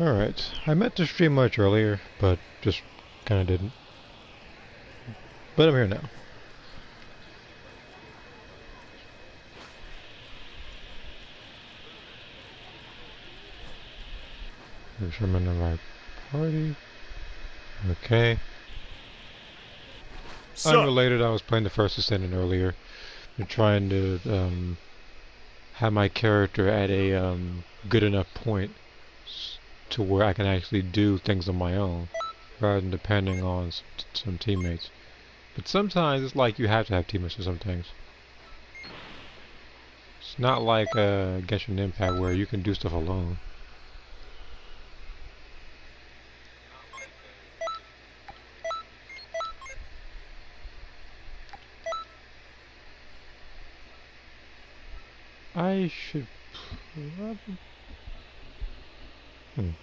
Alright, I meant to stream much earlier, but just kinda didn't. But I'm here now. Make sure I'm in the right party. Okay. Unrelated, I was playing the First Ascendant earlier. And trying to have my character at a good enough point to where I can actually do things on my own, rather than depending on some teammates. But sometimes it's like you have to have teammates for some things. It's not like Genshin Impact where you can do stuff alone. I should probably... I'm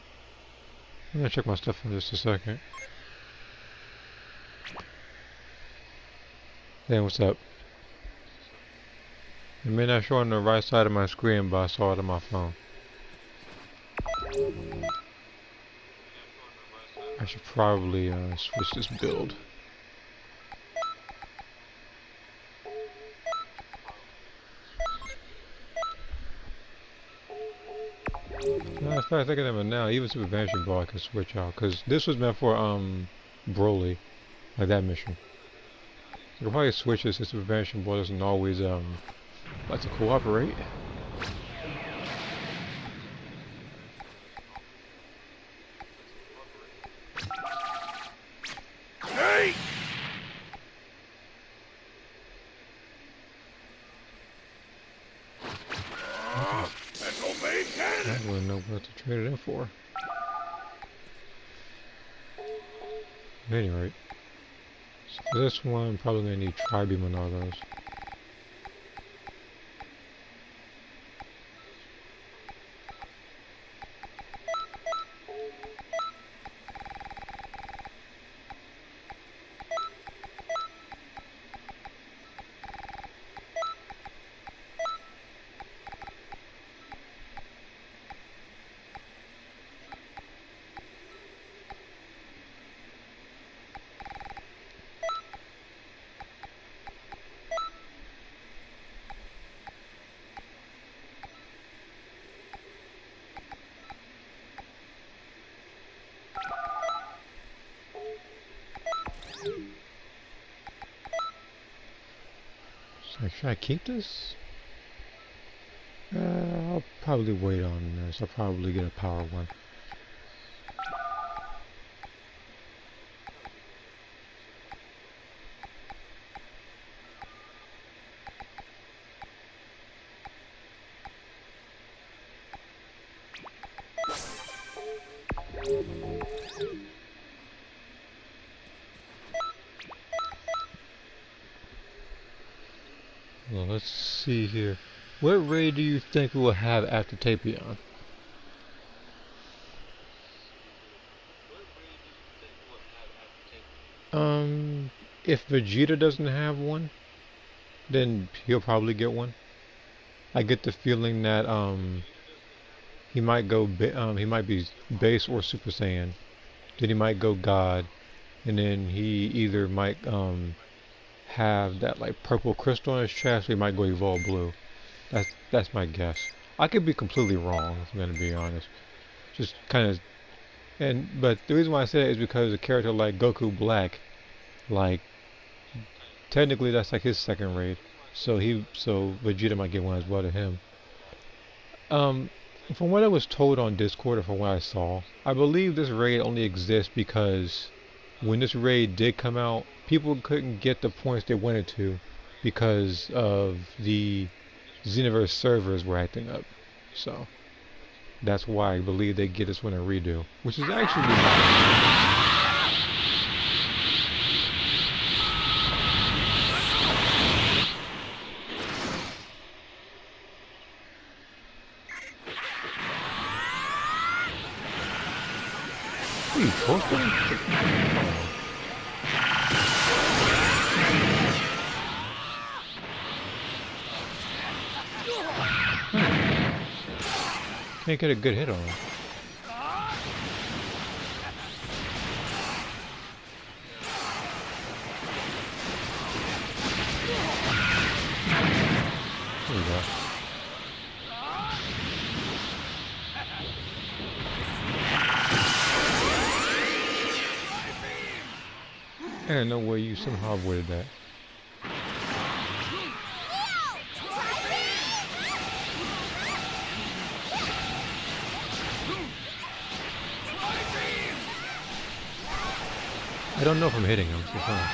gonna check my stuff in just a second. Hey, what's up? It may not show on the right side of my screen, but I saw it on my phone. I should probably switch this build. I started thinking of it now. Even Super Vanishing Ball I can switch out, because this was meant for Broly, like that mission. I can probably switch this since Super Vanishing Ball doesn't always like to cooperate. Hey! I don't really know what to trade it in for. At any rate, so for this one, I'm probably gonna need Tri-Beam and all those. So should I keep this? I'll probably wait on this. I'll probably get a power one. Well, let's see here. What raid do you think we will have after Tapion? If Vegeta doesn't have one, then he'll probably get one. I get the feeling that he might go he might be base or Super Saiyan. Then he might go God, and then he either might have that like purple crystal on his chest, or he might go evolve blue. That's my guess. I could be completely wrong, if I'm gonna be honest. Just kind of, but the reason why I say that is because a character like Goku Black, like technically that's like his second raid, so Vegeta might get one as well to him. Um, from what I was told on Discord or from what I saw, I believe this raid only exists because when this raid did come out, people couldn't get the points they wanted to because of the Xenoverse servers were acting up. So that's why I believe they get this one a redo, which is actually nice. What are you toasting? Can't get a good hit on him. There we go. I didn't know where you somehow avoided that. I don't know if I'm hitting him, so fine.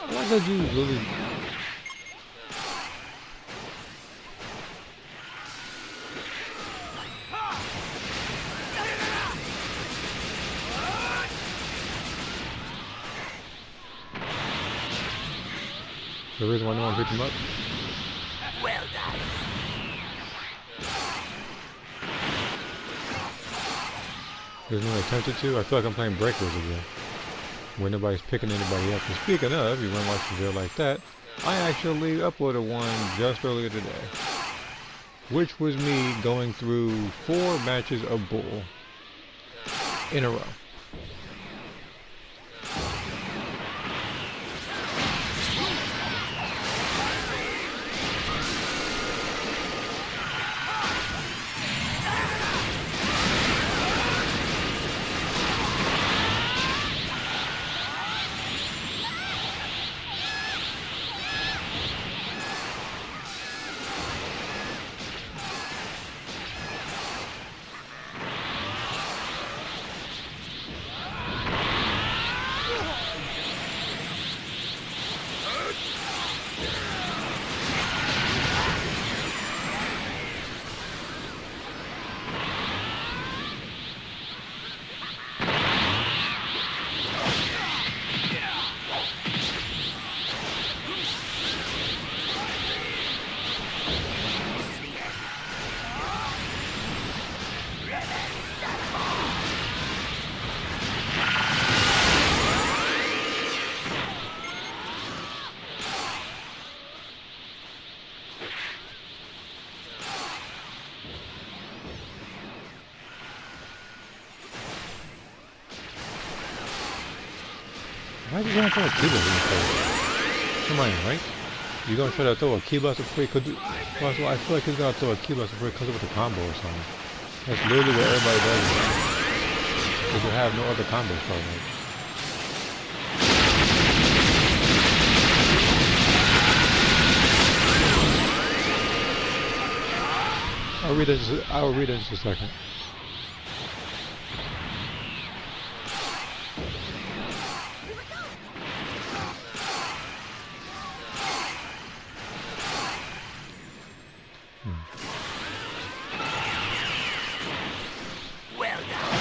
Why does you really... The reason why no one picked him up? Well done. There's no one attempted to? I feel like I'm playing Breakers again. Where nobody's picking anybody up. And speaking of, you run watch a video like that, I actually uploaded one just earlier today. Which was me going through 4 matches of Bull in a row. Why are you gonna throw a key blast in the face? Come on, right? You gonna try to throw a key blast before he could do... Well, I feel like he's gonna throw a key blast before he comes up with a combo or something. That's literally what everybody does. Because you have no other combos for it. I'll read it in just a second. Hmm. Well done.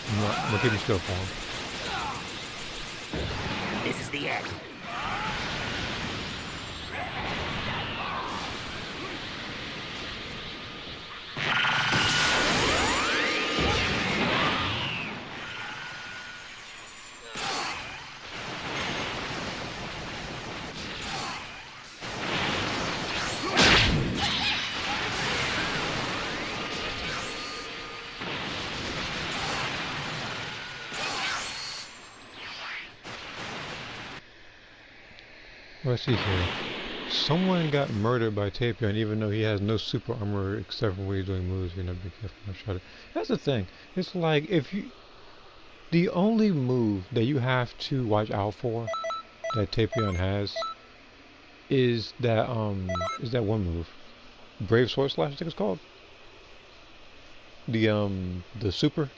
I'm gonna keep him still, Paul. This is the end. Let's see here. Someone got murdered by Tapion even though he has no super armor except for when he's doing moves. You know, be careful not shot it. That's the thing. It's like if you the only move that you have to watch out for that Tapion has is that one move. Brave Sword Slash, I think it's called. The super.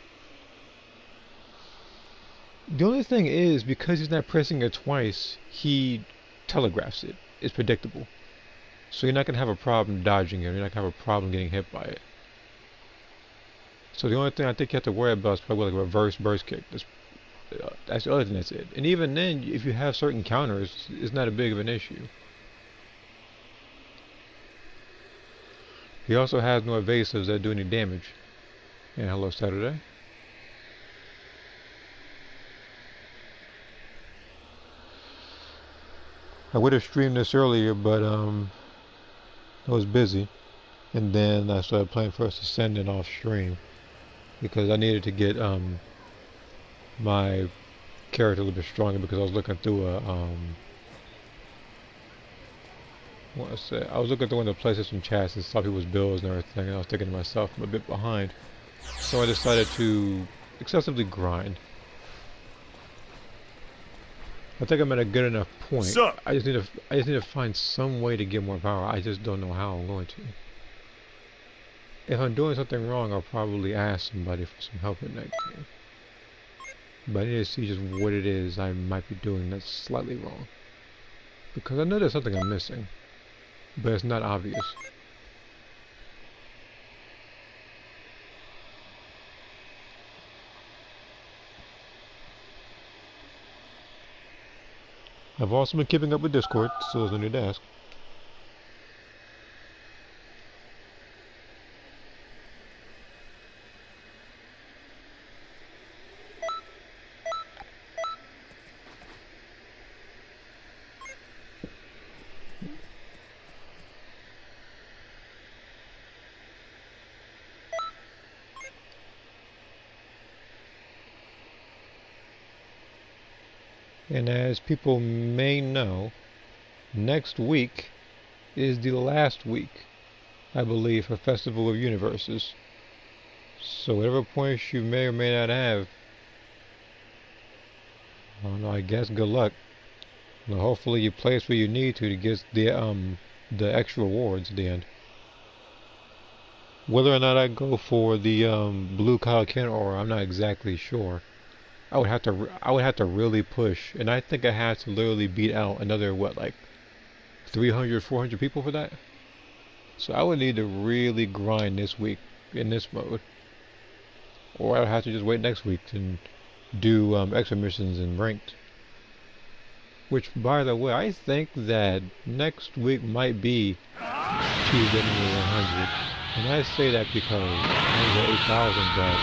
The only thing is because he's not pressing it twice, he telegraphs it. It's predictable. So you're not gonna have a problem dodging it. You're not gonna have a problem getting hit by it. So the only thing I think you have to worry about is probably like a reverse burst kick. That's the other thing that's it. And even then, if you have certain counters, it's not a big of an issue. He also has no evasives that do any damage. And hello, Saturday. I would have streamed this earlier, but I was busy. And then I started playing First Ascendant off stream because I needed to get my character a little bit stronger because I was looking through a what I say? I was looking through one of the PlayStation chats and saw people's builds and everything, and I was thinking to myself, I'm a bit behind. So I decided to excessively grind. I think I'm at a good enough point. Sup? I just need to find some way to get more power. I just don't know how I'm going to. If I'm doing something wrong, I'll probably ask somebody for some help in that game. But I need to see just what it is I might be doing that's slightly wrong. Because I know there's something I'm missing, but it's not obvious. I've also been keeping up with Discord, so there's no need to ask. And as people may know, next week is the last week, I believe, for Festival of Universes. So whatever points you may or may not have, I don't know, I guess good luck. Well, hopefully you place where you need to get the extra rewards at the end. Whether or not I go for the blue Kaioken or I'm not exactly sure. I would have to really push, and I think I had to literally beat out another what, like 300, 400 people for that. So I would need to really grind this week in this mode, or I would have to just wait next week and do extra missions in ranked. Which, by the way, I think that next week might be Tuesday number 100, and I say that because I'm at 8,000, but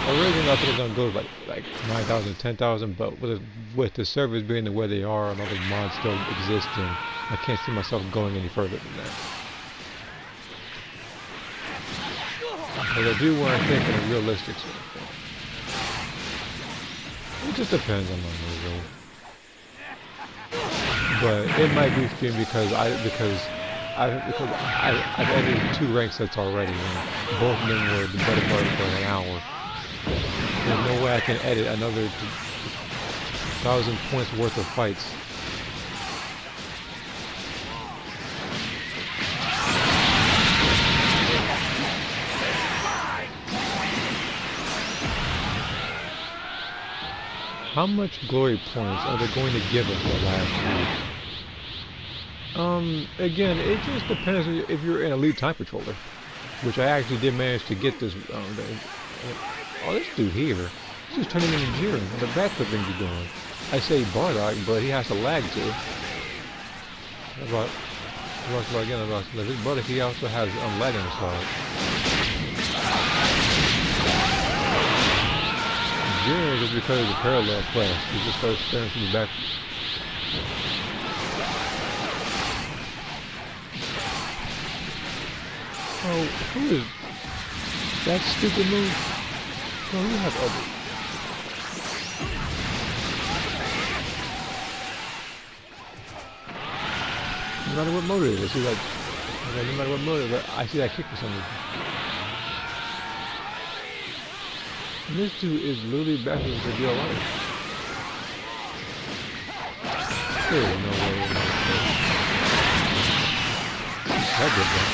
originally I thought it was gonna go like 9,000, 10,000, but with the servers being the way they are and all the mods still existing, I can't see myself going any further than that. But I do want to think in a realistic standpoint. It just depends on my mood, really. But it might be streamed because I've edited 2 rank sets already, and both of them were the better part of an hour. There's no way I can edit another 1,000 points worth of fights. how much glory points are they going to give us for last week? Again, it just depends if you're an elite time controller, which I actually did manage to get this. Oh, this dude here, he's just turning into Jiren. The backflip thing he's doing. I say Bardock, but he has to lag too. About his brother, he also has lag on his side. Jiren is because of the parallel play. He just starts staring from the back. Oh, who is that stupid move? No, you have other. No matter what mode it is, I see that. Okay, no matter what mode it is, I see that kick for some reason. And this dude is literally backwards for deal life. There is no way. That did that.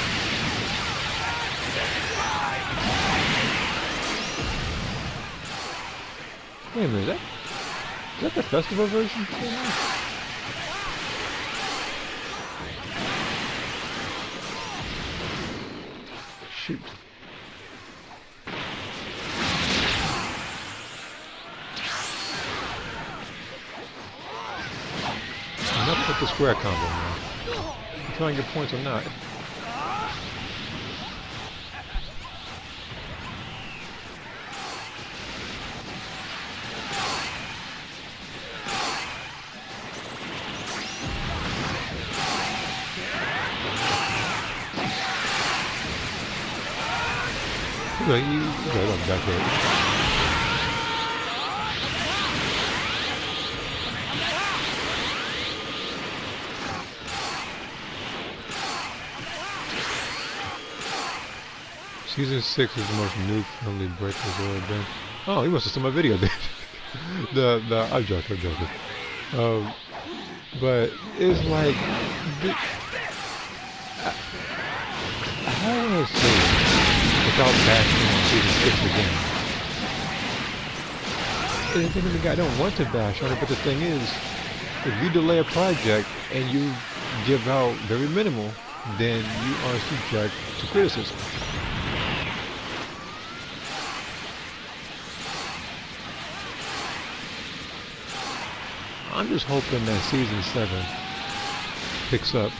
Wait a minute, is that the festival version? Shoot. Enough with the square combo now. I'm trying to get points or not. Look, you go back there. Season 6 is the most noob-friendly break there's ever been. Oh, he must have seen my video then. I'm joking. But it's like, how do I say it without bashing on season 6 again? And the thing is, I don't want to bash on it, but the thing is, if you delay a project and you give out very minimal, then you are subject to criticism. I'm just hoping that season 7 picks up.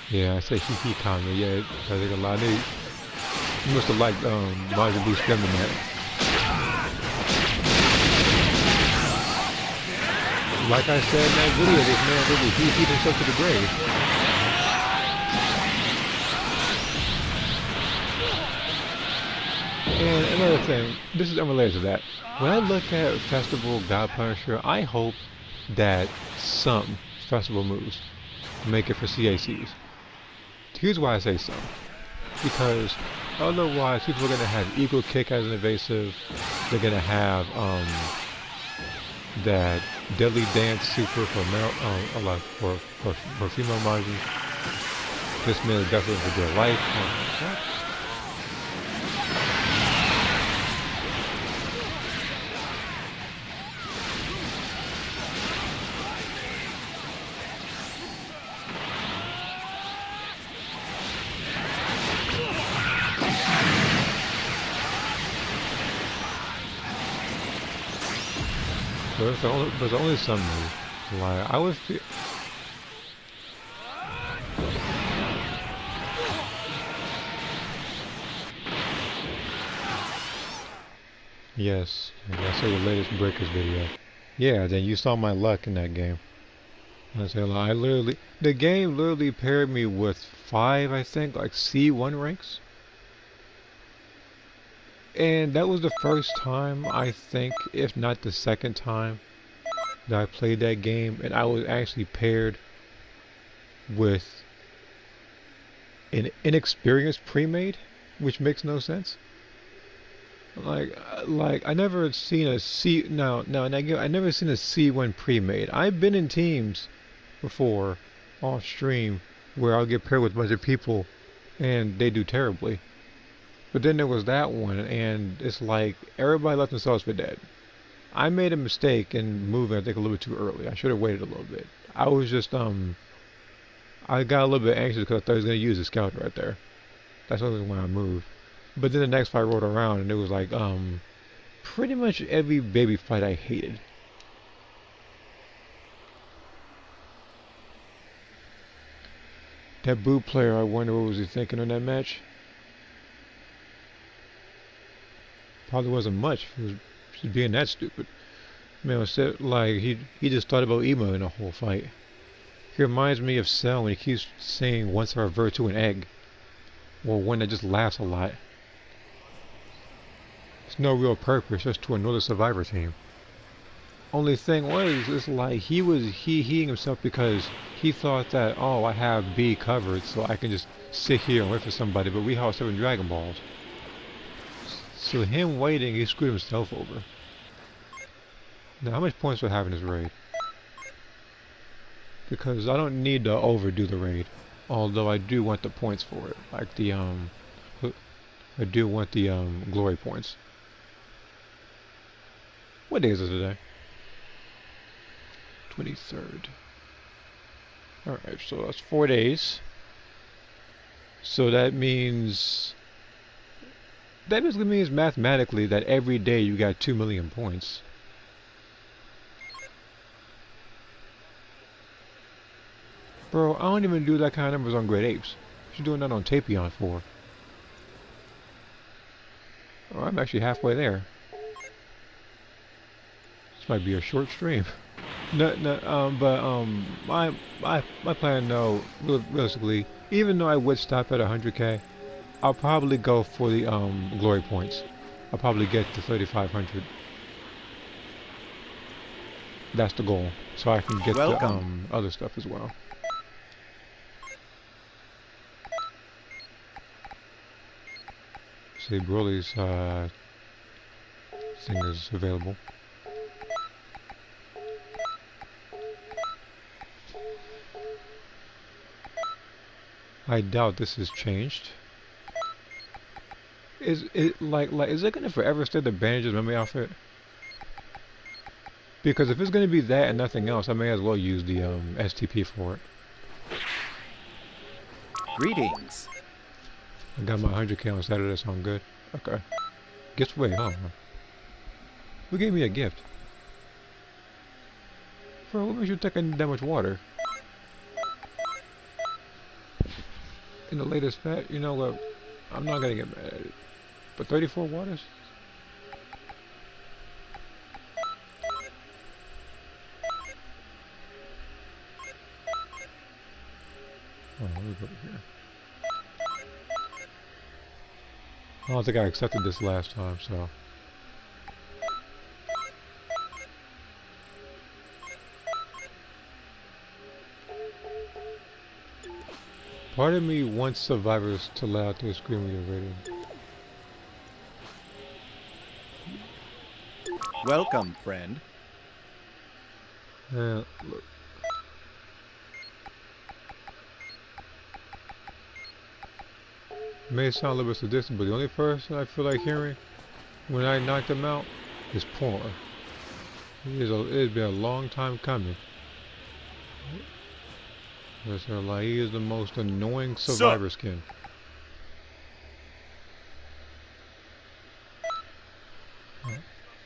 Yeah, I say he comment. Yeah, I think a lot of you must have liked Majin Buu spamming that. Like I said in that video, this man really beat himself to the grave. And another thing, this is unrelated to that. When I look at Festival God Punisher, I hope that some Festival moves make it for CACs. Here's why I say some. Because otherwise, people are going to have Eagle Kick as an evasive. They're going to have that Deadly Dance Super for female margins. This man is definitely for their life. There's only some moves. Like, I would feel. Yes, I saw your latest Breakers video. Yeah, then you saw my luck in that game. I say, the game literally paired me with 5, I think, like C1 ranks. And that was the first time, I think, if not the second time, that I played that game, and I was actually paired with an inexperienced pre-made, which makes no sense. Like I never seen a C. No, in that game, I never seen a C1 pre-made. I've been in teams before, off stream, where I'll get paired with a bunch of people, and they do terribly. But then there was that one, and it's like everybody left themselves for dead. I made a mistake in moving, I think, a little bit too early. I should have waited a little bit. I was just, I got a little bit anxious because I thought he was going to use the scout right there. That's the only reason why I moved. But then the next fight rolled around and it was like, pretty much every baby fight I hated. That boot player, I wonder what was he thinking on that match? Probably wasn't much. He was just being that stupid. Man, was like he just thought about emo in the whole fight. He reminds me of Cell when he keeps saying once I revert to an egg, or one that just laughs a lot. It's no real purpose, just to annoy the survivor team. Only thing was, it's like he was heating himself because he thought that, oh, I have B covered, so I can just sit here and wait for somebody. But we have 7 Dragon Balls, so him waiting, he screwed himself over. Now, how much points do I have in this raid? Because I don't need to overdo the raid, although I do want the points for it, like the I do want the glory points. What day is it today? 23rd. Alright, so that's 4 days. So that means... that basically means mathematically that every day you got 2 million points. Bro, I don't even do that kind of numbers on Great Apes. You're doing that on Tapion for. Oh, I'm actually halfway there. This might be a short stream. My plan though, realistically, even though I would stop at 100k, I'll probably go for the glory points. I'll probably get to 3,500. That's the goal, so I can get the other stuff as well. See, Broly's thing is available. I doubt this has changed. Is it is it gonna forever stay the bandages memory outfit? Because if it's gonna be that and nothing else, I may as well use the STP for it. Greetings. I got my 100k on Saturday, so I'm good. Okay. Gifts away, huh? Who gave me a gift? Bro, what makes you think I need that much water? In the latest patch, you know what? I'm not gonna get mad at it. But 34 waters? Oh, let me put it here. I don't think I accepted this last time, so... part of me wants survivors to let out their scream when you're raiding. Welcome, friend. Look. It may sound a little bit sadistic, but the only person I feel like hearing when I knock them out is Porn. It's been a long time coming. So like, he is the most annoying survivor skin.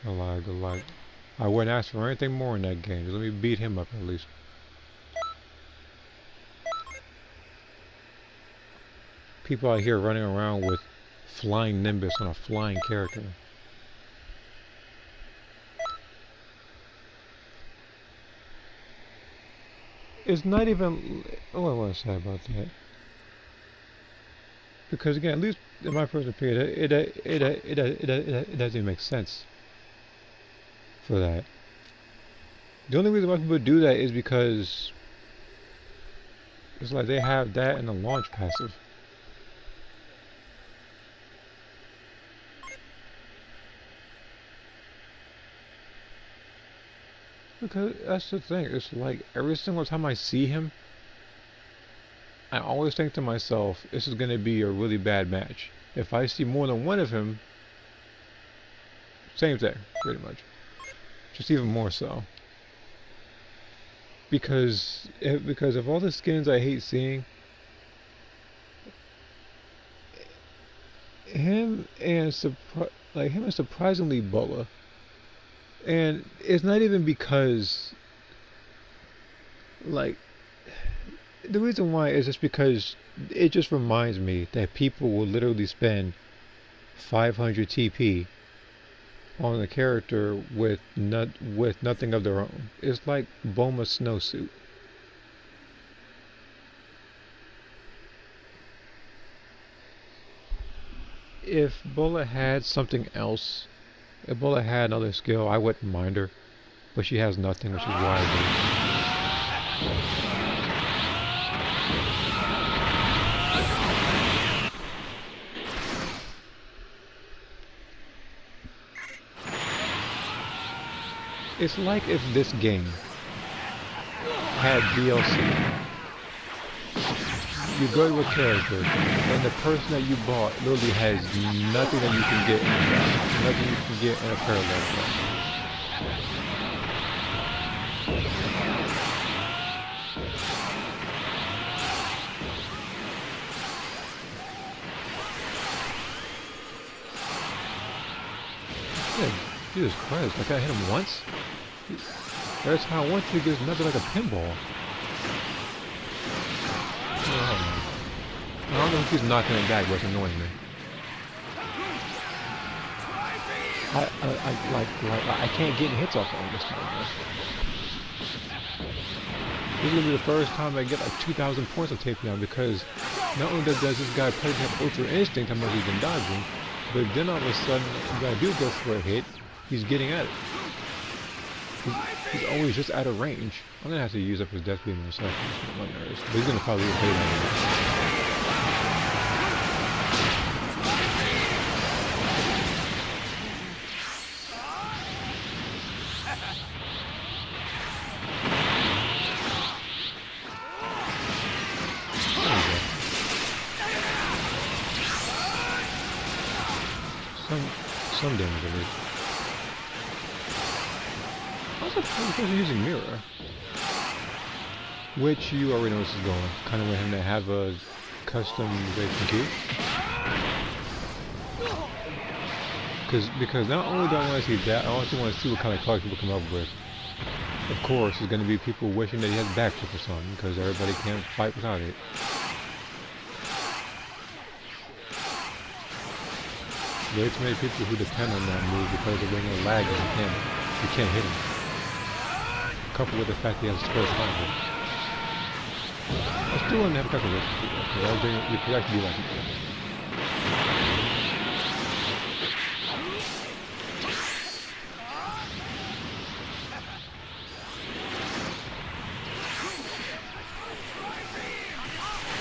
I lied. I wouldn't ask for anything more in that game. Just let me beat him up at least. People out here running around with flying Nimbus on a flying character. It's not even... what I want to say about that. Because again, at least in my personal opinion, it doesn't even make sense for that. The only reason why people do that is because it's like they have that in the launch passive. Because that's the thing, it's like every single time I see him, I always think to myself, this is going to be a really bad match. If I see more than one of him, same thing, pretty much. just even more so. Because of all the skins I hate seeing, him and surprisingly Boa. And it's not even because like the reason why is just because it just reminds me that people will literally spend 500 TP on a character with nothing of their own. It's like Boma's snowsuit. If Bola had something else, if Bola had another skill, I wouldn't mind her. But she has nothing, which is why it's like if this game had DLC. You go to a character, and the person that you bought literally has nothing that you can get in the shop, nothing you can get in a parallel shop. Yeah, Jesus Christ, like I hit him once? Every time I want to, he gives nothing like a pinball. I don't know if he's knocking it back, but it's annoying me. I can't get hits off on this time. This is gonna be the first time I get like 2,000 points of takedown because not only does this guy probably have Ultra Instinct, how much he's been dodging, but then all of a sudden, when I do go for a hit, he's getting at it. He's always just out of range. I'm gonna have to use up his Death Beam in a second. My nerves. But he's gonna probably get paid on it. Some damage at least. Also, because using Mirror, which you already know this is going. Kind of want him to have a customization key. Because not only do I want to see that, I also want to see what kind of cards people come up with. Of course, there's going to be people wishing that he has backflip or something, because everybody can't fight without it. Way too many people who depend on that move because of when you're lagging, you can't hit him. Coupled with the fact he has a square triangle. I still want to have a couple of those because I was doing you could actually be like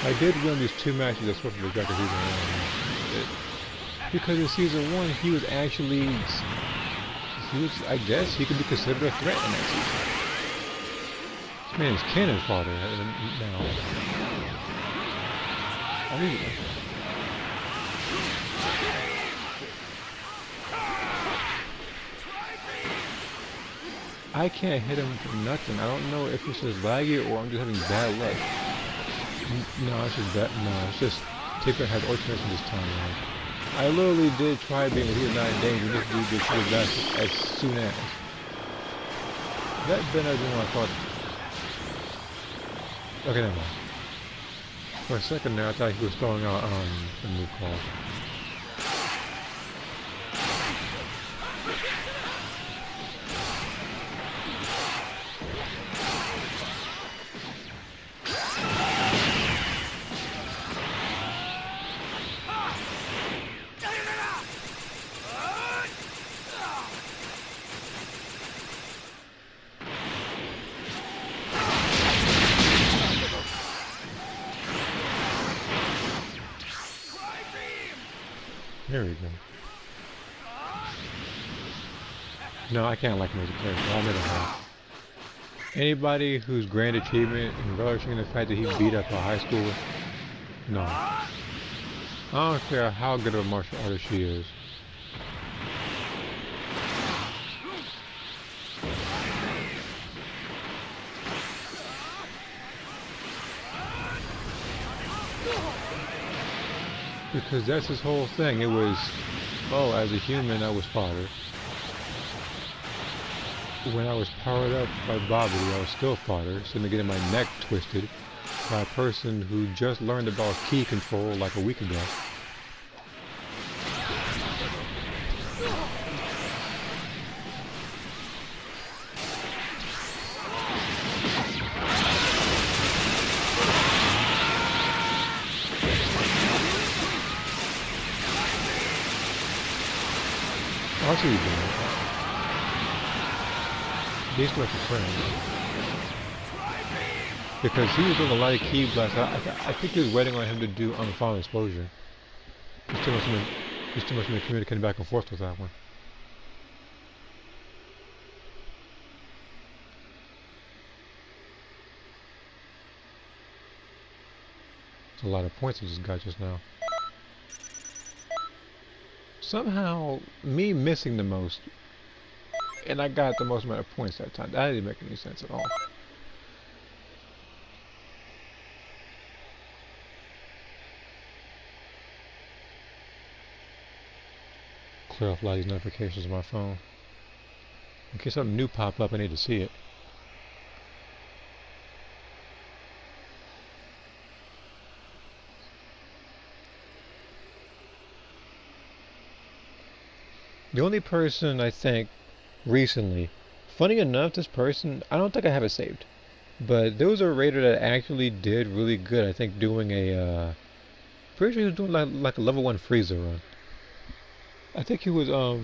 I did win these 2 matches that's supposed to be back to season 1. Because in season 1 he was I guess he could be considered a threat in that season. This man is cannon fodder now. I can't hit him for nothing. I don't know if it's just laggy or I'm just having bad luck. No, it's just bad. No, it's just Taker has ultimate this time, man. I literally did try being when he was not in danger. This dude just should have died as soon as. That better than what I thought. Okay, never mind. For a second there, I thought he was throwing out a move call. There we go. No, I can't like him as a character. I'll never have. Anybody whose grand achievement in relishing in the fact that he beat up a high schooler, no. I don't care how good of a martial artist she is. Because that's his whole thing. It was, oh, as a human, I was fodder. When I was powered up by Bobby, I was still fodder, sitting there getting my neck twisted by a person who just learned about key control like a week ago. Oh, I see you doing. These were for friends. Because he was doing a lot of key blasts. I think he was waiting on him to do unfound explosion. He's too much been communicating back and forth with that one. It's a lot of points I just got just now. Somehow, me missing the most, and I got the most amount of points that time. That didn't make any sense at all. Clear off a lot of these notifications on my phone. In case something new pop up, I need to see it. The only person I think recently, funny enough, this person, I don't think I have it saved, but there was a raider that actually did really good. I think doing a, pretty sure he was doing like a level 1 freezer run. I think he was I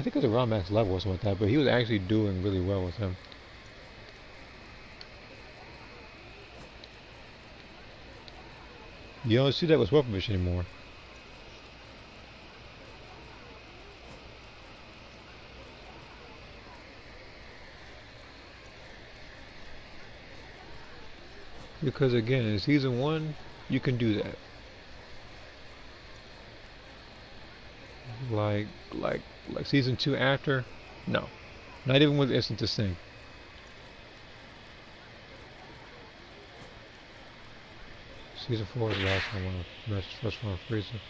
think it was around max level or something like that, but he was actually doing really well with him. You don't see that with weapon fish anymore. Because again, in season 1, you can do that. Like season 2 after, no. Not even with instant to sing. Season 4 is the last one I won. First one freezer.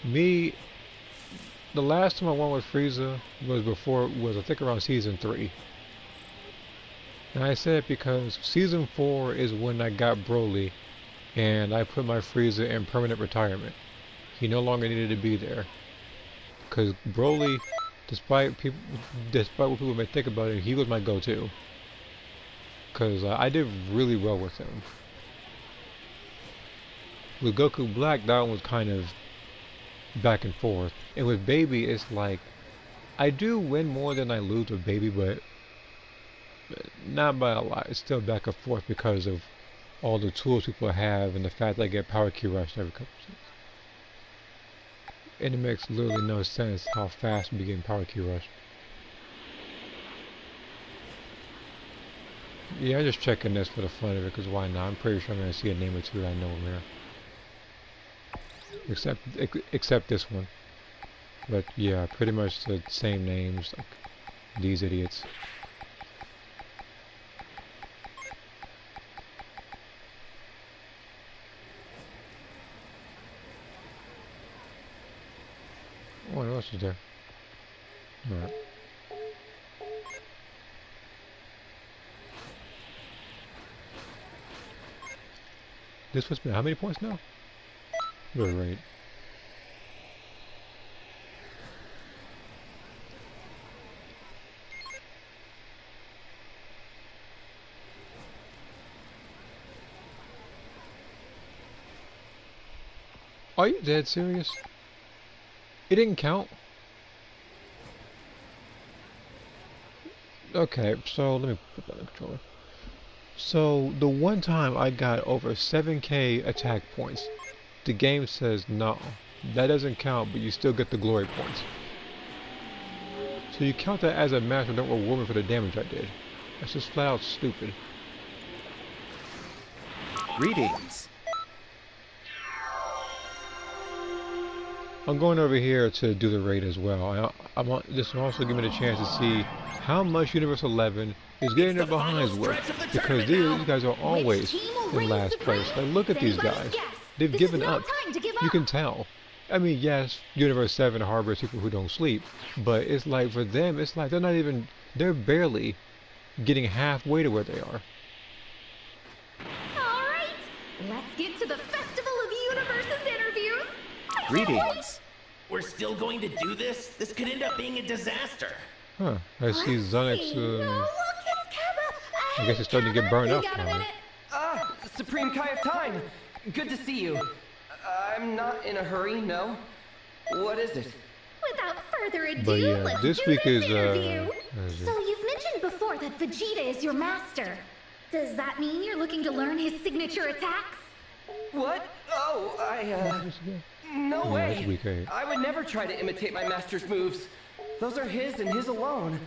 Me, the last time I won with Frieza was I think around season 3. And I said it because season 4 is when I got Broly and I put my Frieza in permanent retirement. He no longer needed to be there. Because Broly, despite what people may think about it, he was my go-to. Because I did really well with him. With Goku Black, that one was kind of back and forth. And with Baby, it's like, I do win more than I lose with Baby, but not by a lot. It's still back and forth because of all the tools people have and the fact that I get power key rushed every couple of seconds. And it makes literally no sense how fast we get power key rushed. Yeah, I'm just checking this for the fun of it, because why not? I'm pretty sure I'm going to see a name or two that I know in there. Except this one. But yeah, pretty much the same names, like these idiots. Oh, what else is there? Alright. This was how many points now? You're right. Are you dead serious? It didn't count? Okay, so let me put that in the controller. So the one time I got over 7k attack points, the game says no, that doesn't count, but you still get the glory points. So you count that as a match and don't reward me for the damage I did. That's just flat out stupid. Greetings. I'm going over here to do the raid as well. This will also give me the chance to see how much Universe 11 is getting their behinds with, because these guys are always in last place. Like, look at these guys. They've This is given no up. time to give You up. can tell. I mean, yes, Universe 7 harbors people who don't sleep, but it's like for them, it's like they're not even, they're barely getting halfway to where they are. All right, let's get to the Festival of Universes interviews. I can't wait. Greetings. We're still going to do this? This could end up being a disaster. Huh. I see Let's Zonix, see. Oh, look, it's Keba. I guess it's starting to get burned you up got a finally. minute? Supreme Kai of Time. Good to see you. I'm not in a hurry, no. What is it? Without further ado, But yeah, let's this do week this is, interview. what is it? So you've mentioned before that Vegeta is your master. Does that mean you're looking to learn his signature attacks? What? Oh, no Yeah, way. it's week 8. I would never try to imitate my master's moves. Those are his and his alone.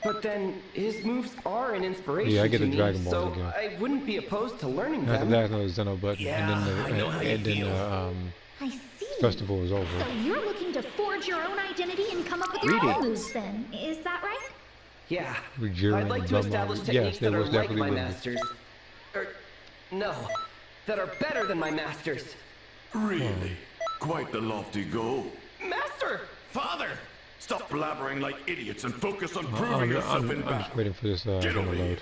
But then his moves are an inspiration Yeah, I get to the me, Dragon Balls so again. I wouldn't be opposed to learning After them. that, another Zeno button, Yeah, I know how you and then feel. I see. festival is over. So you're looking to forge your own identity and come up with your own Greetings. moves then, is that right? Yeah. Rejuring I'd like to Blood establish Moon. techniques Yes, there that are was like definitely my would be. masters. No, that are better than my masters. Really? Quite the lofty goal. Master! Father! Stop blabbering like idiots and focus on I'm, proving yourself I'm in just battle. waiting for this Get to over here. load.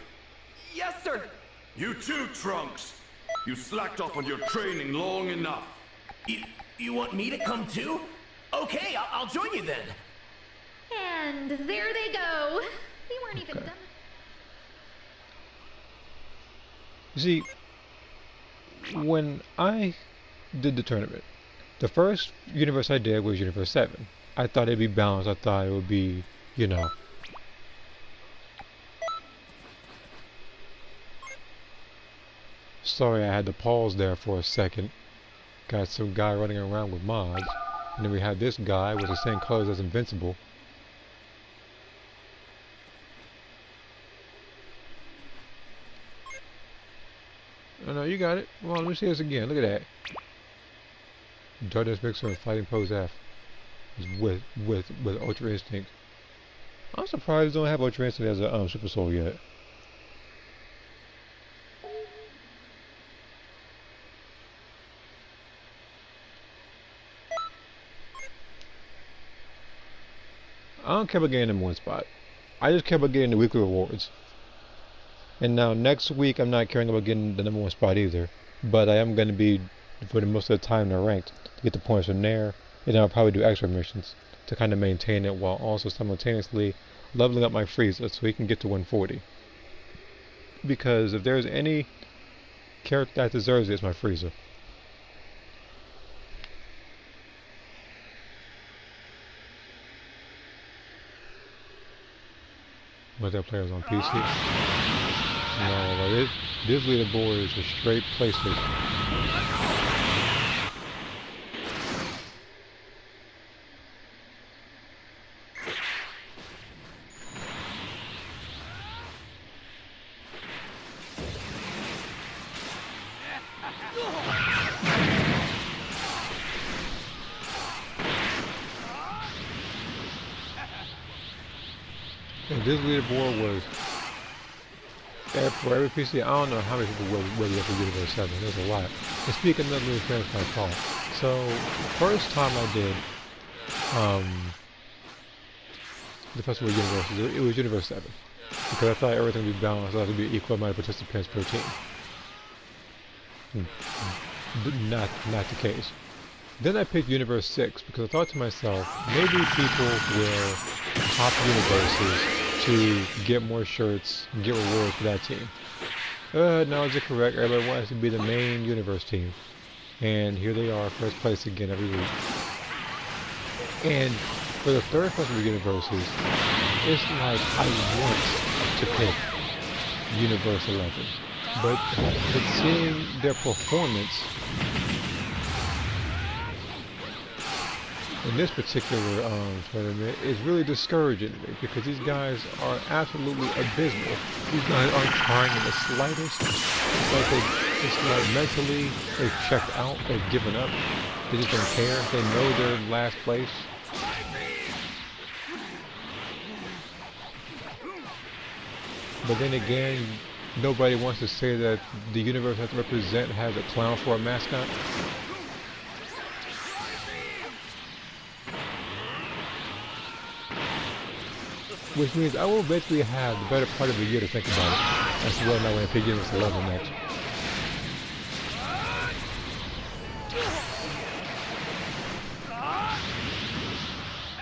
Yes, sir! You too, Trunks. You slacked off on your training long enough. You want me to come too? Okay, I'll join you then. And there they go. We weren't even Okay. done. You see, when I did the tournament, the first universe I did was Universe 7. I thought it'd be balanced. I thought it would be, you know. Sorry, I had to pause there for a second. Got some guy running around with mods. And then we had this guy with the same colors as Invincible. Oh no, you got it. Come on, let me see this again. Look at that. Darkness Mixer and Fighting Pose F. With Ultra Instinct. I'm surprised they don't have Ultra Instinct as a Super Soul yet. I don't care about getting number 1 spot. I just care about getting the weekly rewards. And now next week I'm not caring about getting the number 1 spot either. But I am going to be, for the most of the time, in the ranked to get the points from there. And then I'll probably do extra missions to kind of maintain it while also simultaneously leveling up my Frieza so he can get to 140. Because if there's any character that deserves it, it's my Frieza. Multiplayers on PC. No, this leaderboard is a straight PlayStation. And this leaderboard was for every PC. I don't know how many people were up for Universe 7. There's a lot. And speaking of new friends, my fault. So the first time I did the Festival of Universes, it was Universe 7. Because I thought everything would be balanced, I thought it would be equal amount of participants per team. Not the case. Then I picked Universe 6 because I thought to myself, maybe people will hop universes to get more shirts and get rewards for that team. No, is it correct? Everybody wants to be the main universe team. And here they are, first place again every week. And for the third Festival of Universes, it's like I want to pick Universe 11. But seeing their performance in this particular tournament is really discouraging to me because these guys are absolutely abysmal. These guys aren't trying in the slightest. It's like mentally they've checked out, they've given up. They just don't care. They know they're in last place. But then again, nobody wants to say that the universe has to represent has a clown for a mascot. which means I will basically have the better part of a year to think about it as to whether or not I want to pick this 11 next.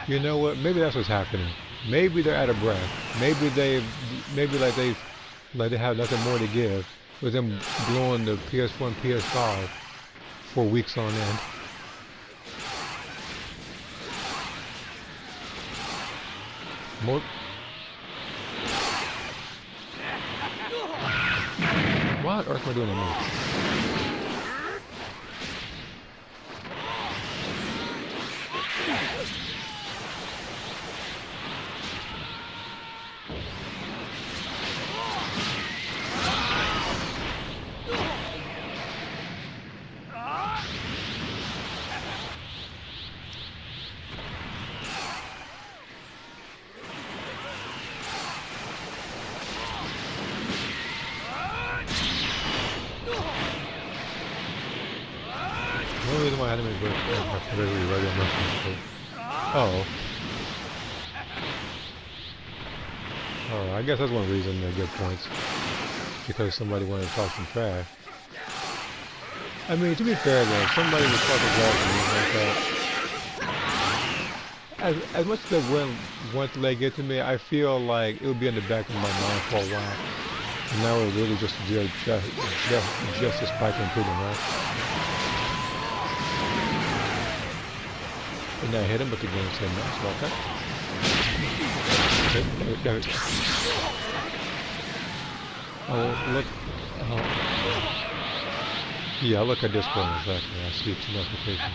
You know what? Maybe that's what's happening. Maybe they're out of breath. Maybe like they have nothing more to give with them blowing the PS4 and PS5 for weeks on end. More. Why on earth am I doing that? The only reason why I had to make Oh. Oh, I guess that's one reason they get points. Because somebody wanted to talk some trash. I mean, to be fair though, if somebody was talking trash and like that, as much as they wouldn't want to let get to me, I feel like it would be in the back of my mind for a while. And now we're really just a spike improvement, right? And I hit him, but the game said no, so okay. There we go. Oh, look. Oh. Yeah, I'll look at this one in a second. I see two notifications.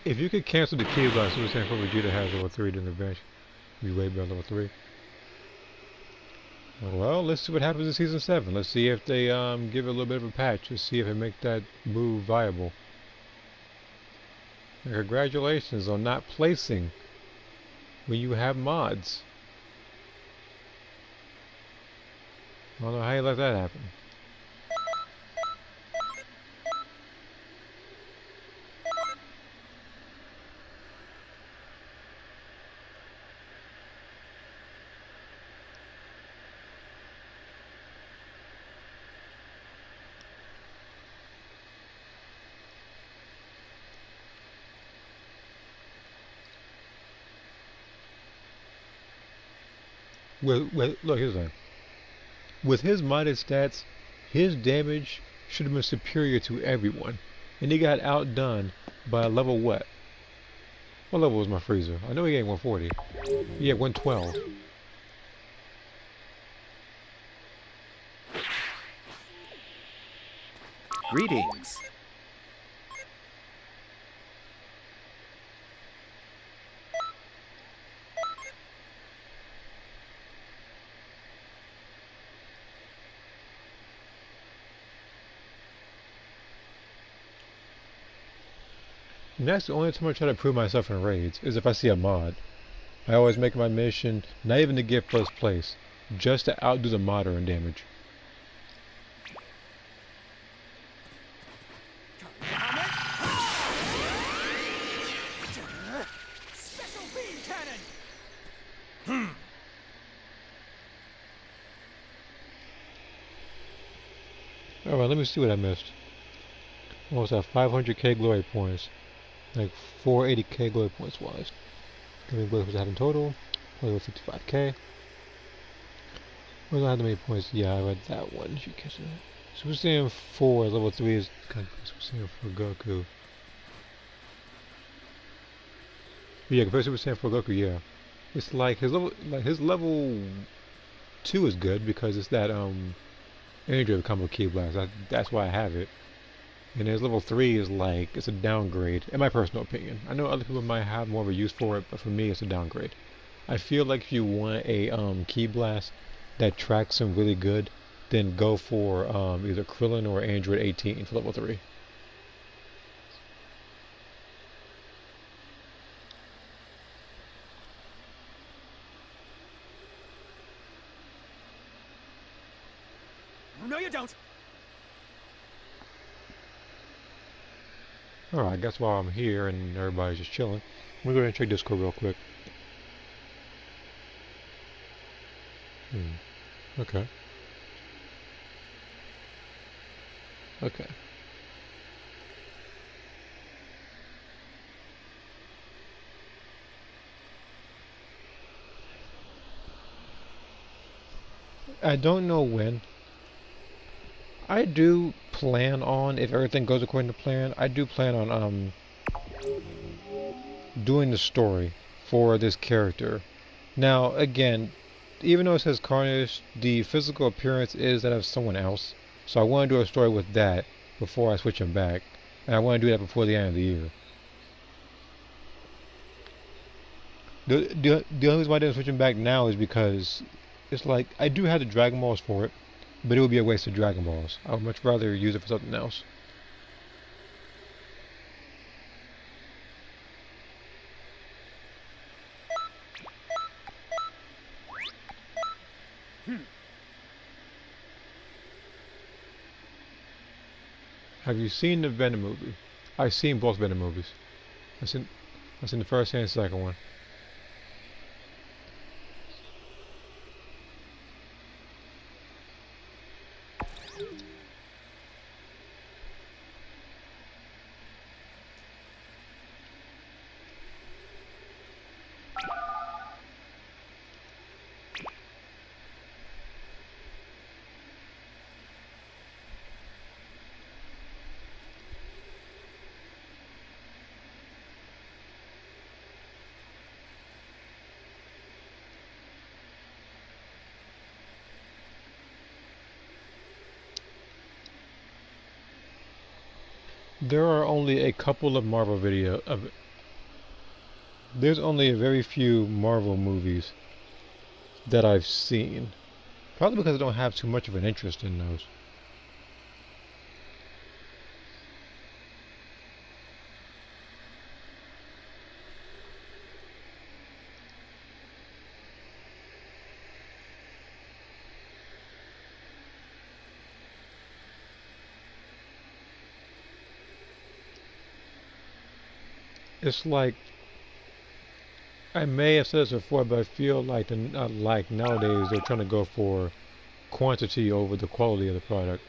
If you could cancel the key blast, Super Saiyan 4 Vegeta has level 3 during the bench, you'd be way beyond level 3. Well, let's see what happens in Season 7. Let's see if they give it a little bit of a patch. Let's see if it make that move viable. And congratulations on not placing when you have mods. I don't know how you let that happen. Look, here's the thing. With his modded stats, his damage should have been superior to everyone. And he got outdone by a level what? What level was my freezer? I know he ain't 140. He had 112. Greetings. And that's the only time I try to prove myself in raids, is if I see a mod. I always make my mission, not even to get first place, just to outdo the modder in damage. Special beam cannon! Alright, let me see what I missed. Almost at 500k glory points. Like 480k glory points wise. How many glory points I have in total? Only 55k. Where do I have the many points? Yeah, I read that one. You catch that? Super Saiyan 4 level 3 is kind of Super Saiyan for Goku. But yeah, compared to Super Saiyan for Goku, yeah. It's like his level 2 is good because it's that energy combo key blast. That's why I have it. And his level 3 is like, it's a downgrade, in my personal opinion. I know other people might have more of a use for it, but for me it's a downgrade. I feel like if you want a key blast that tracks him really good, then go for either Krillin or Android 18 for level 3. No, you don't. Alright, I guess while I'm here and everybody's just chilling, I'm gonna go ahead and check Discord real quick. Okay. Okay. I don't know when. I do plan on, if everything goes according to plan, I do plan on doing the story for this character. Now, again, even though it says Carnage, the physical appearance is that of someone else. So I want to do a story with that before I switch him back. And I want to do that before the end of the year. The only reason why I didn't switch him back now is because it's like, I do have the Dragon Balls for it, but it would be a waste of Dragon Balls. I would much rather use it for something else. Have you seen the Venom movie? I've seen both Venom movies. I've seen the first and the second one. There are only a couple of Marvel there's only a very few Marvel movies that I've seen. Probably because I don't have too much of an interest in those. It's like, I may have said this before, but I feel like like nowadays they're trying to go for quantity over the quality of the product.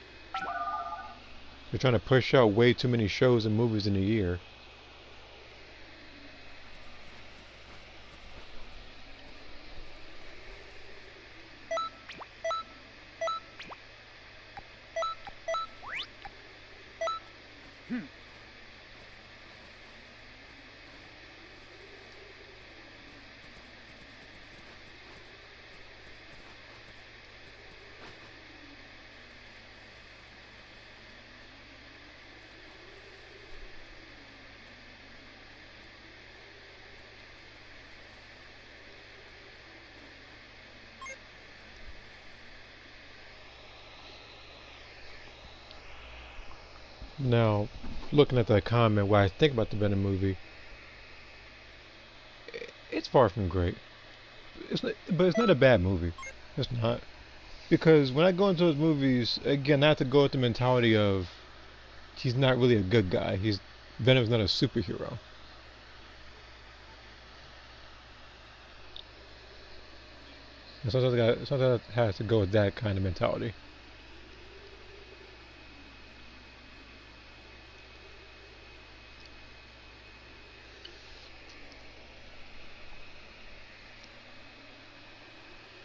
They're trying to push out way too many shows and movies in a year. Now, looking at that comment, what I think about the Venom movie, it's far from great. But it's not a bad movie. It's not. Because when I go into those movies, again, I have to go with the mentality of he's not really a good guy. Venom's not a superhero. And sometimes it has to go with that kind of mentality.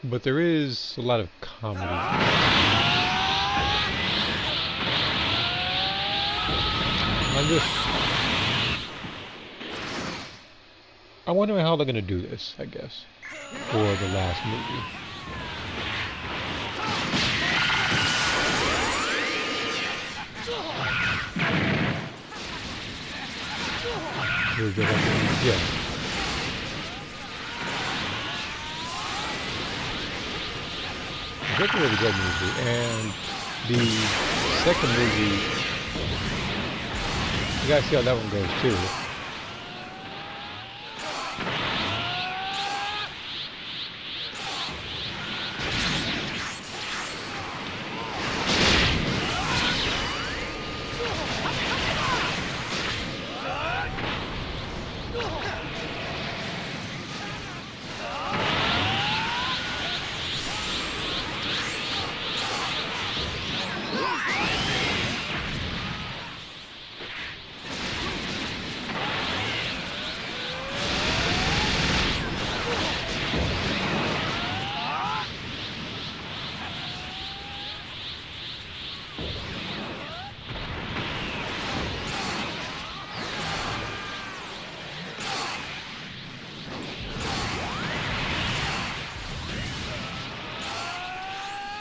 but there is a lot of comedy. I'm wondering how they're gonna do this, I guess, for the last movie. Yeah. It's a really good movie, and the second movie, you gotta see how that one goes too.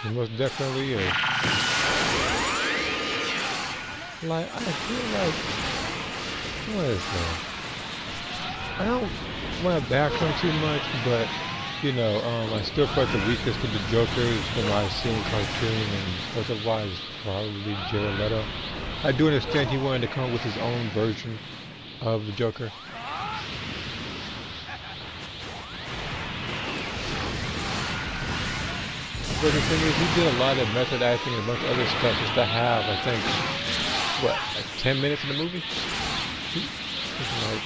It most definitely is. Like, I feel like, what is that? I don't want to bash him too much, but, you know, I still felt the weakest of the Jokers when I was seeing cartoon, and otherwise probably Jared Leto. I do understand he wanted to come up with his own version of the Joker. But the thing is, he did a lot of method acting and a bunch of other stuff just to have, I think, what, like 10 minutes in the movie? Like,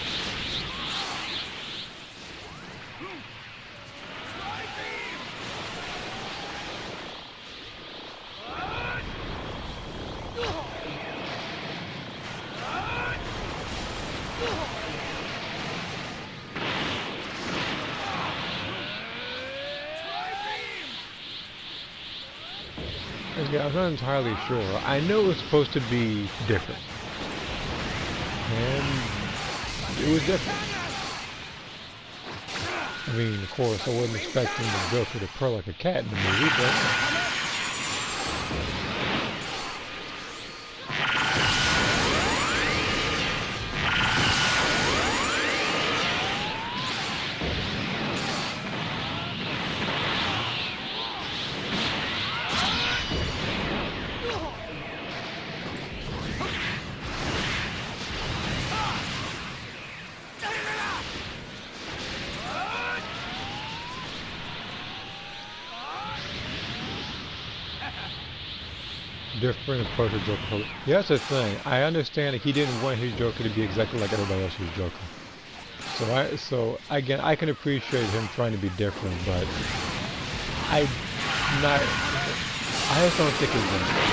yeah, I'm not entirely sure. I know it was supposed to be different. And it was different. I mean, of course, I wasn't expecting the Joker to purr like a cat in the movie, but... different approach to Joker. Yeah, that's the thing. I understand that he didn't want his Joker to be exactly like everybody else's Joker. So again, I can appreciate him trying to be different, but I just don't think it's going to.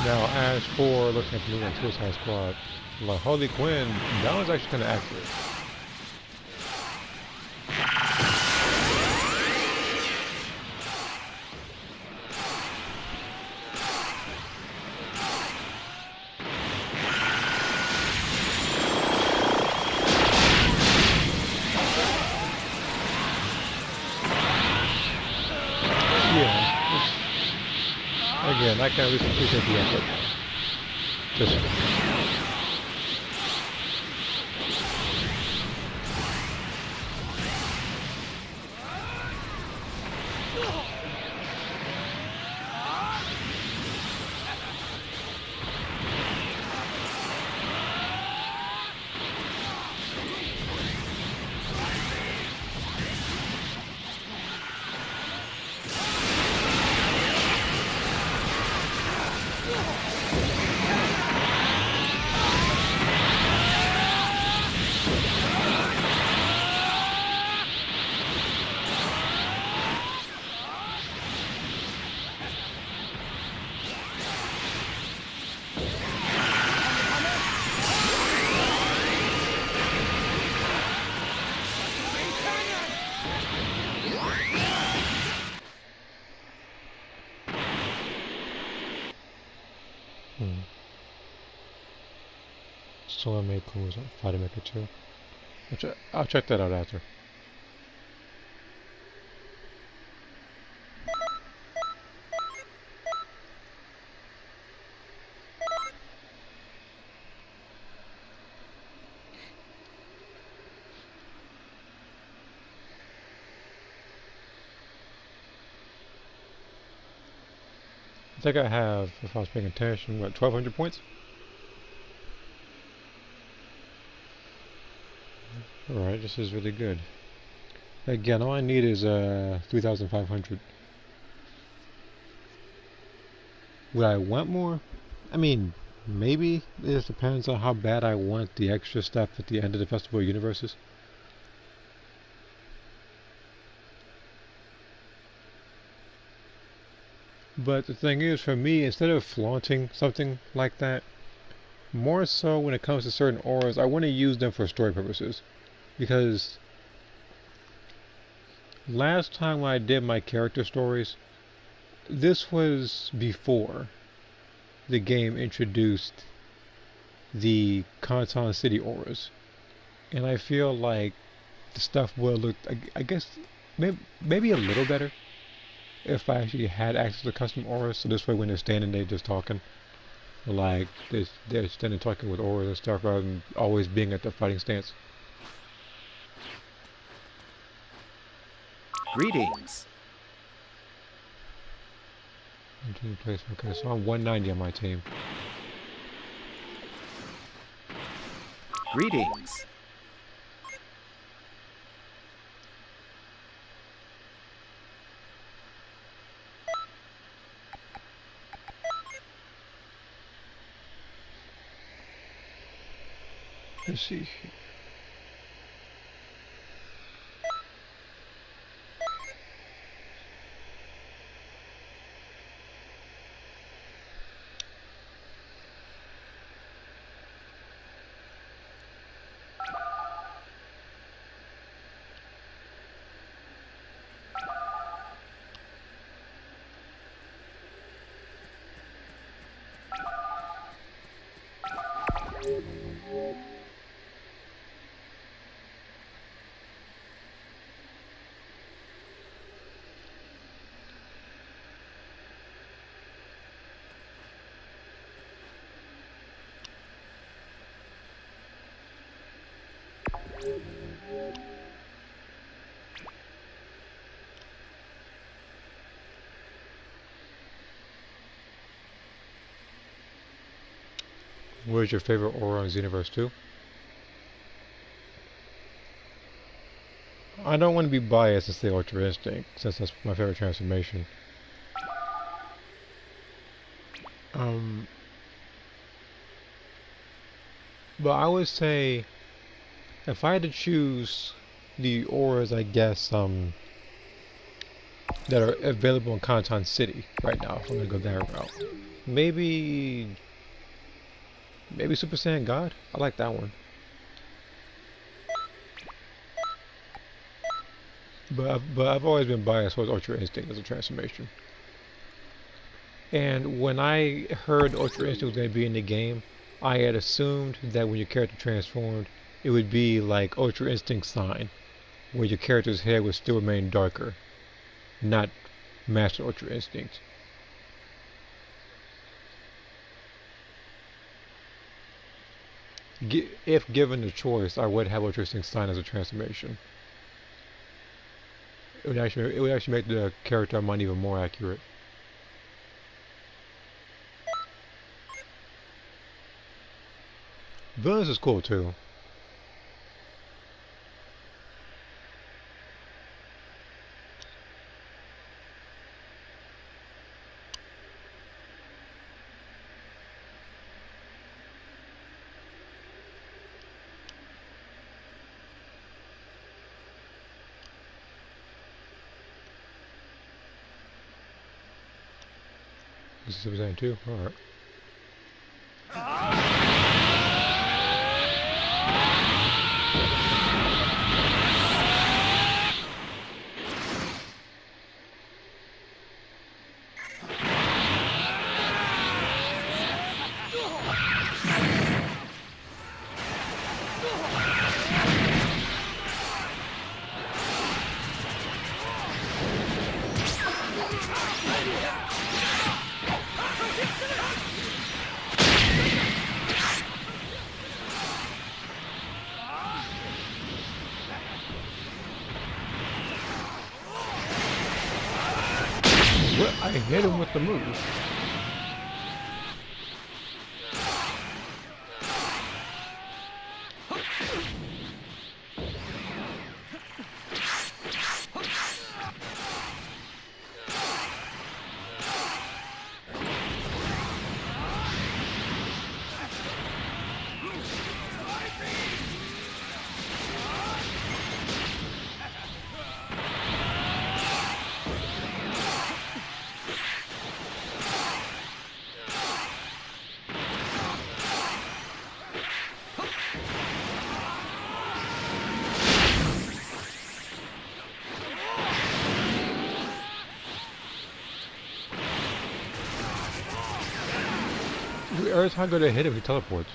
Now, as for looking at the movie on Suicide Squad, like Harley Quinn, that was actually kind of accurate. Again, I can at least appreciate the effort. Just also made cool Fighter Maker 2. I'll check that out after. I think I have, if I was paying attention, what, 1,200 points? Alright, this is really good. Again, all I need is 3,500. Would I want more? I mean, maybe. It just depends on how bad I want the extra stuff at the end of the Festival of Universes. But the thing is, for me, instead of flaunting something like that, more so when it comes to certain auras, I want to use them for story purposes. Because last time when I did my character stories, this was before the game introduced the Konats City auras. And I feel like the stuff would look, I guess, maybe a little better if I actually had access to custom auras. So this way when they're standing there just talking, like they're standing talking with auras and stuff rather than always being at the fighting stance. Greetings. Team placement. Okay, so I'm 190 on my team. Greetings. Let's see. Where's your favorite aura on Xenoverse 2? I don't want to be biased and say Ultra Instinct, since that's my favorite transformation. But I would say, if I had to choose the auras, I guess, that are available in Konatan City right now, if I'm gonna go that route. Maybe Super Saiyan God? I like that one. But I've always been biased towards Ultra Instinct as a transformation. And when I heard Ultra Instinct was going to be in the game, I had assumed that when your character transformed, it would be like Ultra Instinct Sign, where your character's hair would still remain darker, not Master Ultra Instinct. If given the choice, I would have Ultra Instinct Sign as a transformation. It would actually make the character I'm on even more accurate. Villains is cool too. This is Super Saiyan 2? Alright. What? I hit him with the move. Every time I go to hit him, he teleports.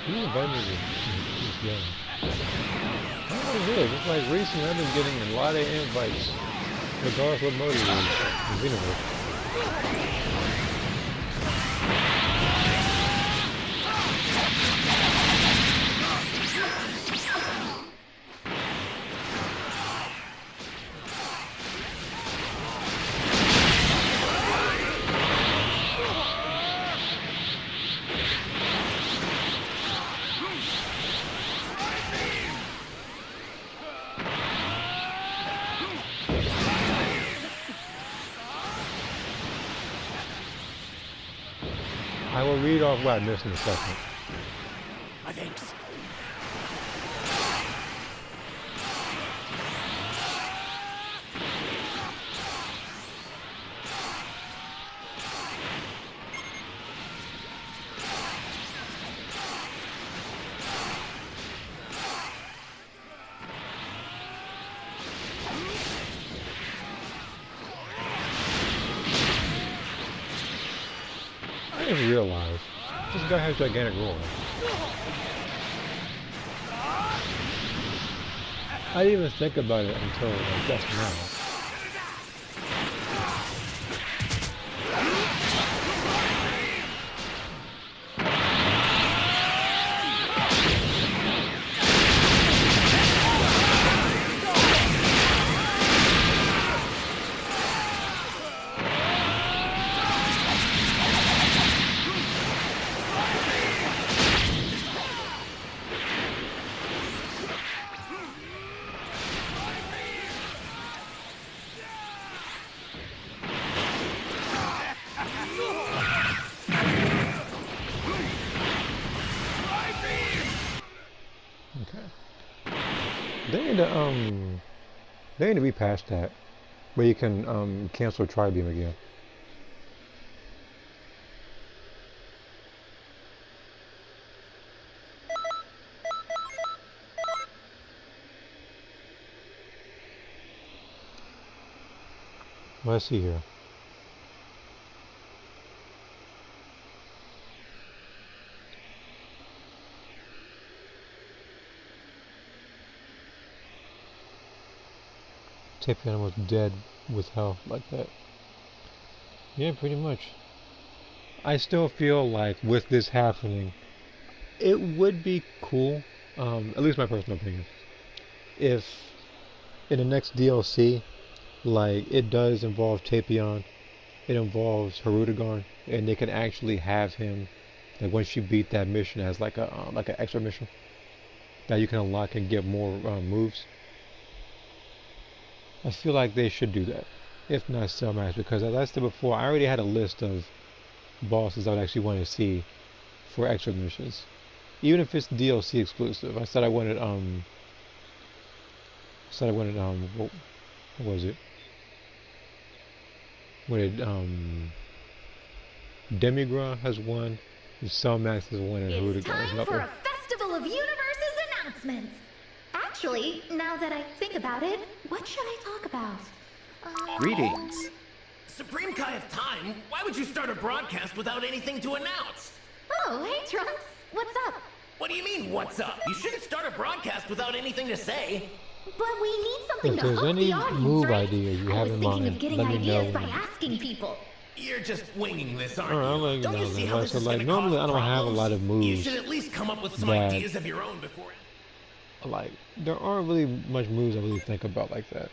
Who invited me to this game? I don't know what it is. It's like recently I've been getting a lot of invites, regardless of what mode it is. Xenoverse. I will read off what I missed in a second. Thanks. I didn't realize this guy has gigantic roar. I didn't even think about it until like just now. They need to be past that, where you can cancel Tri-Beam again. Let's see here. Tapion was dead with health like that. Yeah, pretty much. I still feel like with this happening, it would be cool, at least my personal opinion, if in the next DLC, like it does involve Tapion, it involves Harudagon, and they can actually have him, like once you beat that mission as like an extra mission that you can unlock and get more moves. I feel like they should do that, if not Cell Max, because as I said before, I already had a list of bosses I would actually want to see for extra missions, even if it's DLC exclusive. I said I wanted what was it? Wanted Demigra has one, and Cell Max has one, and It's Harudagon is time for another. a Festival of Universes announcements. Actually, now that I think about it, what should I talk about? Greetings. Supreme Kai of Time, why would you start a broadcast without anything to announce? Oh, hey Trunks, what's up? What do you mean, what's up? You shouldn't start a broadcast without anything to say. But we need something If to there's hook any the audience, move right? ideas you I have was in thinking mind, of getting let me ideas know. by asking people. You're just winging this, aren't Alright, I'll you? let you Don't know you see then. how Right, this so is like gonna normally cause I don't have a problems? lot of You moves should at least come up with some that ideas of your own before. like there aren't really much moves I really think about like that.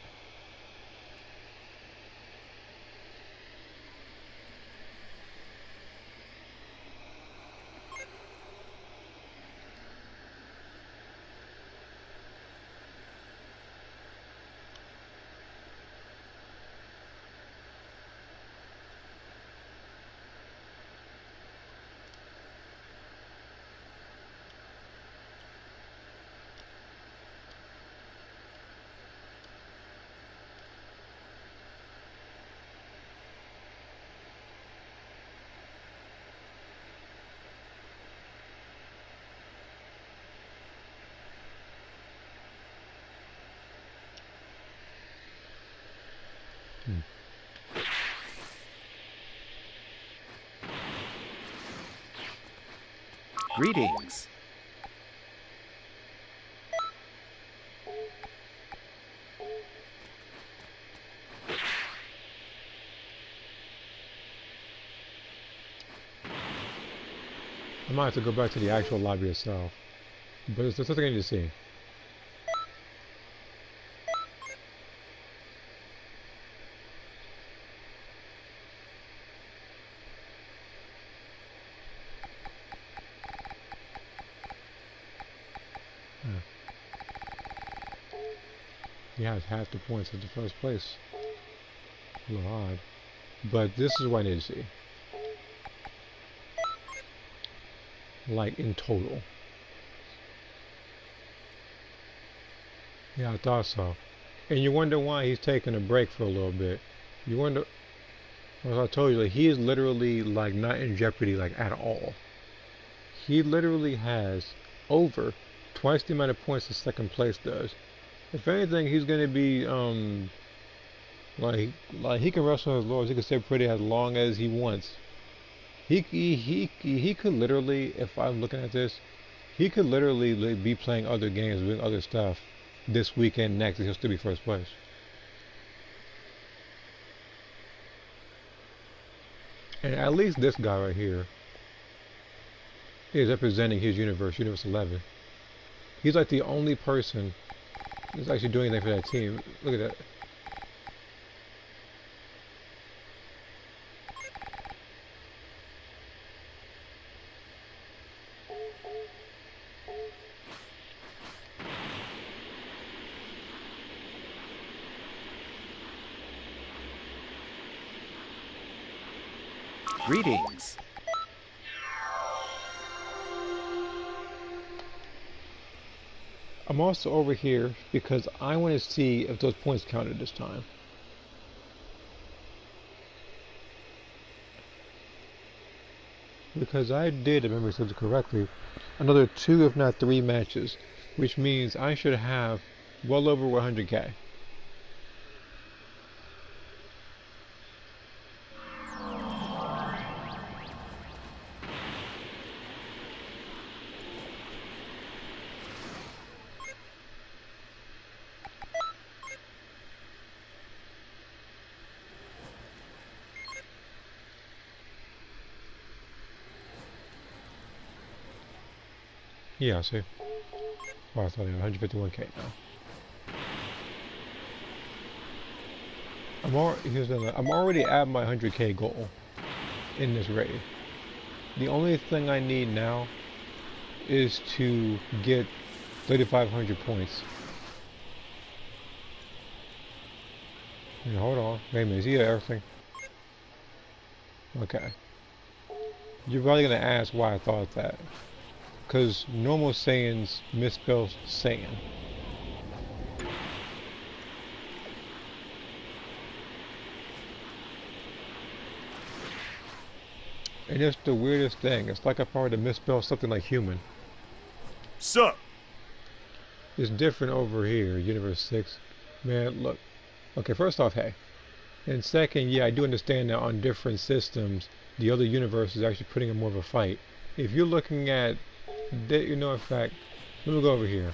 Greetings. I might have to go back to the actual lobby itself, but there's something I need to see. He has half the points at the first place. A little odd. But this is what I need to see. Like in total. Yeah, I thought so. And you wonder why he's taking a break for a little bit. You wonder, as I told you, like, he is literally like not in jeopardy like at all. He literally has over twice the amount of points that second place does. If anything, he's gonna be like he can wrestle his lords. He can stay pretty as long as he wants. He could literally, if I'm looking at this, he could literally be playing other games, doing other stuff this weekend next, and he'll still be first place. And at least this guy right here is representing his universe, Universe 11. He's like the only person that's actually doing anything for that team. Look at that. Greetings. I'm also over here because I want to see if those points counted this time. Because I did, if memory serves correctly, another 2 if not 3 matches, which means I should have well over 100k. Yeah, I see. Oh, I thought I had 151k now. I'm already at my 100k goal in this raid. The only thing I need now is to get 3,500 points. Hold on. Wait a minute. Is he everything? Okay. You're probably gonna ask why I thought that. Because normal Saiyans misspell Saiyan. And it's the weirdest thing. It's like if I were to misspell something like human. Sup? It's different over here, Universe 6. Man, look. Okay, first off, hey. And second, yeah, I do understand that on different systems, the other universe is actually putting in more of a fight. If you're looking at, in fact, let me go over here.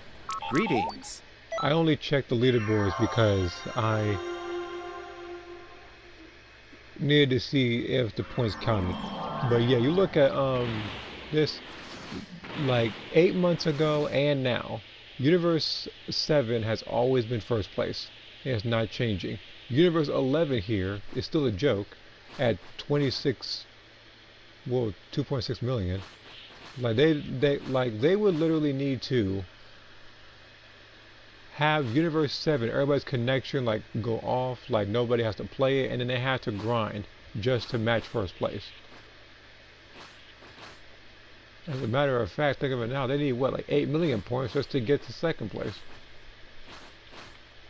Greetings. I only checked the leaderboards because I needed to see if the points counted. But yeah, you look at this, like 8 months ago and now, Universe 7 has always been first place. It's not changing. Universe 11 here is still a joke at 2.6 million. Like they would literally need to have Universe 7, everybody's connection like go off, like nobody has to play it, and then they have to grind just to match first place. As a matter of fact, think of it now, they need what, like 8 million points just to get to second place.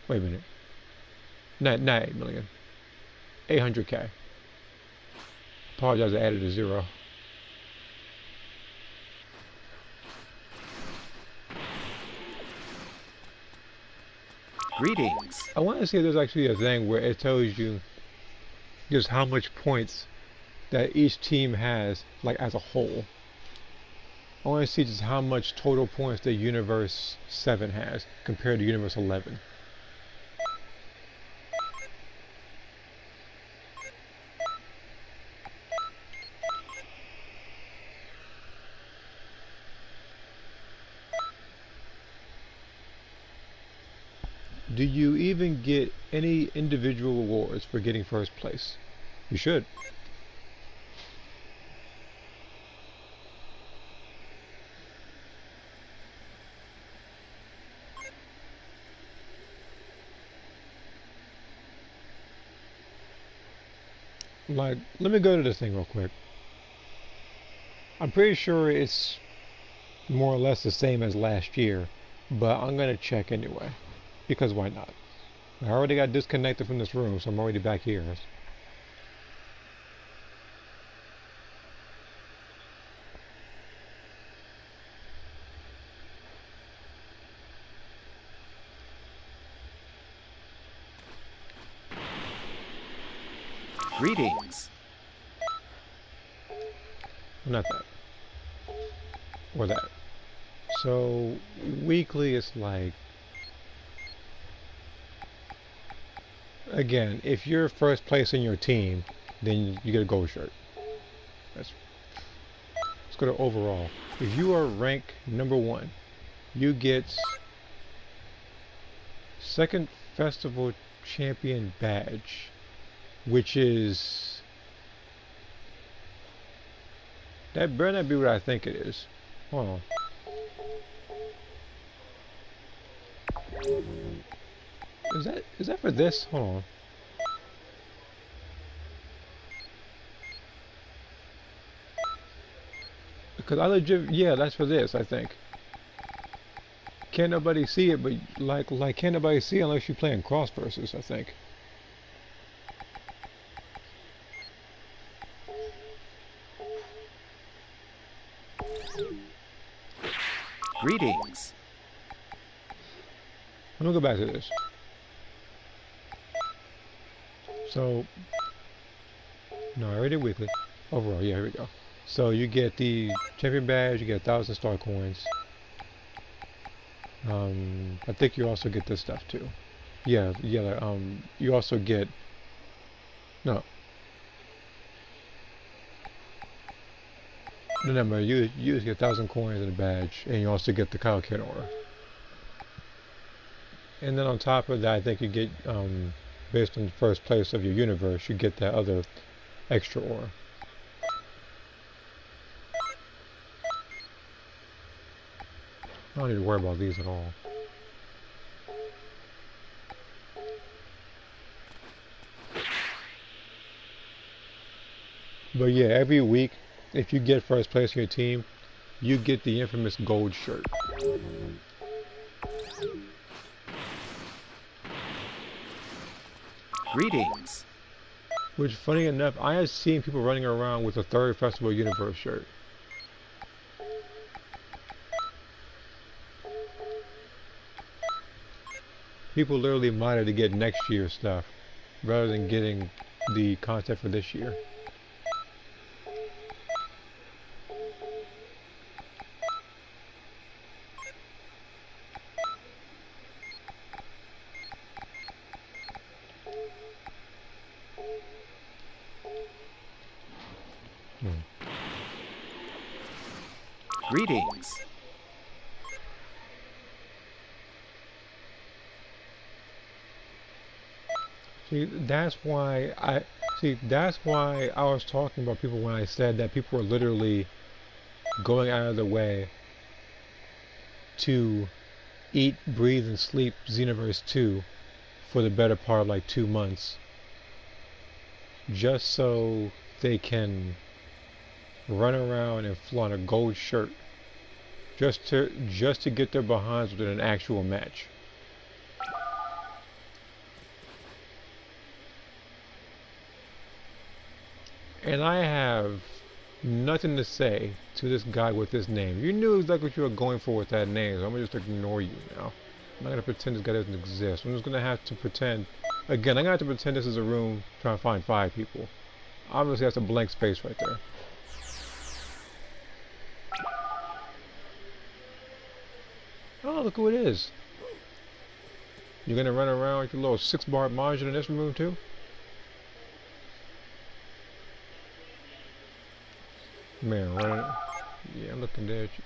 Wait a minute. Not 8 million. 800k. Apologize, I added a zero. Greetings. I want to see if there's actually a thing where it tells you just how much points that each team has, like as a whole. I want to see just how much total points the Universe 7 has compared to Universe 11. Do you even get any individual rewards for getting first place? You should. Like, let me go to this thing real quick. I'm pretty sure it's more or less the same as last year, but I'm gonna check anyway. Because why not? I already got disconnected from this room, so I'm already back here. Greetings. Not that. Or that. So, weekly it's like... Again, if you're first place in your team, then you get a gold shirt. Let's go to overall. If you are rank number 1, you get second festival champion badge, which is... That better not be what I think it is. Hold on. Is that for this? Hold on. Because I legit, yeah, that's for this, I think. Can't nobody see it, but like can't nobody see it unless you're playing cross versus, I think. Greetings. Let me go back to this. So, no, I already did weekly. Overall, yeah, here we go. So you get the champion badge, you get 1,000 star coins. I think you also get this stuff too. Yeah, you also get, no. No, no, man, you just get 1,000 coins and a badge, and you also get the Kaioken aura. And then on top of that, I think you get, based on the first place of your universe, you get that other extra aura. I don't need to worry about these at all. But yeah, every week, if you get first place in your team, you get the infamous gold shirt. Greetings. Which, funny enough, I have seen people running around with a third Festival Universe shirt. People literally mighted to get next year's stuff, rather than getting the content for this year. Greetings. That's why I was talking about people when I said that people were literally going out of their way to eat, breathe, and sleep Xenoverse 2 for the better part of like 2 months, just so they can run around and flaunt a gold shirt, just to get their behinds within an actual match. And I have nothing to say to this guy with this name. You knew exactly what you were going for with that name, so I'm gonna just ignore you now. I'm not gonna pretend this guy doesn't exist. I'm just gonna have to pretend. Again, I'm gonna have to pretend this is a room trying to find 5 people. Obviously, that's a blank space right there. Oh, look who it is. You're gonna run around with your little 6-bar margin in this room too? Man, running. Yeah, I'm looking there at you.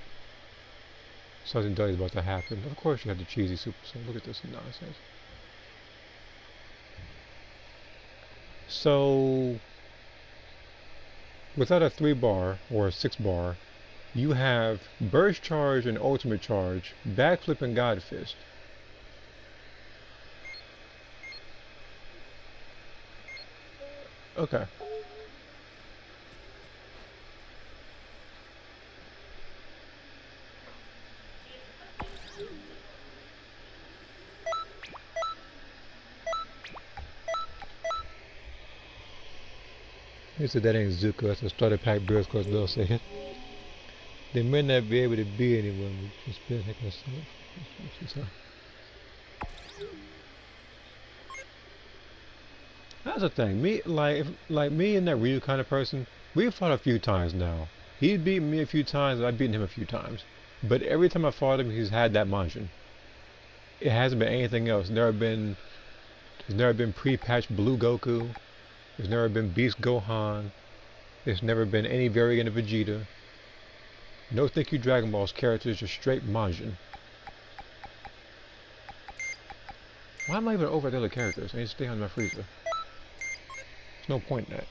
Something dirty is about to happen. Of course you have the cheesy super soul. Look at this nonsense. So, without a 3-bar or a 6-bar, you have Burst Charge and Ultimate Charge, Backflip and God Fist. Okay. He said that ain't Zuko, that's a starter pack Bears because they'll say it. They may not be able to be anyone, but just been heck of stuff. That's the thing. Me like me and that Ryu kind of person, we've fought a few times now. He's beaten me a few times, I've beaten him a few times. But every time I fought him, he's had that Manjin. It hasn't been anything else. There's never been pre-patched Blue Goku. There's never been Beast Gohan. There's never been any variant of Vegeta. No thank you Dragon Ball's characters, just straight Manjin. Why am I even over the other characters? I need to stay on my freezer. There's no point in that.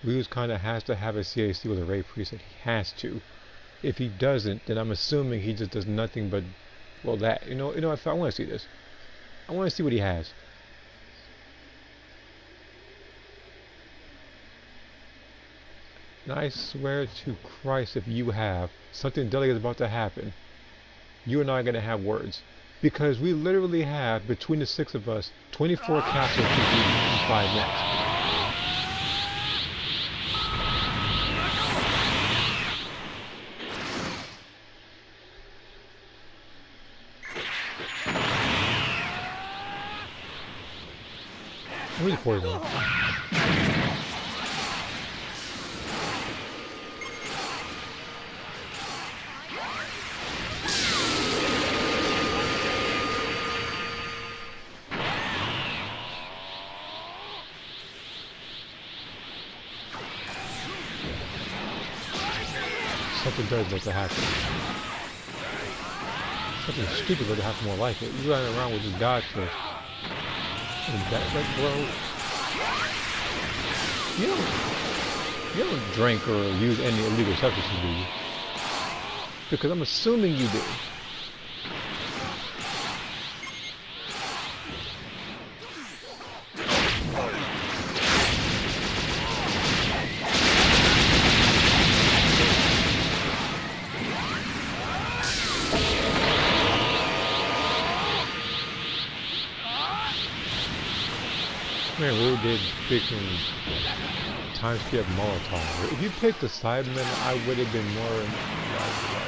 Ryu's kinda has to have a CAC with a Ray Priest. He has to. If he doesn't, then I'm assuming he just does nothing but, well, that. You know, if I want to see this. I want to see what he has. And I swear to Christ, if you have, something deadly is about to happen. You and I are going to have words. Because we literally have, between the 6 of us, 24 capsules to beat in 5 minutes. Where's the poison? something does about to happen. Something stupid about to happen more like it. You running around with this god fist. That bro. You don't drink or use any illegal substances, do you? Because I'm assuming you do. Man, really did freaking time skip Molotov. If you picked the Cyberman, I would have been more.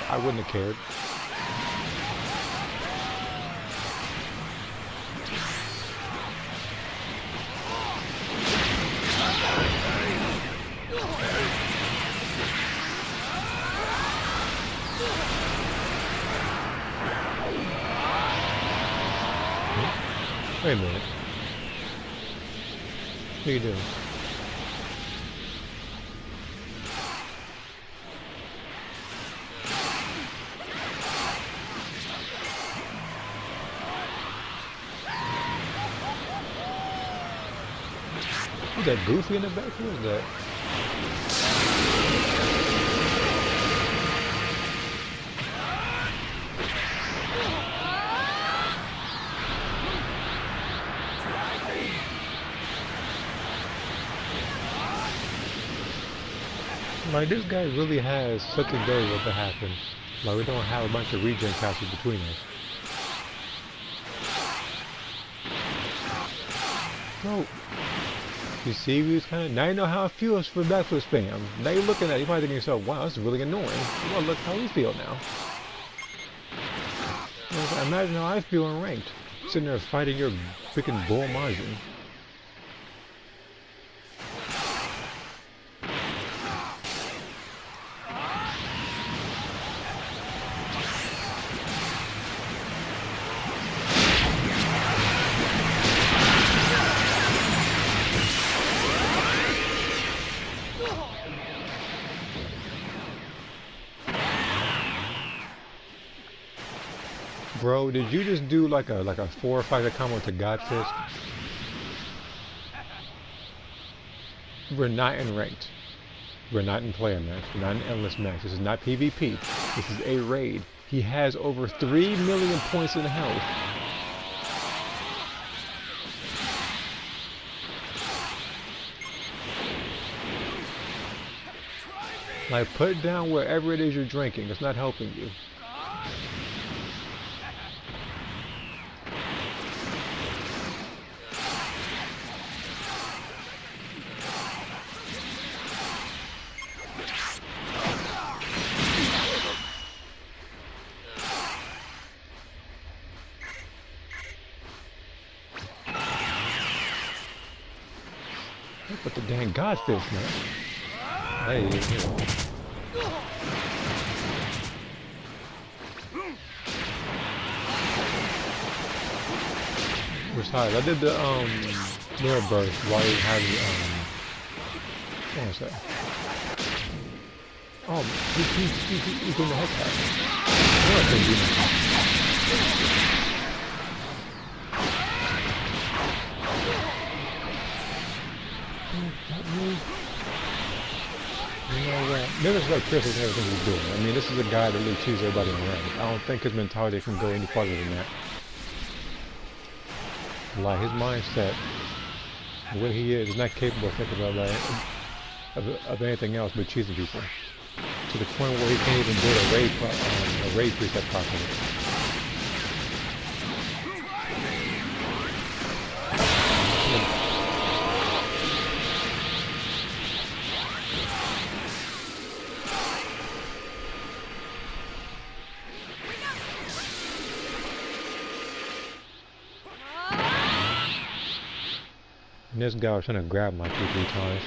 I wouldn't have cared. Wait a minute. What are you doing? Is that Goofy in the back? Who is that? Like, this guy really has such a day what to happen. Like, we don't have a bunch of regen castles between us. Bro, you see, we was kind of, now you know how it feels for backflip spam. Now you're looking at it, you might think to yourself, wow, this is really annoying. Well, look how we feel now. Well, imagine how I feel in ranked. Sitting there fighting your freaking bull Majin. Bro, did you just do like a 4-5 combo to God Fist? We're not in ranked. We're not in player match. We're not in endless match. This is not PvP. This is a raid. He has over 3 million points in health. Like, put down wherever it is you're drinking. It's not helping you. But the dang Godfish, man. Hey, besides, I did the mirror burst while you had the what was that? Oh, he's doing the head tap. What did you know? You know what? This is what Chris and everything he's doing. I mean, this is a guy that really cheats everybody in the ring. I don't think his mentality can go any farther than that. Like, his mindset, what he is not capable of thinking about of anything else but cheating people. To the point where he can't even build a raid preset properly. And this guy was trying to grab my 2-3 times.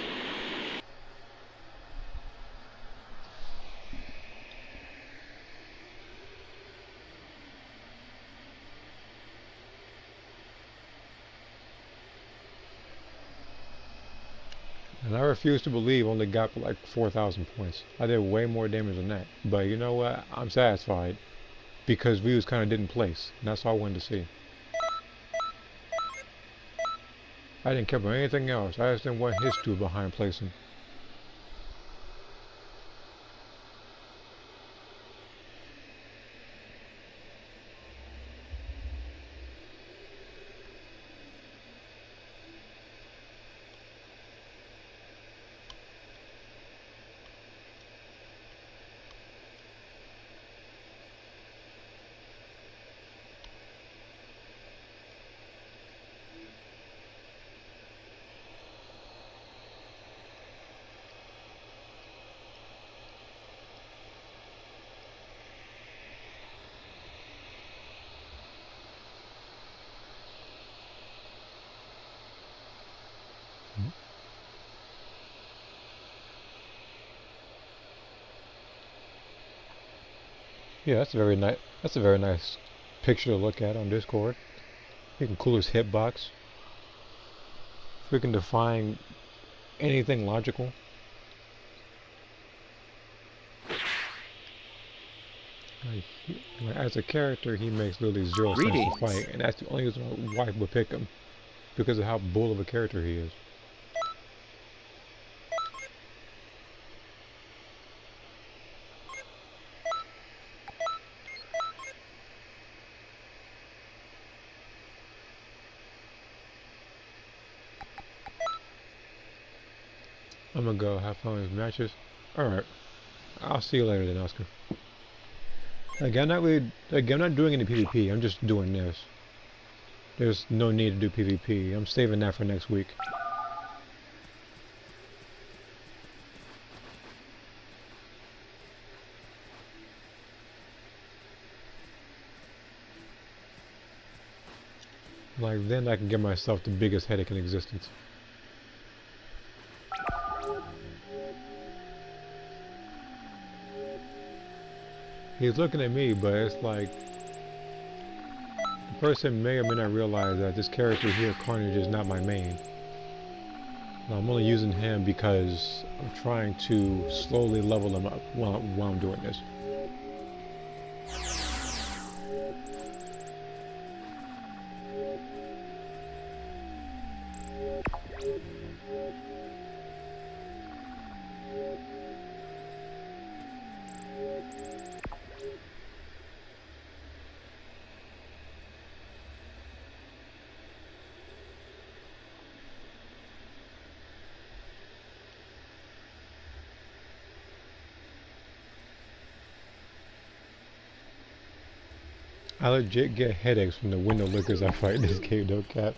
And I refuse to believe only got like 4,000 points. I did way more damage than that. But you know what? I'm satisfied because Ryu's kind of didn't place. And that's all I wanted to see. I didn't care about anything else. I just didn't want his two behind placing. Yeah, that's a very nice. That's a very nice picture to look at on Discord. You can cool his hitbox. If we can define anything logical. As a character, he makes literally zero sense to fight, and that's the only reason why I would pick him, because of how bull of a character he is. I'm gonna go have fun with matches. Alright. I'll see you later then, Oscar. Again, I'm not doing any PvP, I'm just doing this. There's no need to do PvP. I'm saving that for next week. Like, then I can give myself the biggest headache in existence. He's looking at me, but it's like the person may or may not realize that this character here, Carnage, is not my main. I'm only using him because I'm trying to slowly level him up while I'm doing this. I legit get headaches from the window lickers I fight in this game, no cap.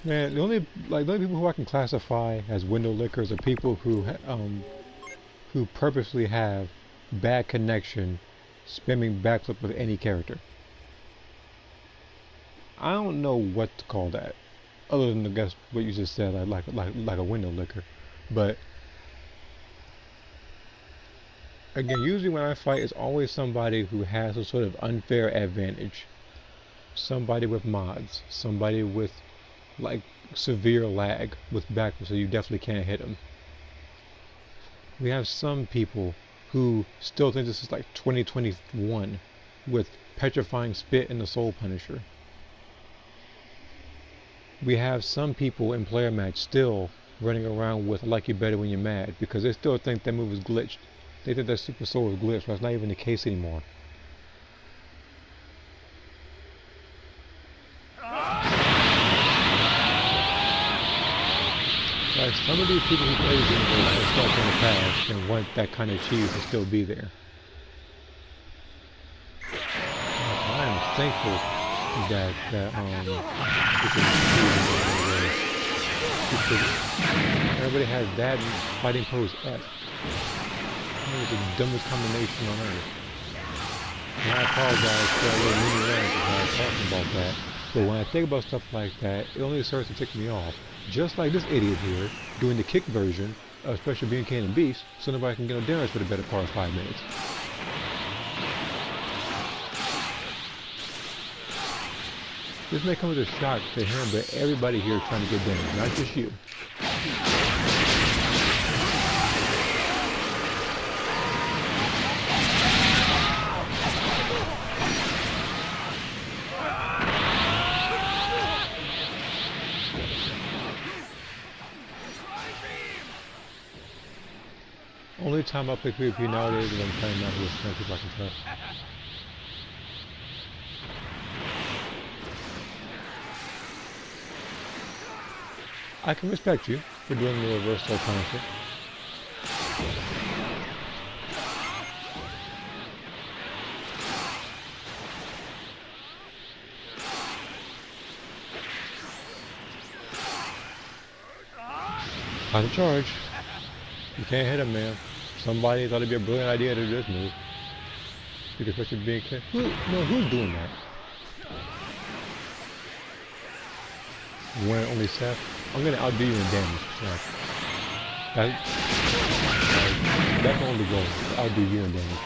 Man, the only people who I can classify as window lickers are people who purposely have bad connection, spamming backflip with any character. I don't know what to call that, other than I guess what you just said, like a window licker, but. Again, usually when I fight, it's always somebody who has a sort of unfair advantage. Somebody with mods, somebody with like severe lag with backwards, so you definitely can't hit them. We have some people who still think this is like 2021 with petrifying spit and the Soul Punisher. We have some people in player match still running around with I like you better when you're mad because they still think that move is glitched. They think that Super Soul is glitched, but that's not even the case anymore. Like some of these people who play the game are stuck in the past and want that kind of cheese to still be there. I am thankful that everybody has that fighting pose F. That was the dumbest combination on earth. And I apologize for that little mini rant when I was talking about that. But when I think about stuff like that, it only starts to tick me off. Just like this idiot here, doing the kick version of Special Being King and Beast, so nobody can get no damage for the better part of 5 minutes. This may come as a shock to him, but everybody here is trying to get damage, not just you. Only time I play PvP nowadays is when I'm playing out with strength if I can tell. I can respect you for doing the reversal concept. Time to charge. You can't hit him, man. Somebody thought it'd be a brilliant idea to do this move. Because especially being who's doing that? One and only Seth. I'm gonna outdo you in damage, Seth. That's my only goal. To outdo you in damage.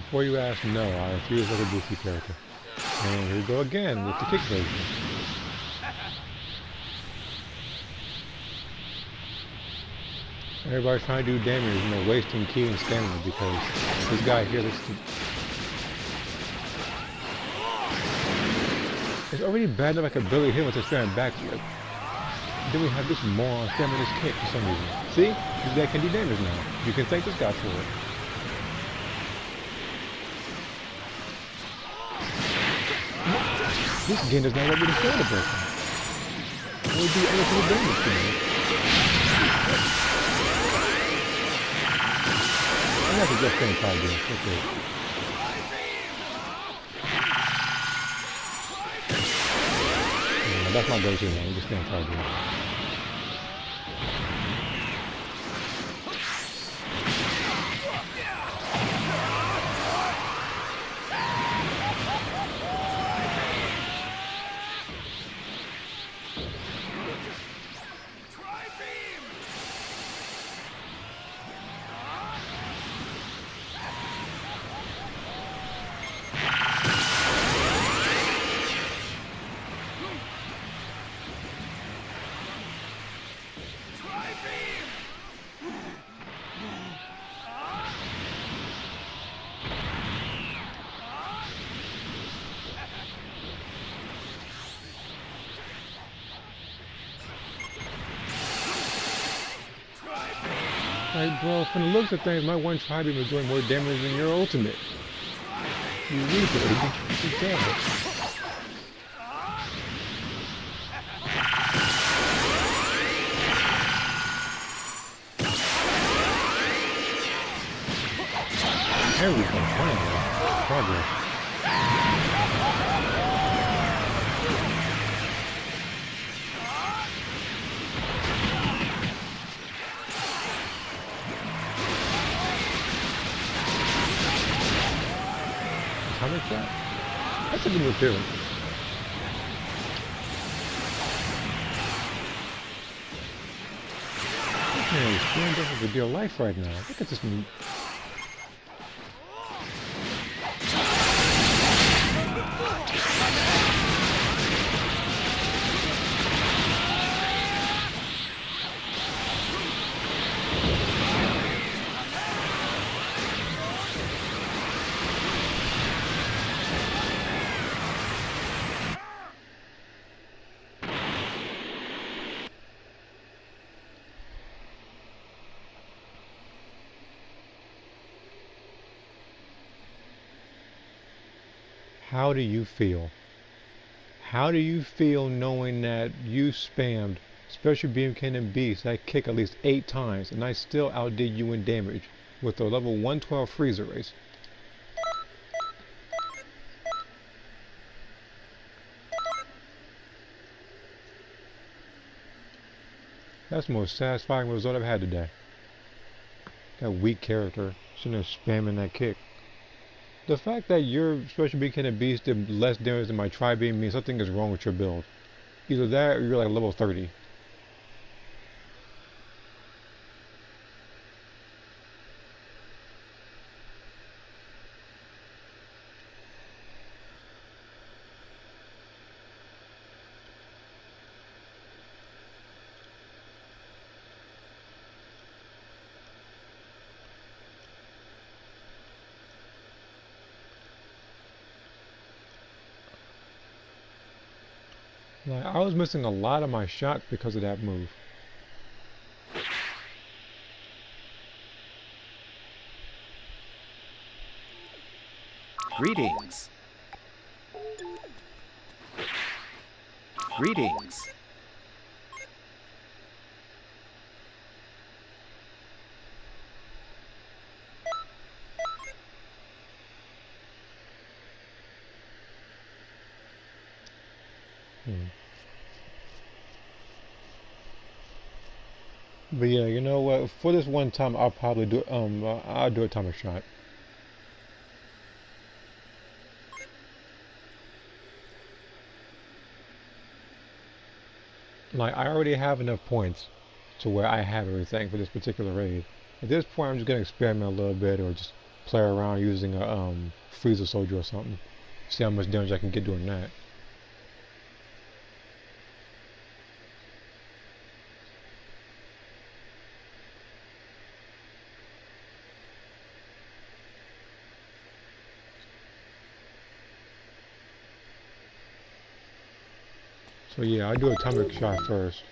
Before you ask, no, I refuse like a goofy character. And here we go again with the kick version. Everybody's trying to do damage, you know, wasting ki and stamina because this guy here it's already bad enough I can barely hit with a strand backflip. Then we have this moron spamming his kick for some reason. See? This guy can do damage now. You can thank this guy for it. This game does not let me destroy the person. It would do anything damage to me. I'm gonna have to just stay and try again. Okay. Yeah, that's my go-to now. I'm just gonna try again. Like, bro, from the looks of things, my one tri-beam is doing more damage than your ultimate. You weak, baby. Good job. There we go. Finally. Progress. Atomic shot? That's a good move too. This man is feeling up with real life right now. Look at this move. How do you feel? How do you feel knowing that you spammed Special Beam Cannon Beast that kick at least 8 times and I still outdid you in damage with a level 112 freezer race? That's the most satisfying result I've had today. That weak character. Sitting there spamming that kick. The fact that your special beacon and beast did less damage than my tri-beam means something is wrong with your build. Either that or you're like level 30. Like, I was missing a lot of my shots because of that move. Greetings. Greetings. But yeah, you know what? For this one time, I'll probably do I'll do atomic shot. Like, I already have enough points to where I have everything for this particular raid. At this point, I'm just gonna experiment a little bit, or just play around using a freezer soldier or something. See how much damage I can get doing that. So yeah, I do atomic shot first,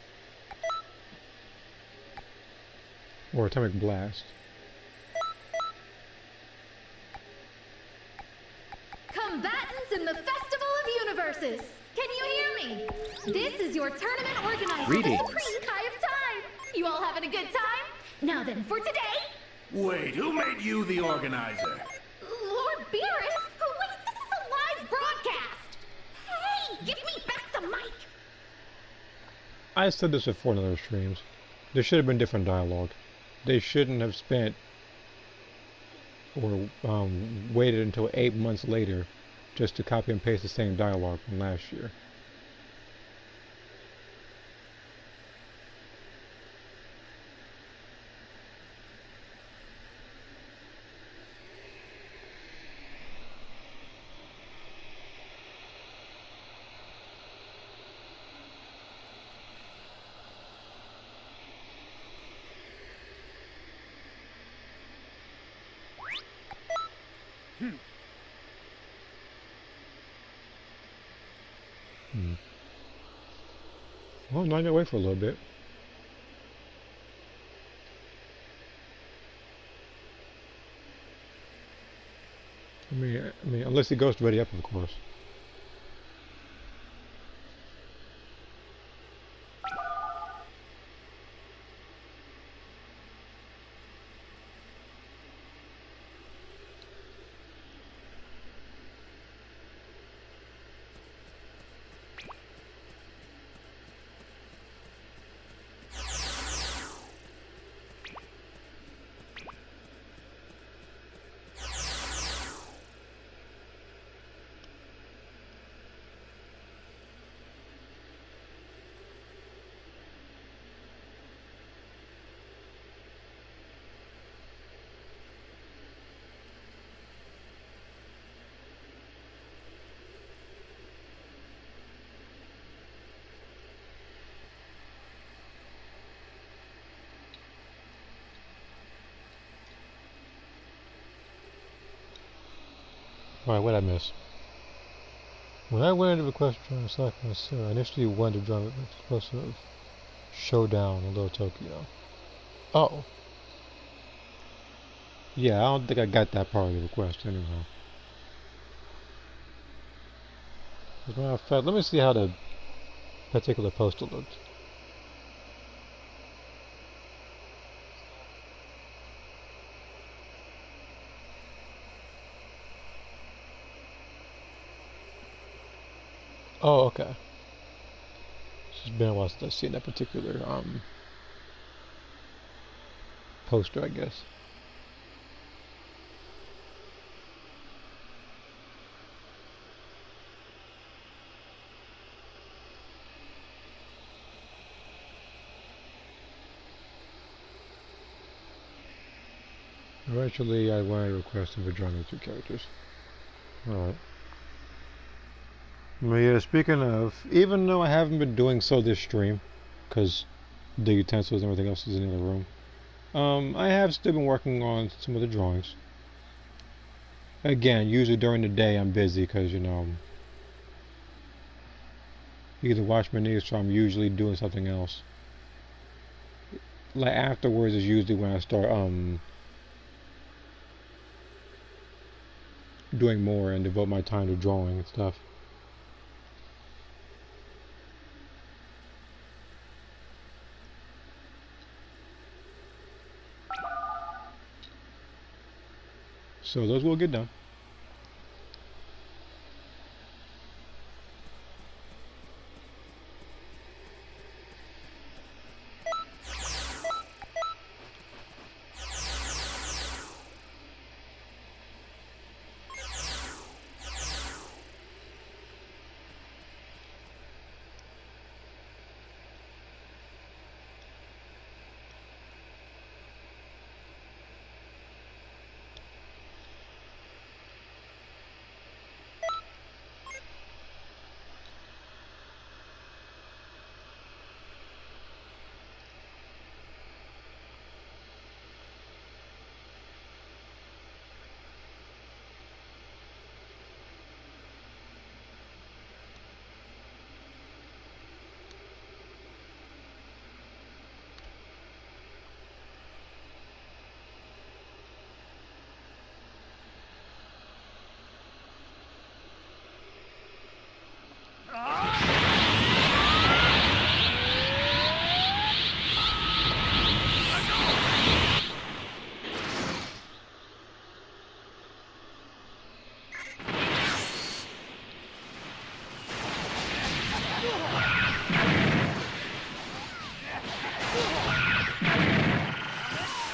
or atomic blast. Combatants in the Festival of Universes! Can you hear me? This is your tournament organizer, Greetings. the Supreme Kai of Time! You all having a good time? Now then, for today... Wait, who made you the organizer? Lord Beerus? Wait, this is a live broadcast! Hey, give me back the mic! I said this before in other streams. There should have been different dialogue. They shouldn't have spent or waited until 8 months later just to copy and paste the same dialogue from last year. Well, I'm not gonna wait for a little bit. I mean, unless the ghost ready up, of course. Alright, what'd I miss? When I went into the question trying to select my I initially wanted to join the explosive showdown in Little Tokyo. Oh. Yeah, I don't think I got that part of the request anyhow. As a matter of fact, let me see how the particular poster looked. Oh, okay. It's been a while since I've seen that particular poster, I guess. Eventually, I want to request him for drawing the two characters. Alright. But yeah, speaking of, even though I haven't been doing so this stream, because the utensils and everything else is in the room, I have still been working on some of the drawings. Again, usually during the day I'm busy because, you know, either watch my niece or I'm usually doing something else. Like afterwards is usually when I start doing more and devote my time to drawing and stuff. So those will get done.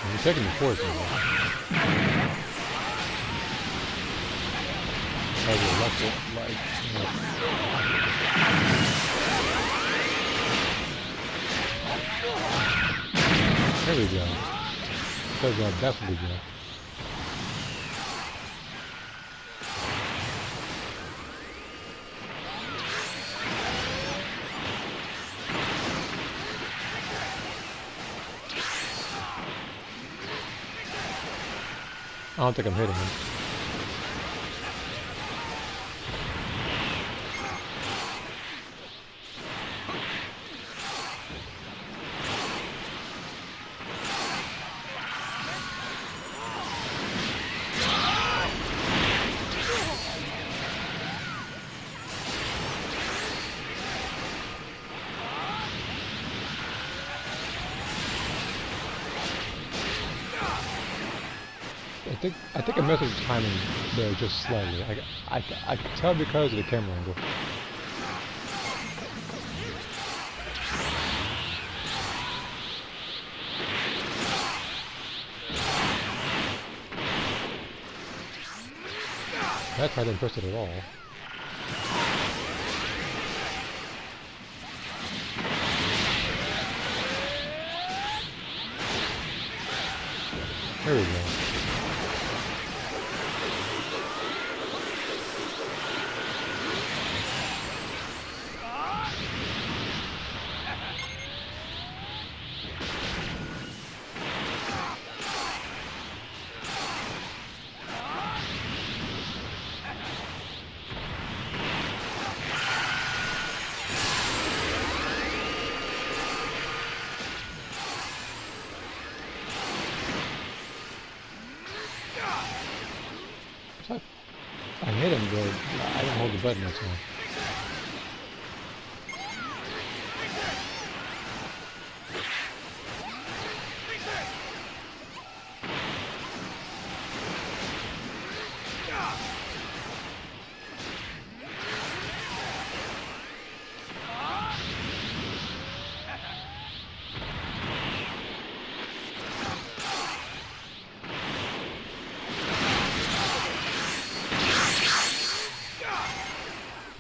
I'm taking the force now. As a electric light. There we go. Because I'll definitely go. I don't think I'm hitting him. I think I messed with the timing there just slightly. I can tell because of the camera angle. That's why I didn't press it at all. There we go. I hit him, but I didn't hold the button that time.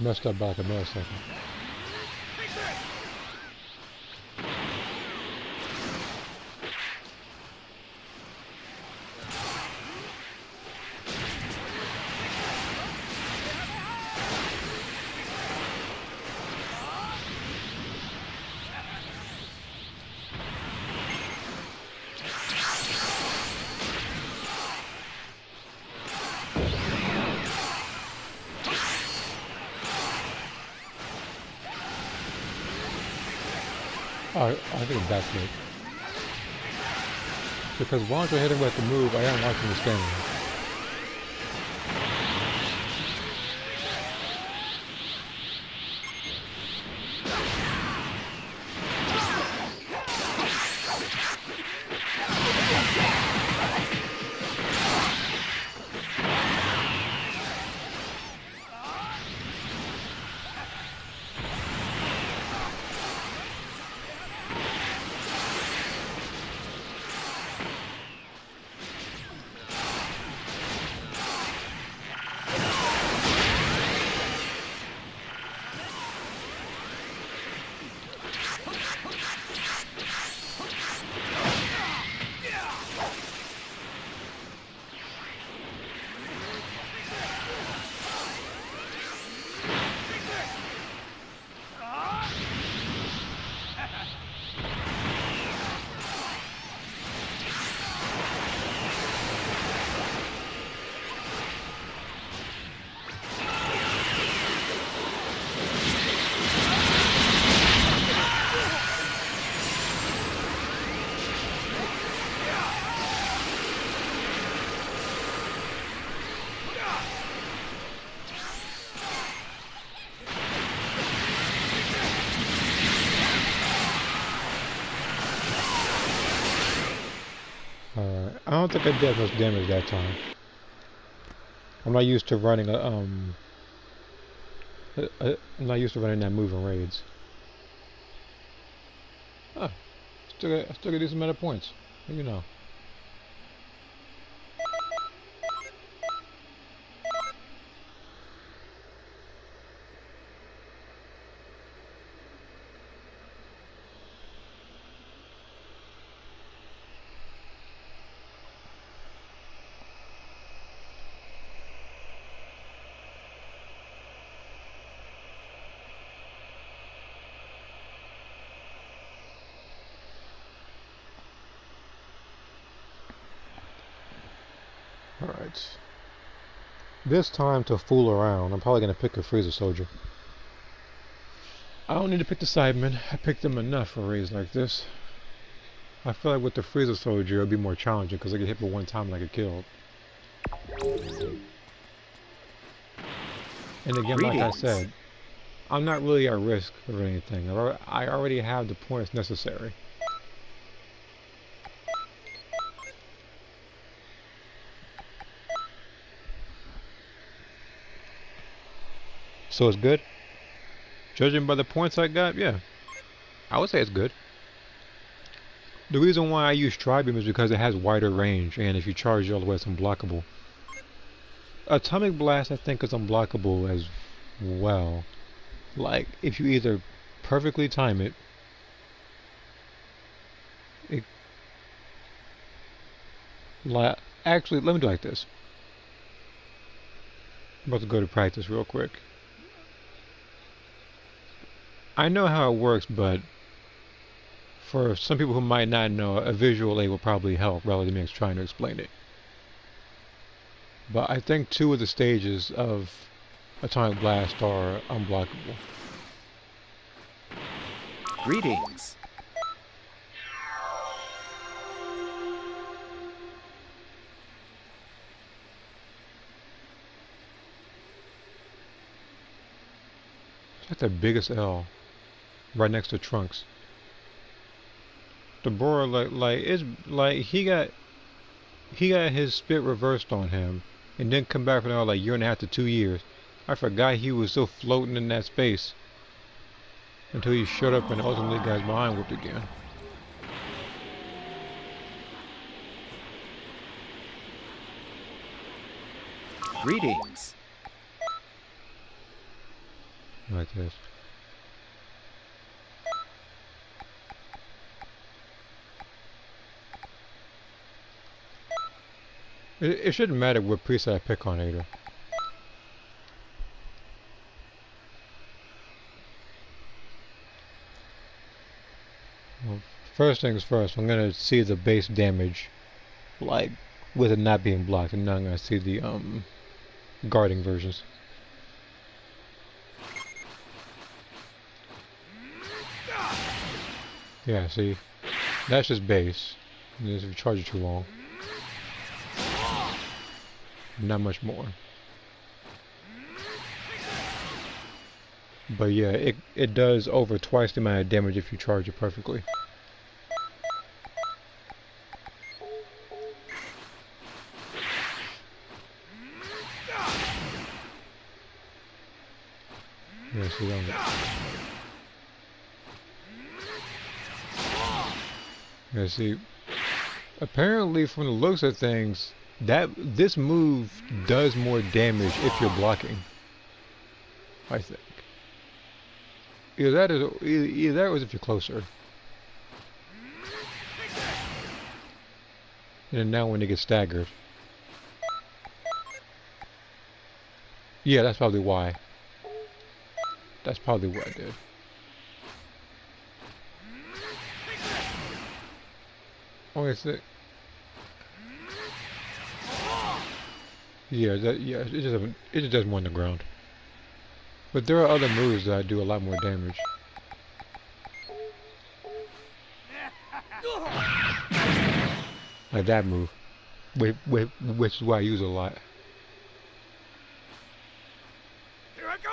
Messed up by like a millisecond. Oh, I think that's it. Because once I hit him with the move, I am watching the standing. I don't think I did much damage that time. I'm not used to running I'm not used to running that move in raids. Oh, I still got a decent amount of points. What do you know? Alright. This time to fool around, I'm probably going to pick a Freezer Soldier. I don't need to pick the Sidemen. I picked them enough for raids like this. I feel like with the Freezer Soldier it'll be more challenging because I get hit for one time and I get killed. And again, like I said, I'm not really at risk of anything. I already have the points necessary. So it's good? Judging by the points I got, yeah. I would say it's good. The reason why I use Tri-Beam is because it has wider range, and if you charge all the way, it's unblockable. Atomic Blast, I think, is unblockable as well. Like, if you either perfectly time it, like, actually, let me do it like this. I'm about to go to practice real quick. I know how it works, but for some people who might not know, a visual aid will probably help rather than me trying to explain it. But I think 2 of the stages of Atomic Blast are unblockable. Greetings. It's like the biggest L, right next to Trunks. The Bora, he got his spit reversed on him, and then come back for another like year and a half to 2 years. I forgot he was still floating in that space until he showed up and ultimately got his behind whipped again. Greetings. like this. It shouldn't matter what preset I pick on either. Well, first things first, I'm gonna see the base damage, like with it not being blocked, and now I'm gonna see the guarding versions. Yeah, see, that's just base. And if you charge it too long, not much more. But yeah, it does over twice the amount of damage if you charge it perfectly. Yeah, see that. Yeah, see. Apparently, from the looks of things, this move does more damage if you're blocking. I think. Either that or if you're closer. And now when they get staggered. Yeah, that's probably why. That's probably what I did. Oh, is it? Yeah, it just does more on the ground. But there are other moves that do a lot more damage. Like that move, which is why I use it a lot. Here I go!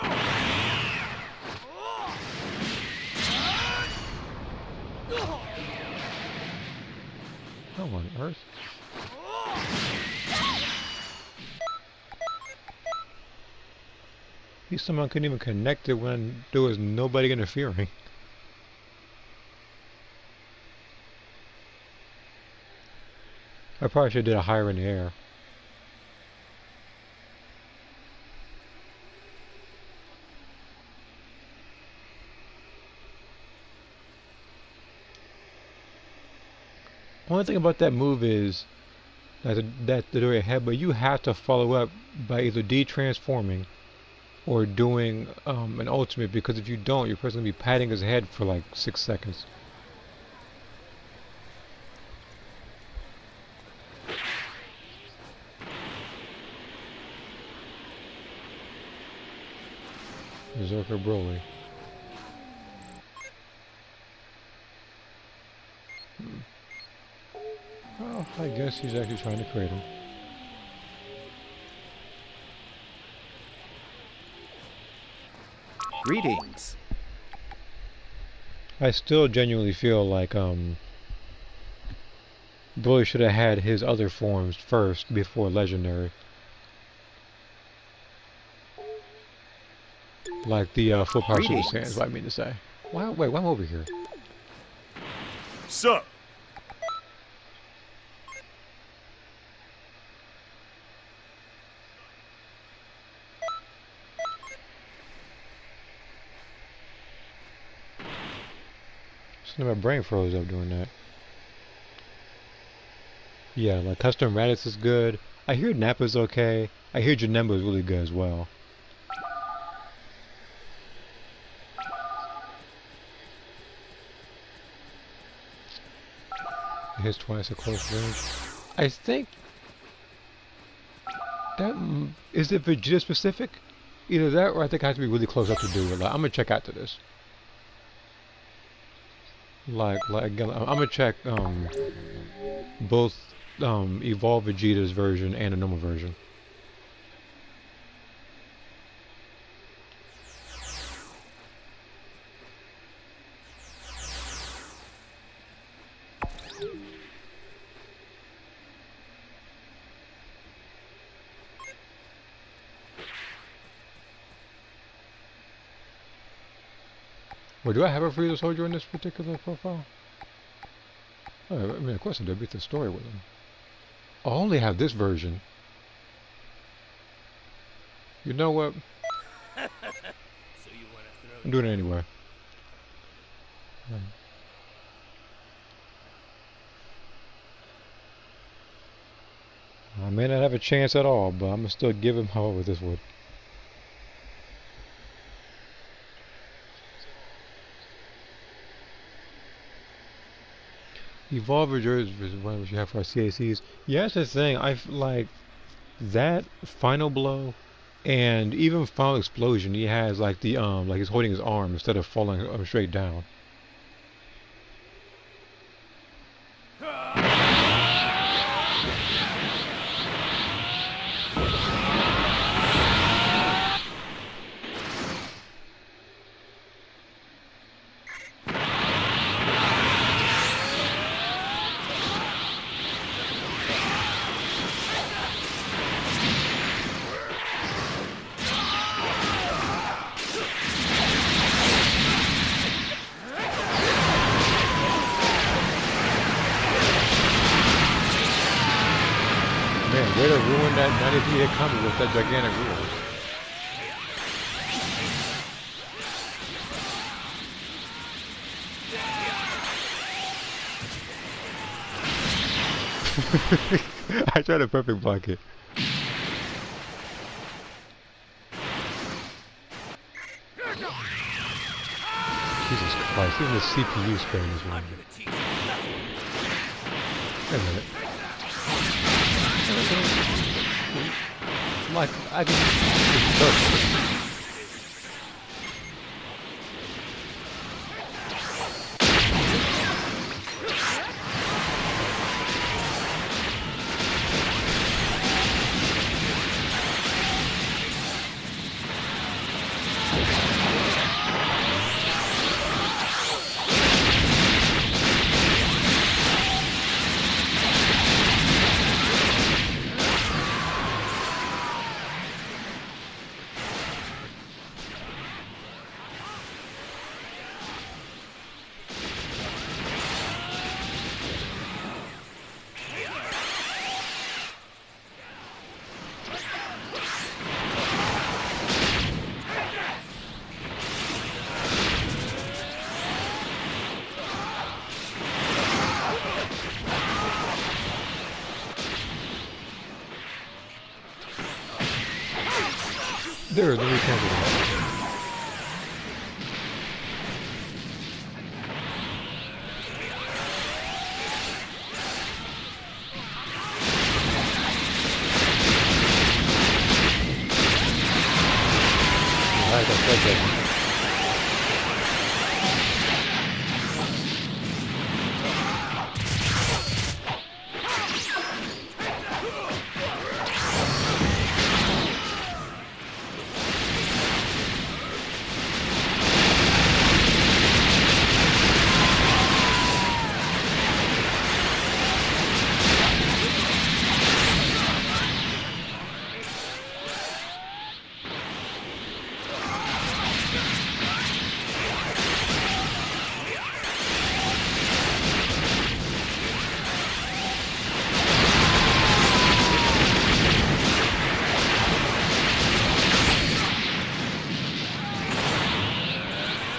How on earth? He somehow couldn't even connect it when there was nobody interfering. I probably should have did a higher in the air. Only thing about that move is that the door ahead, but you have to follow up by either de-transforming or doing an ultimate, because if you don't, your person's gonna be patting his head for like 6 seconds. Berserker Broly. Well, I guess he's actually trying to create him. Greetings. I still genuinely feel like Broly should have had his other forms first before Legendary. Like the full power Super Saiyan is what I mean to say. Wait, why am I over here? Sup? My brain froze up doing that. Yeah, like Custom Raditz is good. I hear Nappa's okay. I hear Janemba is really good as well. It hits twice at close range. I think that is it Vegeta specific. Either that or I think I have to be really close up to do it. Like, I'm gonna check out to this. Like again, I'm gonna check both Evolved Vegeta's version and the normal version. Well, do I have a Frieza soldier in this particular profile? Oh, I mean, of course I did beat the story with him. I only have this version. You know what? So you wanna I'm doing it anyway. I may not have a chance at all, but I'm gonna still give him hope with this one. Evolve reserves is what you have for our CACs. Yeah, that's the thing. Like that final blow and even final explosion. He has like the like he's holding his arm instead of falling straight down. Man, way to ruin that 93 hit combo with that gigantic rule. I tried a perfect block it. Jesus Christ, even the CPU sparing this one. Wait a minute. Like, I can... There, let me cancel that. Alright, that's that.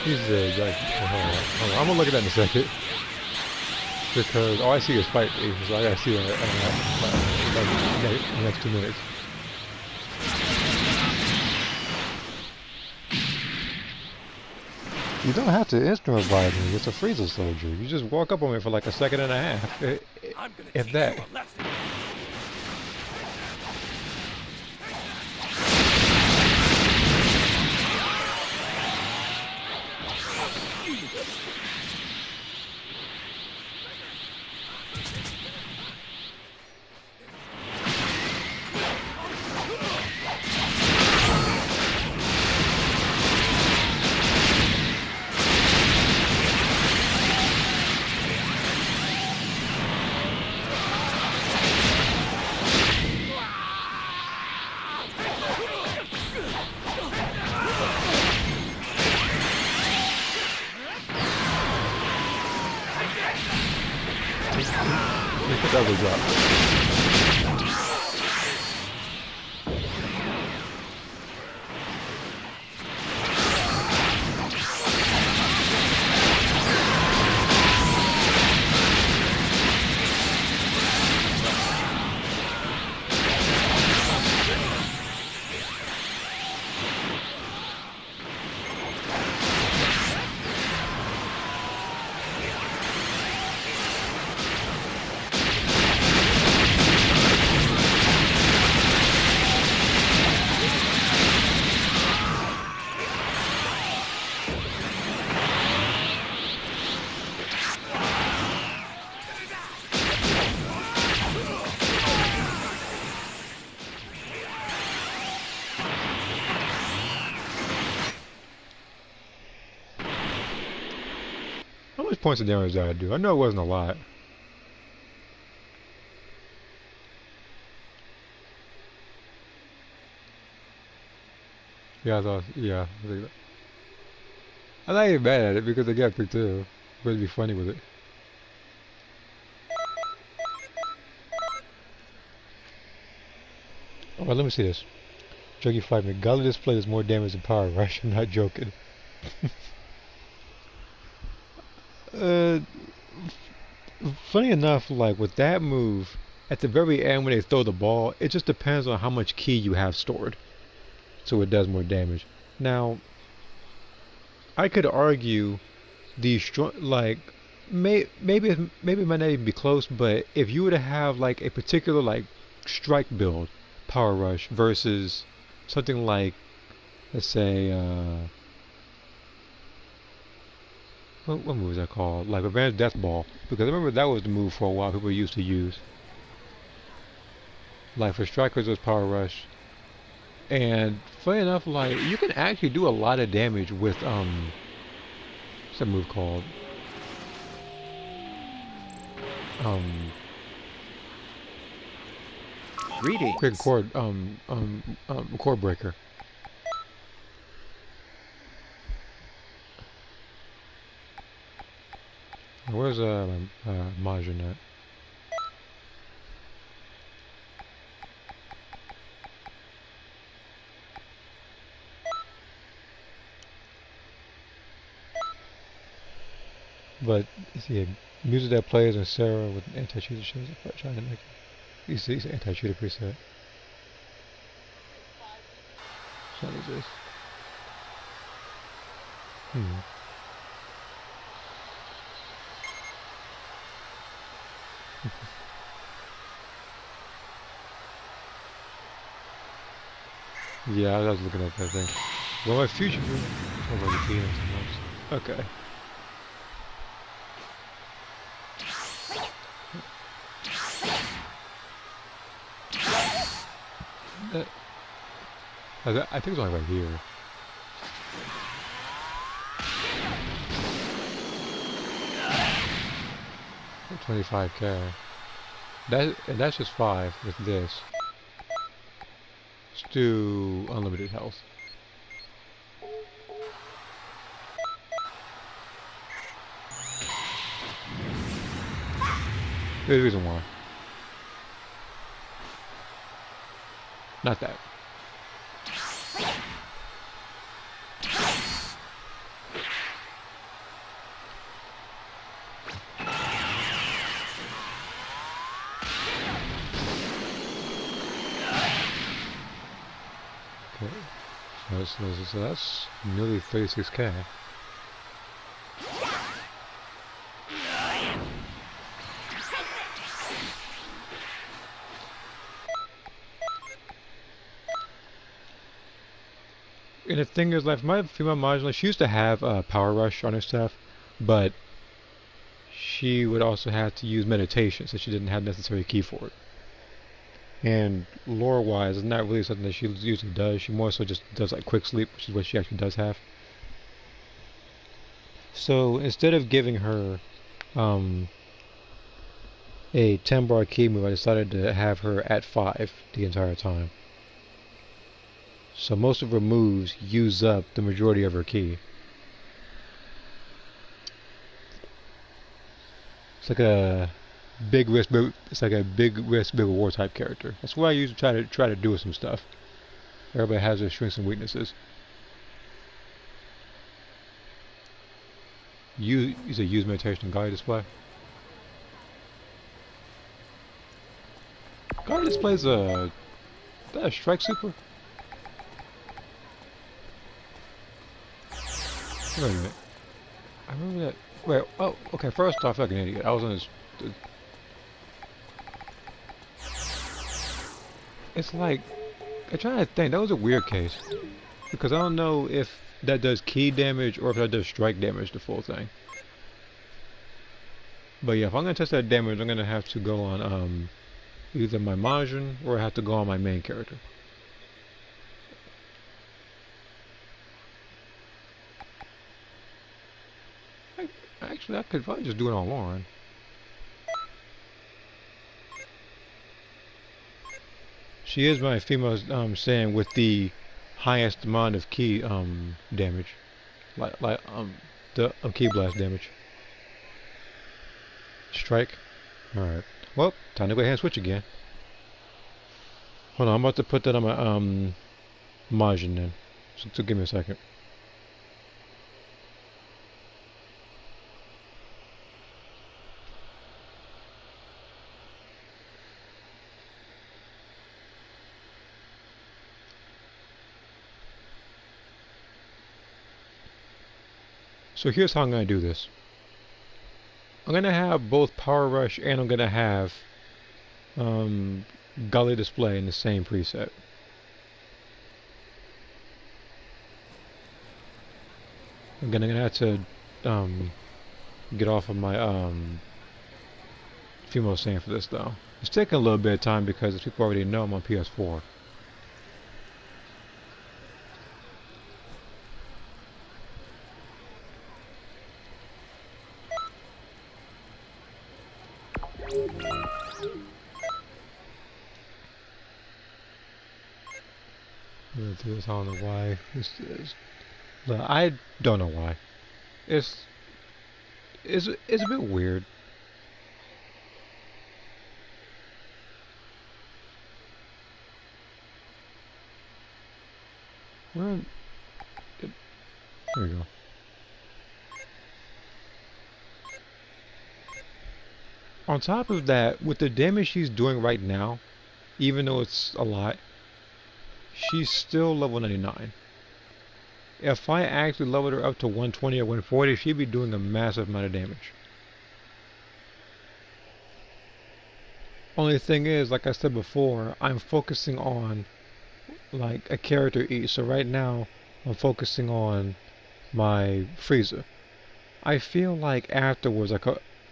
He's like, hold on, I'm gonna look at that in a second. Because all I see is fight, so I gotta see that in the next 2 minutes. You don't have to instant revive me, it's a Frieza soldier. You just walk up on me for like a second and a half. If that. Double drop. points of damage did I do? I know it wasn't a lot. Yeah, I thought, yeah. I'm not even mad at it because I got picked too. But it'd be funny with it. Alright, let me see this. Junkie Flight Godly Display does more damage than Power Rush. I'm not joking. uh, Funny enough, like with that move, at the very end when they throw the ball, it just depends on how much ki you have stored. So it does more damage. Now, I could argue the like maybe it might not even be close, but if you were to have like a particular like strike build, Power Rush versus something like, let's say, what move is that called? Like Advanced Death Ball, because I remember that was the move for a while people used to use. Like for strikers, it was Power Rush, and funny enough, like you can actually do a lot of damage with what's that move called? Quick Greetings. chord breaker. Where's Majin at? But see, music that plays in Sarah with anti-cheater shows up trying to make it. You see, it's anti-cheater preset. So what is this? Yeah, I was looking at that thing. Well, my future. Oh, like repeating something else. Okay. I think it's only right here. For 25k. That's just 5 with this. Let's do unlimited health. There's a reason why. Not that. Okay. So that's nearly 36k. And the thing is, like, my female modular, she used to have Power Rush on her stuff, but she would also have to use meditation, so she didn't have necessary ki for it. And lore-wise, it's not really something that she usually does. She more so just does like quick sleep, which is what she actually does have. So instead of giving her a 10 bar ki move, I decided to have her at 5 the entire time. So most of her moves use up the majority of her ki. It's like a big risk, it's like a big risk, big reward type character. That's what I usually try to do with some stuff. Everybody has their strengths and weaknesses. You say use meditation and guide display. Guide display's a strike super. Wait a minute. I remember that. Wait. Oh, okay. First off, like an idiot. I was on this. It's like I'm trying to think. That was a weird case because I don't know if that does ki damage or if that does strike damage. The full thing. But yeah, if I'm gonna test that damage, I'm gonna have to go on either my Majin or I have to go on my main character. Actually, I could probably just do it on Lauren. She is my female saying with the highest amount of key damage, like the key blast damage. Strike. All right. Well, time to go ahead and switch again. Hold on, I'm about to put that on my Majin then. So give me a second. So here's how I'm going to do this. I'm going to have both Power Rush and I'm going to have Gully Display in the same preset. I'm going to have to get off of my female saying for this though. It's taking a little bit of time because as people already know I'm on PS4. I don't know why this is. I don't know why. It's a bit weird. Where? There we go. On top of that, with the damage she's doing right now, even though it's a lot, she's still level 99. If I actually leveled her up to 120 or 140, she'd be doing a massive amount of damage. Only thing is, like I said before, I'm focusing on like a character each. So right now, I'm focusing on my Frieza. I feel like afterwards, I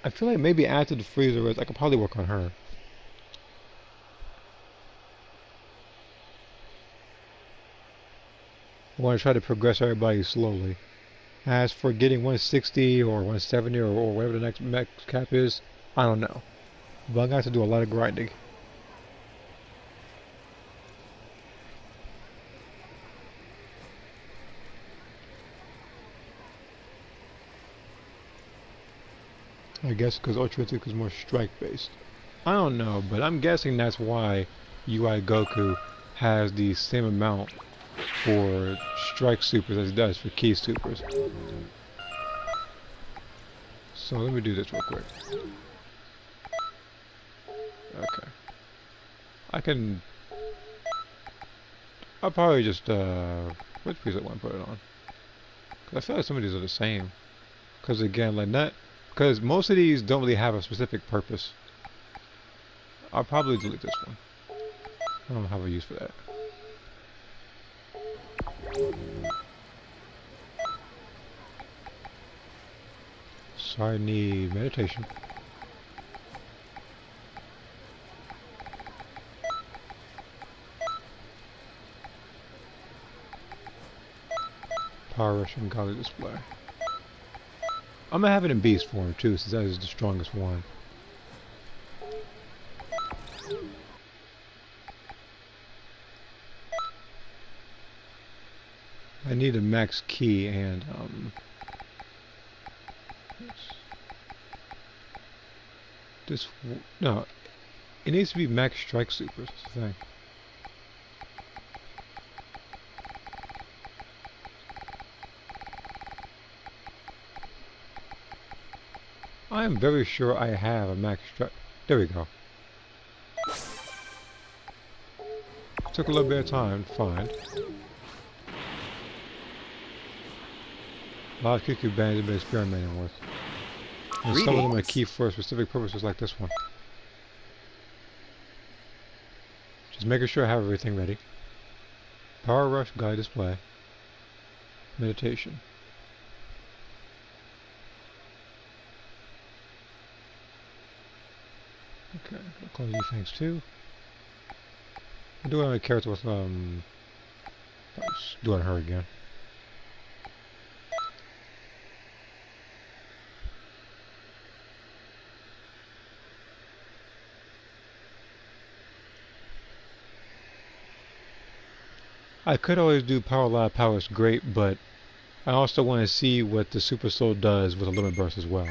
feel like maybe after the Frieza, I could probably work on her. I want to try to progress everybody slowly. As for getting 160 or 170 or whatever the next max cap is, I don't know. But I'm going to have to do a lot of grinding. I guess because Ultra Instinct is more strike based. I don't know, but I'm guessing that's why UI Goku has the same amount for strike supers as it does for key supers. So let me do this real quick. Okay. I'll probably just which piece I want to put it on? Cause I feel like some of these are the same. Cause again, like that. Because most of these don't really have a specific purpose. I'll probably delete this one. I don't have a use for that. So I need meditation. Power Rush and Gauntlet Display. I'm gonna have it in beast form too, since that is the strongest one. I need a max key and no, it needs to be max strike supers. That's the thing. I am very sure I have a max strike. There we go. Took a little bit of time to find. A lot of QQ bands I've been experimenting with. And some of them are key for specific purposes like this one. Just making sure I have everything ready. Power Rush, Guide Display. Meditation. Okay, I'll close these things too. I'm doing a character with doing her again. I could always do Power Live Power is great, but I also want to see what the Super Soul does with a Limit Burst as well.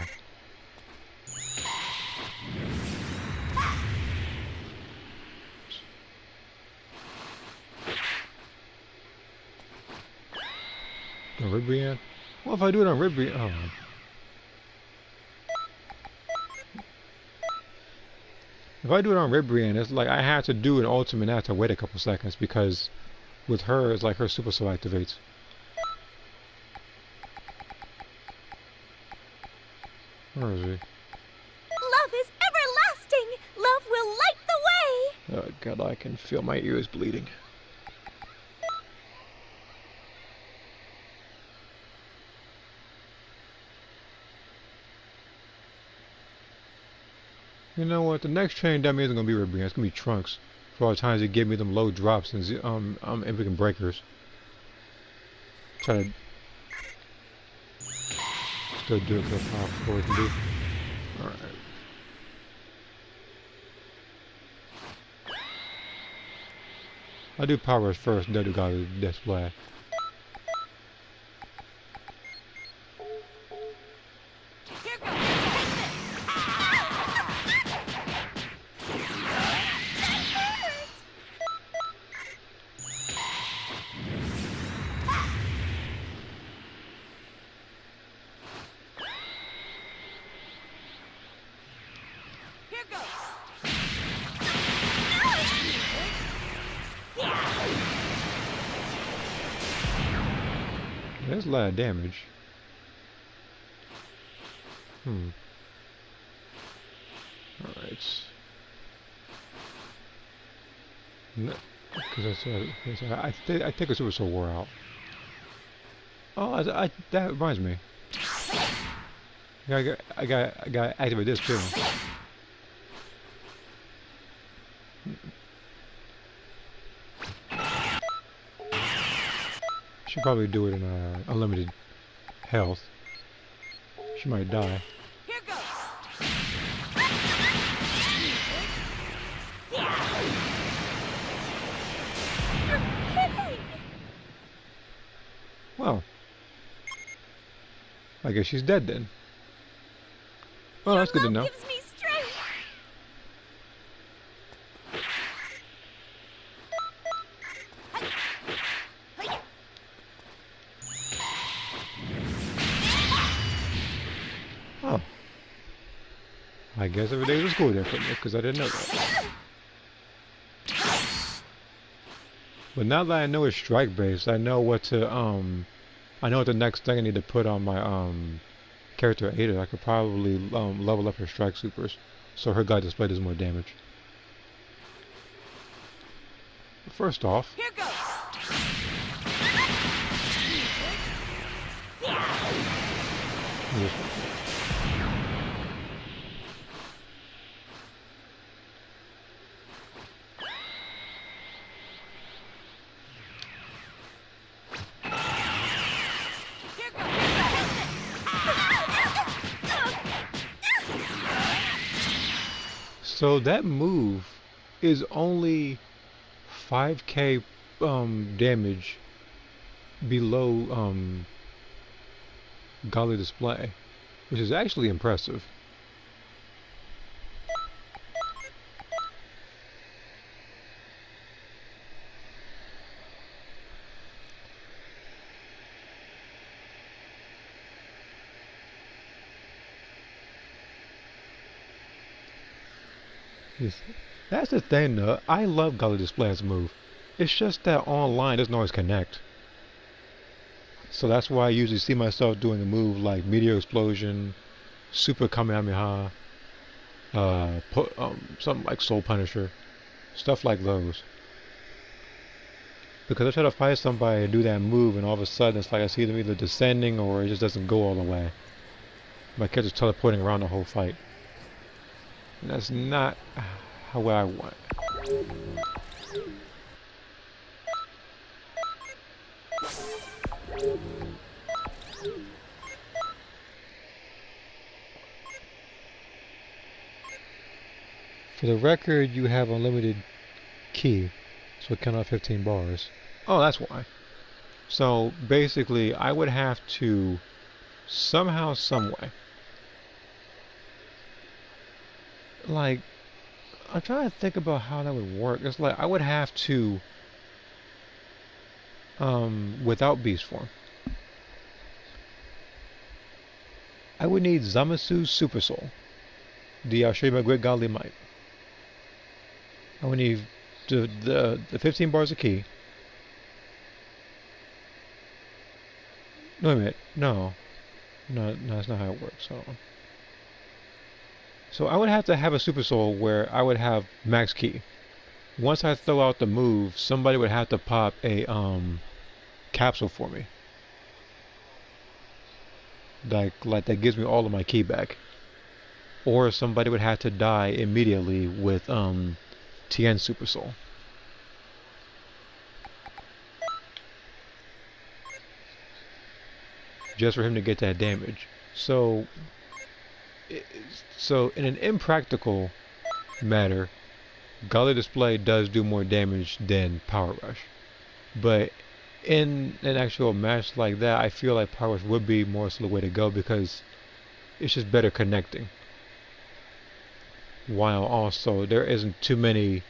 On Ribrian? What if I do it on Ribrian? Oh. If I do it on Ribrian, it's like I have to do an ultimate and I have to wait a couple seconds because with her, it's like her Super Soul activates. Where is he? Love is everlasting! Love will light the way! Oh god, I can feel my ears bleeding. You know what? The next train dummy isn't gonna be Ribrian. It's gonna be Trunks. For all the times he gave me them low drops and freaking breakers. Try to still do it for the power forward can do. All right. I'll do powers first, then do God's display. That's a lot of damage. Alright. No, because I think a Super Soul wore out. Oh, that reminds me. I got to activate this too. Should probably do it in unlimited health. She might die. Here goes! You're kidding! Well, I guess she's dead then. Well, that's good to know. Gives me strength. Oh. I guess every day was school there for me, because I didn't know that. But now that I know it's strike based, I know what to I know what the next thing I need to put on my character Ada. I could probably level up her strike supers so her God display does more damage. First off, Here goes! so that move is only 5k damage below godly display, which is actually impressive. That's the thing though, I love godly display as a move. It's just that online doesn't always connect. So that's why I usually see myself doing a move like Meteor Explosion, Super Kamehameha, something like Soul Punisher, stuff like those. Because I try to fight somebody and do that move and all of a sudden it's like I see them either descending or it just doesn't go all the way. My character's teleporting around the whole fight. And that's not how I want. For the record, you have unlimited key, so it count out 15 bars. Oh, that's why. So basically, I would have to somehow, some way, like, I'm trying to think about how that would work. It's like I would have to, without beast form, I would need Zamasu's Super Soul, the I'll show you my great godly might. I would need the 15 bars of key. No, wait a minute. No, no, that's not how it works. Hold on. So I would have to have a Super Soul where I would have max key. Once I throw out the move, somebody would have to pop a capsule for me. Like that gives me all of my key back. Or somebody would have to die immediately with Tien's Super Soul. Just for him to get that damage. So in an impractical matter, Godly Display does do more damage than Power Rush. But in an actual match like that, I feel like Power Rush would be more so the way to go because it's just better connecting. While also there isn't too many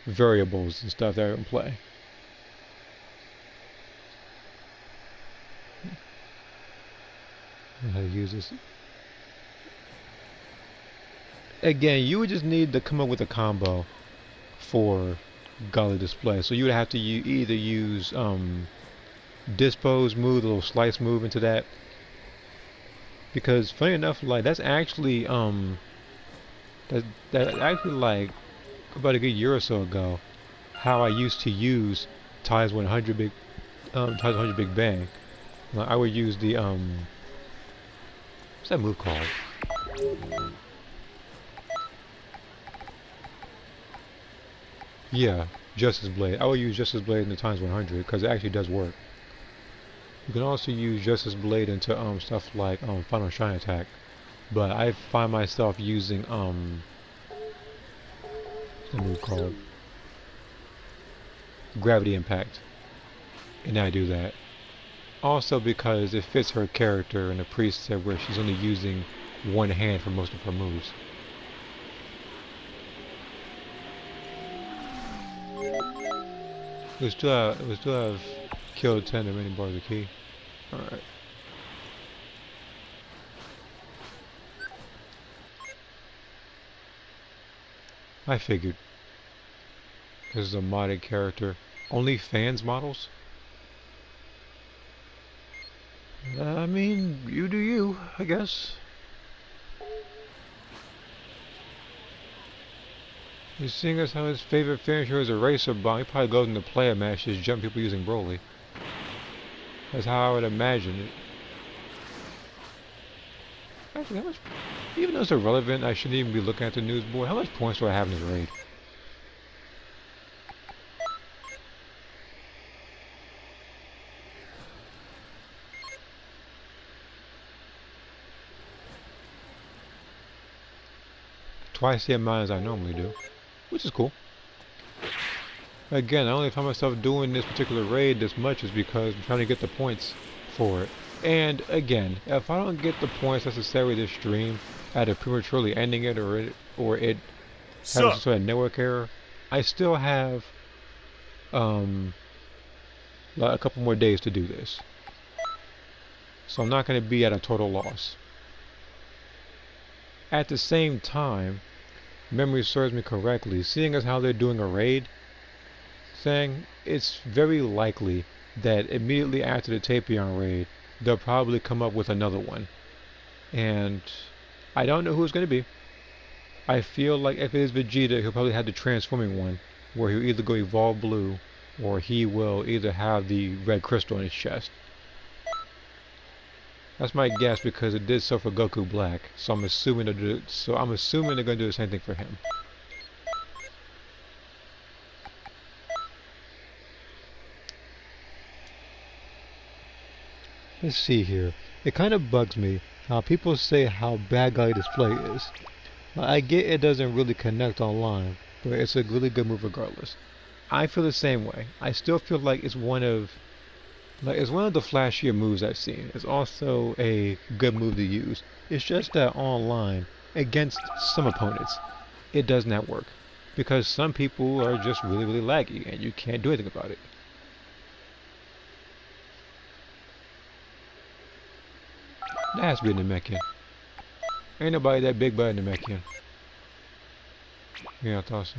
variables and stuff that are in play. How to use this. Again, you would just need to come up with a combo for Godly Display. So you would have to either use Dispose move, the little slice move into that. Because funny enough, like that's actually that actually like about a good year or so ago, how I used to use times 100 big bang. Like, I would use the what's that move called? Yeah, Justice Blade. I would use Justice Blade in the times 100 because it actually does work. You can also use Justice Blade into stuff like Final Shine Attack, but I find myself using what's the move called? Gravity Impact, and I do that. Also because it fits her character in a preset where she's only using one hand for most of her moves. We still have killed 10 remaining bars of key. Alright. I figured. This is a modded character. Only fans models? I mean, you do you, I guess. He's seeing as how his favorite finisher is a racer bomb. He probably goes into player matches, jump people using Broly. That's how I would imagine it. Actually, how much, even though it's irrelevant, I shouldn't even be looking at the news board. How much points do I have in this raid? Twice the amount as I normally do, which is cool. Again, I only find myself doing this particular raid this much is because I'm trying to get the points for it. And again, if I don't get the points necessary this stream, either prematurely ending it or it having some sort of network error, I still have a couple more days to do this. So I'm not going to be at a total loss. At the same time, memory serves me correctly, seeing as how they're doing a raid thing, it's very likely that immediately after the Tapion raid, they'll probably come up with another one. And I don't know who it's going to be. I feel like if it is Vegeta, he'll probably have the transforming one, where he'll either go Evolve Blue, or he will either have the red crystal in his chest. That's my guess because it did so for Goku Black, so I'm assuming they're going to do the same thing for him. Let's see here. It kind of bugs me how people say how bad Godly Display is. I get it doesn't really connect online, but it's a really good move regardless. I feel the same way. I still feel like it's one of the flashier moves I've seen. It's also a good move to use. It's just that online, against some opponents, it does not work. Because some people are just really, really laggy, and you can't do anything about it. That has to be in the Namekian. Ain't nobody that big but in the Namekian. Yeah, I thought so.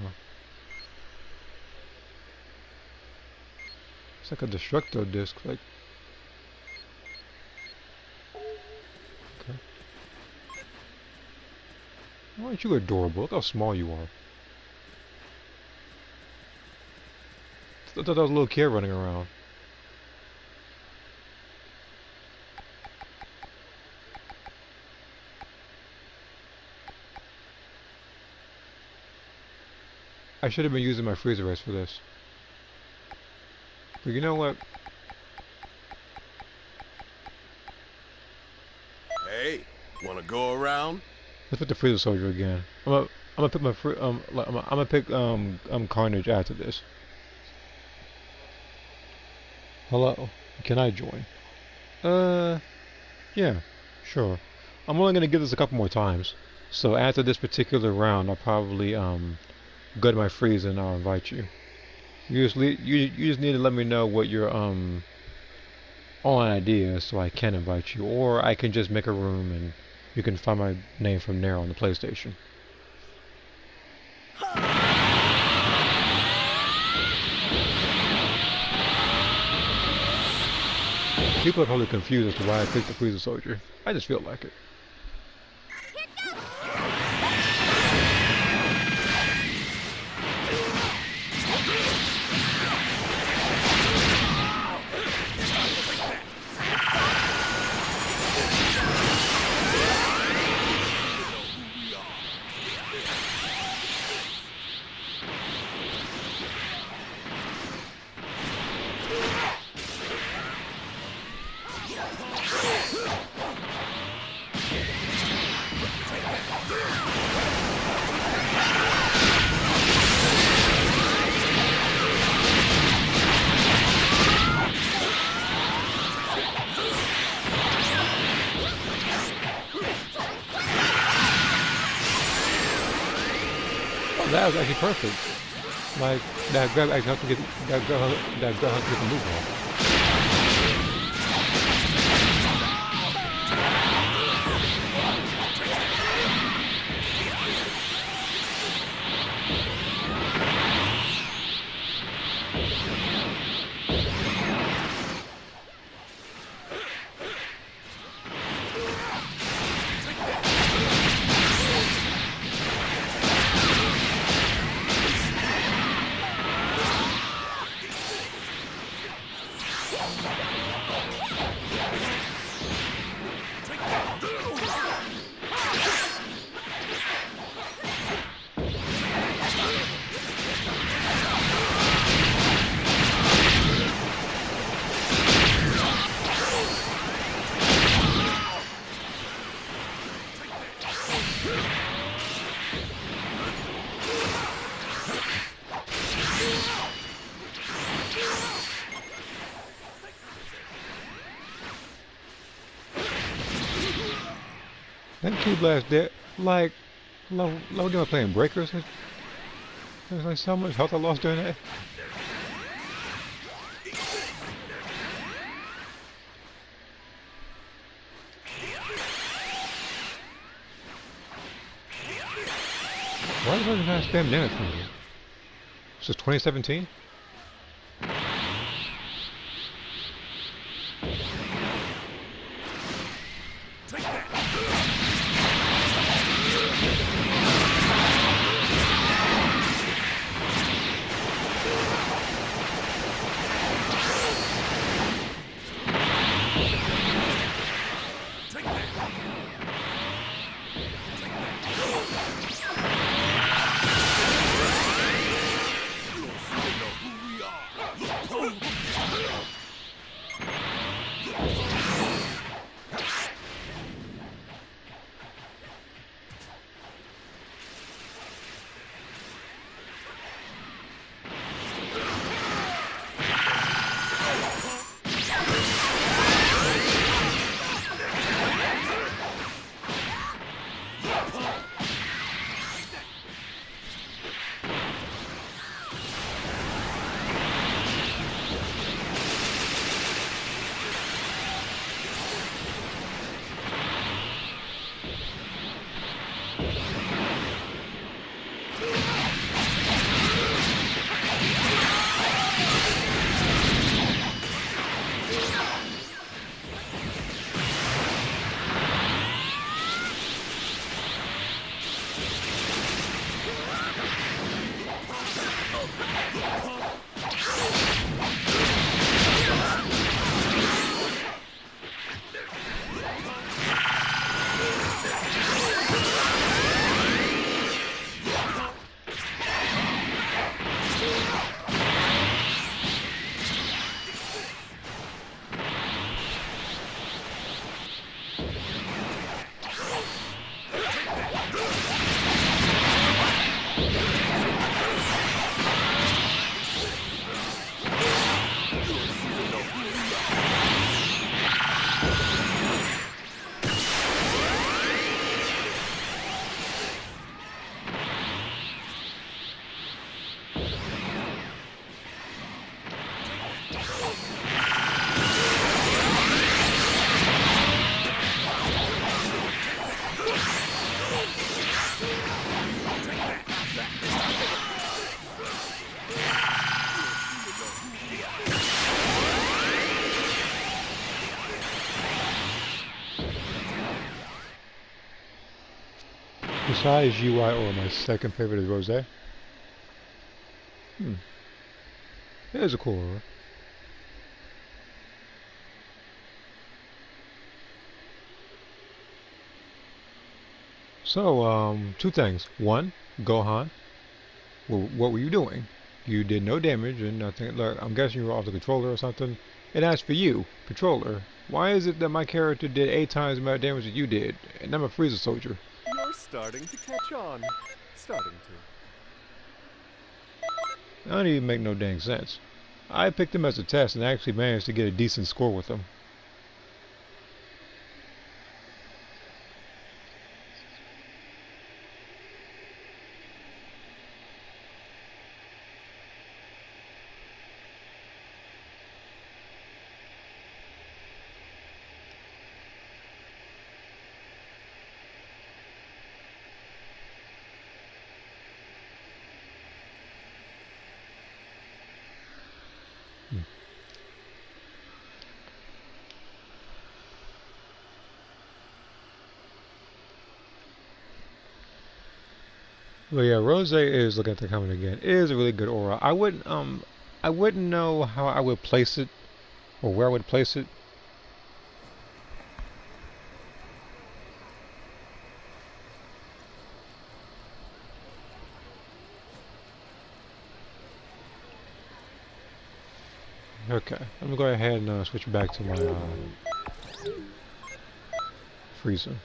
It's like a destructo disc, like. Okay. Why aren't you adorable? Look how small you are. I thought that was a little kid running around. I should have been using my freezer race for this. But you know what? Hey, wanna go around? Let's put the freezer soldier again. I'm gonna pick my I'm gonna pick Carnage after this. Hello, can I join? Yeah, sure. I'm only gonna give this a couple more times. So after this particular round, I'll probably go to my freezer and I'll invite you. You just need to let me know what your online ID is so I can invite you, or I can just make a room and you can find my name from there on the PlayStation. People are probably confused as to why I picked the Freezer Soldier. I just feel like it. That was actually perfect. Like that grab actually helped me get that grab helped me get the move off. That key blast there, like, low down playing breakers. There's like so much health I lost during that. Why the fuck did I spam damage from here? This is 2017? Besides UI or my second favorite is Rose. It is a cool aura. So, two things. One, Gohan. Well, what were you doing? You did no damage and nothing. Look, I'm guessing you were off the controller or something. And as for you, controller, why is it that my character did 8 times the amount of damage that you did? And I'm a Frieza soldier. You're starting to catch on. Starting to. That don't even make no dang sense. I picked him as a test and actually managed to get a decent score with him. Well, yeah, Rose is looking at the comment again. It is a really good aura. I wouldn't know how I would place it or where I would place it. Okay, I'm gonna go ahead and switch back to my Frieza.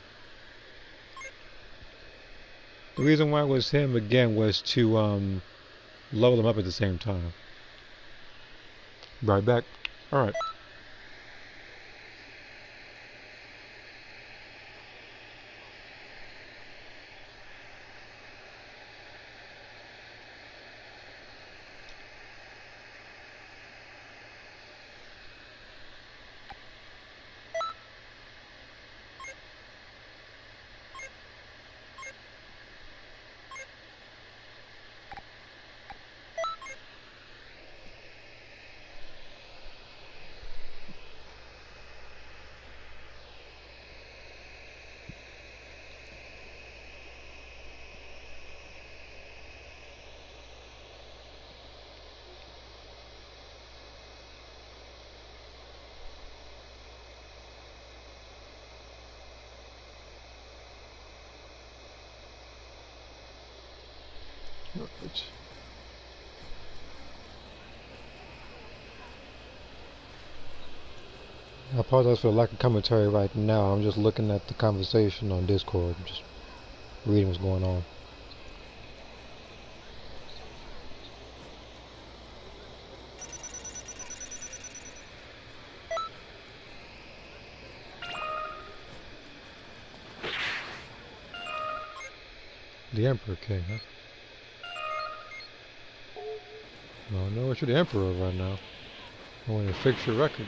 The reason why it was him again was to level them up at the same time. Right back. Alright. Right. I apologize for the lack of commentary right now. I'm just looking at the conversation on Discord. Just reading what's going on. The Emperor King, huh? Well, I know what you're the Emperor of right now. I want to fix your record.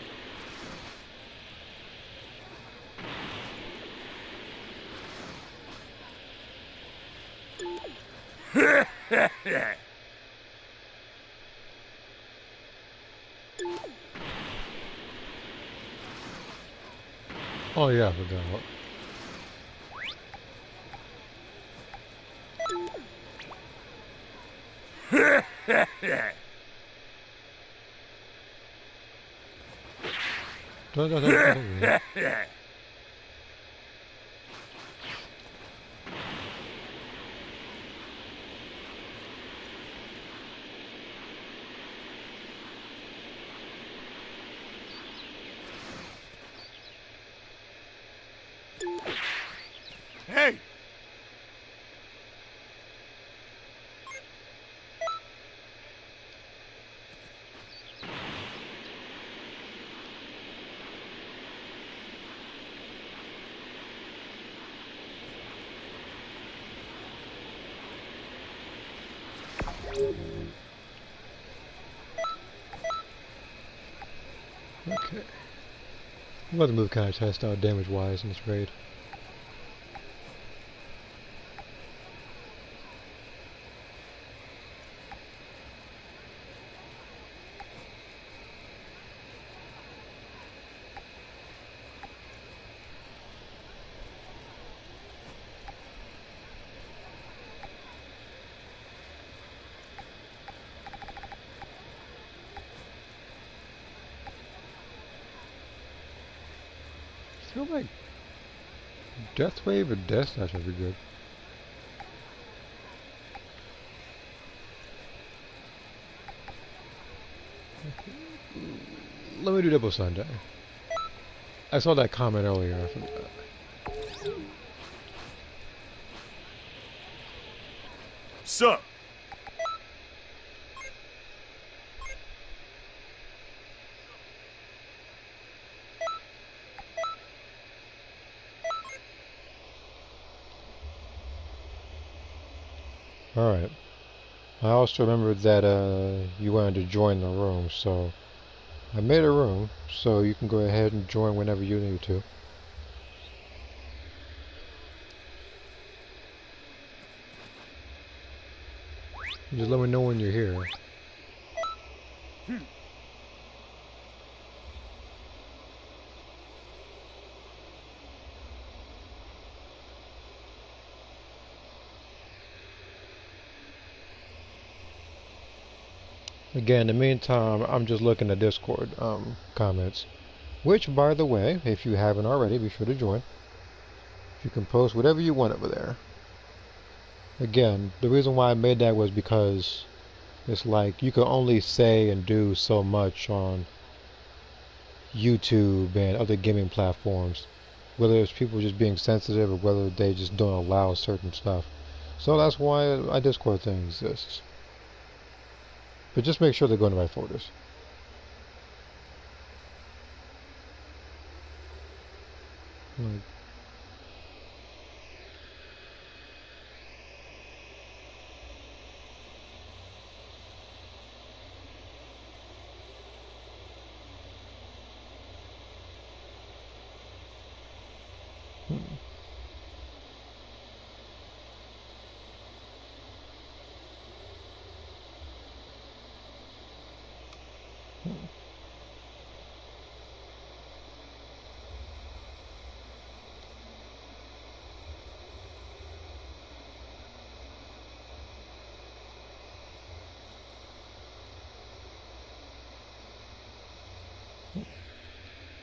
Oh yeah, I forgot. Don't. Hey! Okay. I'm about to move kind of test out damage wise in this raid. feel like Death Wave or Death Slash would be good. Let me do Double Sunday. I saw that comment earlier. I forgot. Sup? Alright. I also remembered that you wanted to join the room, so I made a room, so you can go ahead and join whenever you need to. Just let me know when you're here. Again, in the meantime, I'm just looking at Discord comments. Which, by the way, if you haven't already, be sure to join. You can post whatever you want over there. Again, the reason why I made that was because it's like you can only say and do so much on YouTube and other gaming platforms, whether it's people just being sensitive or whether they just don't allow certain stuff. So that's why my Discord thing exists. But just make sure they go in the right folders. Like,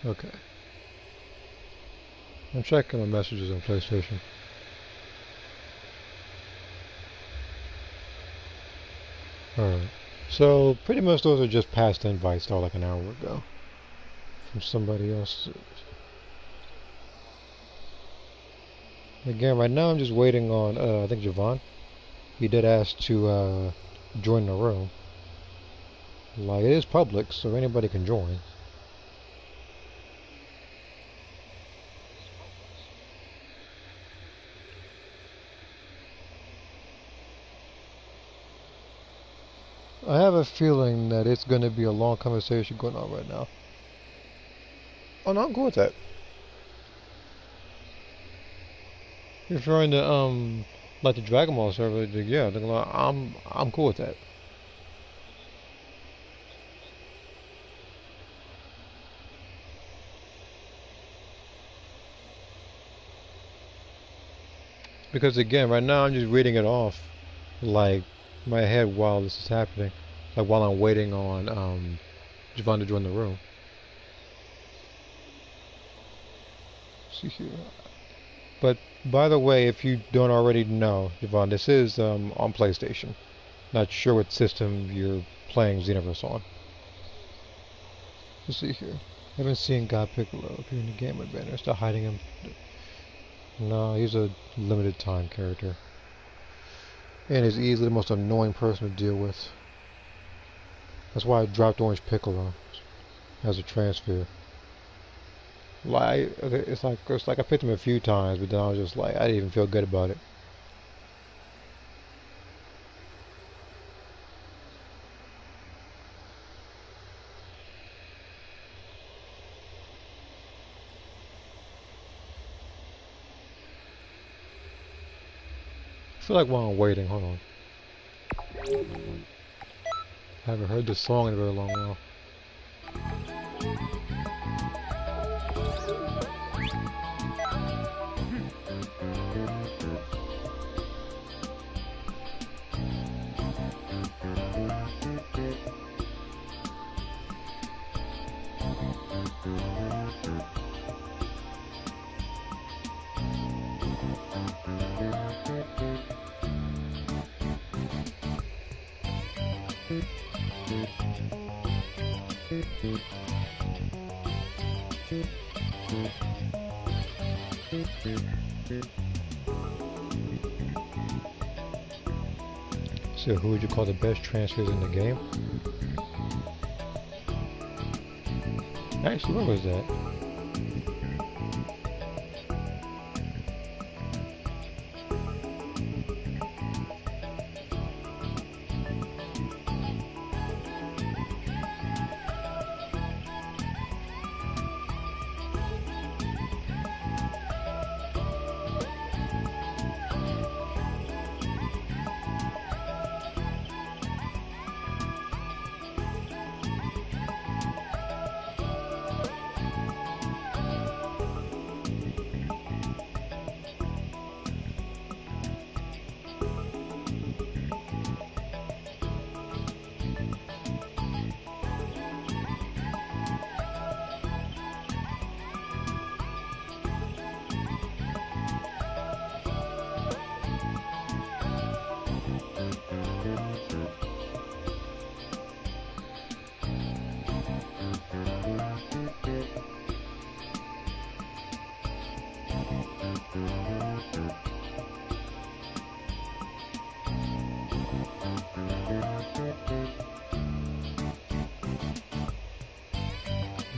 okay. I'm checking my messages on PlayStation. Alright. So, pretty much those are just past invites, all like an hour ago. From somebody else. Again, right now I'm just waiting on, I think Javon. He did ask to join the room. Like, it is public, so anybody can join. I have a feeling that it's going to be a long conversation going on right now. Oh no, I'm cool with that. You're trying to like the Dragon Ball server, yeah, I'm cool with that. Because again, right now I'm just reading it off, like my head while this is happening, like while I'm waiting on Javon to join the room. See here. But by the way, if you don't already know, Javon, this is on PlayStation. Not sure what system you're playing Xenoverse on. Let's see here. Haven't seen God Piccolo appear in the game with Banner. Still hiding him. No, he's a limited time character. And is easily the most annoying person to deal with. That's why I dropped Orange Piccolo as a transfer. Like it's like I picked him a few times, but then I was just like I didn't even feel good about it. I feel like while I'm waiting, hold on. I haven't heard this song in a very long while. So who would you call the best transfers in the game? Actually, what was that?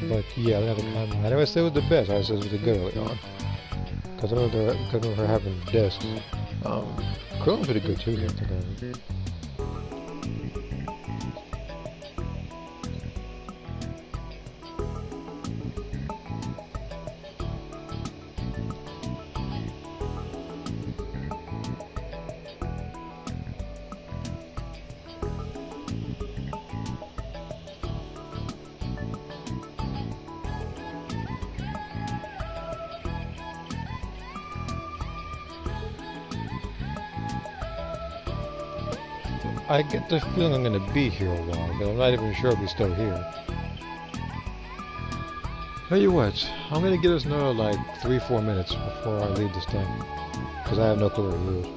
But yeah, I never said it was the best. I said it was the good early on. Because I remember her having discs. Krill's pretty good too. I think I get the feeling I'm gonna be here a while, but I'm not even sure if he's still here. Tell you what, I'm gonna give us another like 3-4 minutes before I leave this thing, because I have no clue where he is.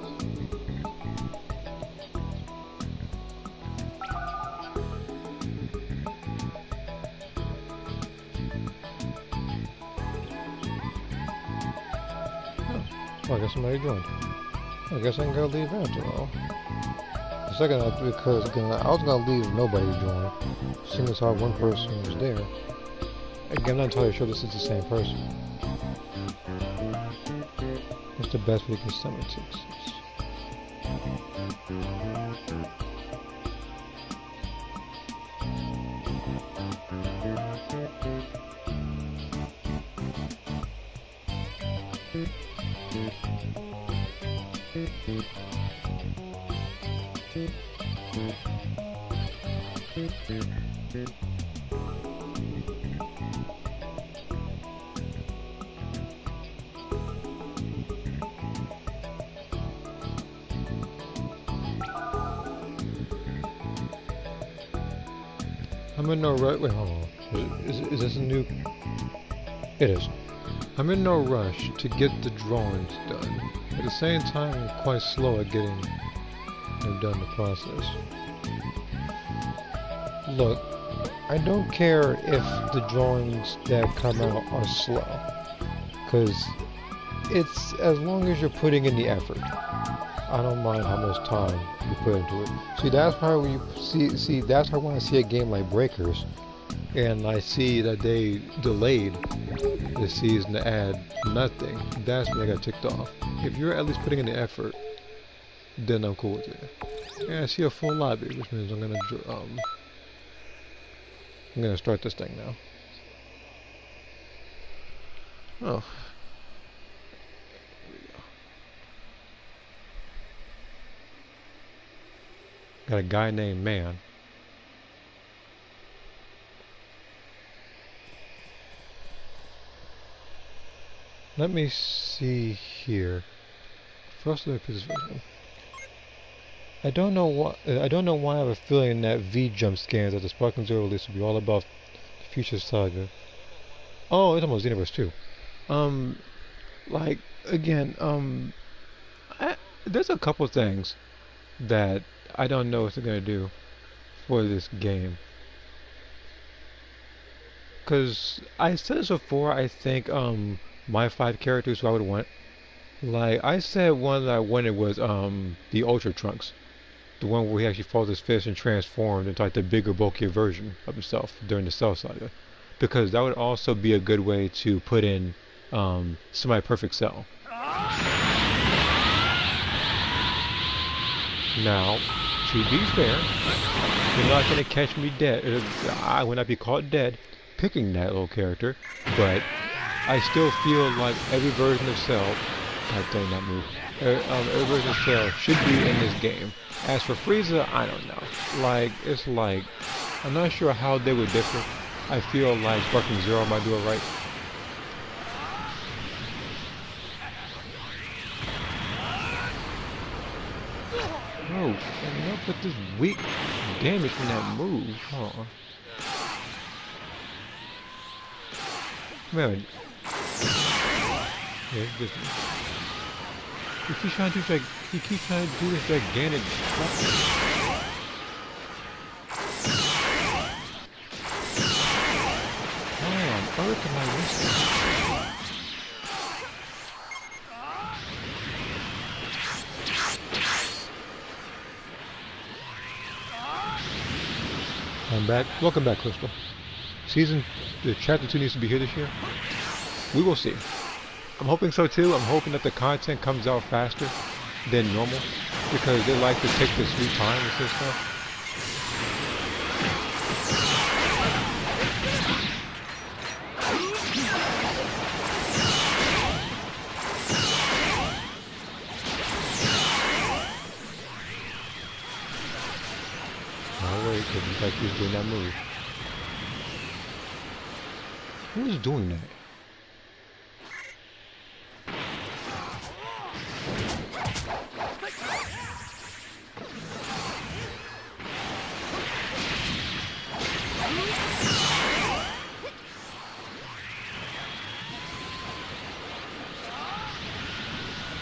Oh, I guess somebody joined. I guess I can go leave after all. Second, because again, I was gonna leave if nobody joined, seeing as how one person was there. Again, I'm not entirely sure this is the same person. What's the best we can summon to? I'm in no rush. Wait, hold on. Is this a new? It is. I'm in no rush to get the drawings done. At the same time, I'm quite slow at getting them done the process. Look, I don't care if the drawings that come out are slow, because it's as long as you're putting in the effort. I don't mind how much time you put into it. See, that's why when you see that's why when I see a game like Breakers, and I see that they delayed the season to add nothing, that's when I got ticked off. If you're at least putting in the effort, then I'm cool with it. And I see a full lobby, which means I'm gonna start this thing now. Oh. Got a guy named Man. Let me see here. First, let me put this version. I don't know why I have a feeling that V jump scans at the Sparking Zero release will be all about the future saga. Oh, it's almost Universe 2. Like again, there's a couple things that I don't know what they're gonna do for this game. Cause I said this before. I think my 5 characters who I would want. Like I said, one that I wanted was the Ultra Trunks, the one where he actually folds his fist and transformed into like the bigger, bulkier version of himself during the Cell Saga, because that would also be a good way to put in semi-perfect Cell. Now, to be fair, you're not gonna catch me dead. I would not be caught dead picking that little character, but I still feel like every version of Cell, God dang that move, every version of Cell should be in this game. As for Frieza, I don't know. Like, it's like, I'm not sure how they would differ. I feel like Sparking Zero might do it right. Oh, enough with this weak damage from that move. Huh. Man. Yeah, just, he keeps trying to do like he keeps trying to do this gigantic why on earth am I missing? I'm back. Welcome back, Crystal. The chapter 2 needs to be here this year. We will see. I'm hoping so too. I'm hoping that the content comes out faster than normal because they like to take their sweet time with this stuff. Oh wait, because it's like he's doing that move. Who is doing that?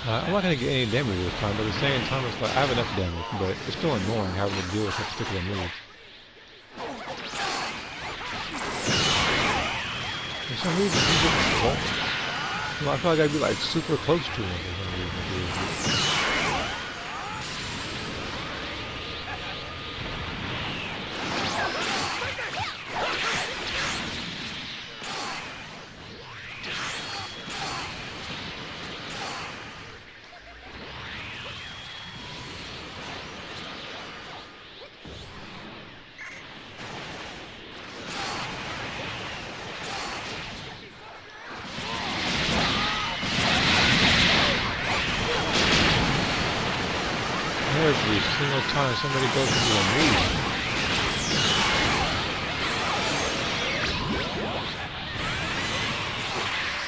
I'm not going to get any damage this time, but at the same time, it's like I have enough damage, but it's still annoying having to deal with that particular move. For some reason, he's just slow. You know, I feel like I'd be like super close to him for some reason. Every single time somebody goes to do a move.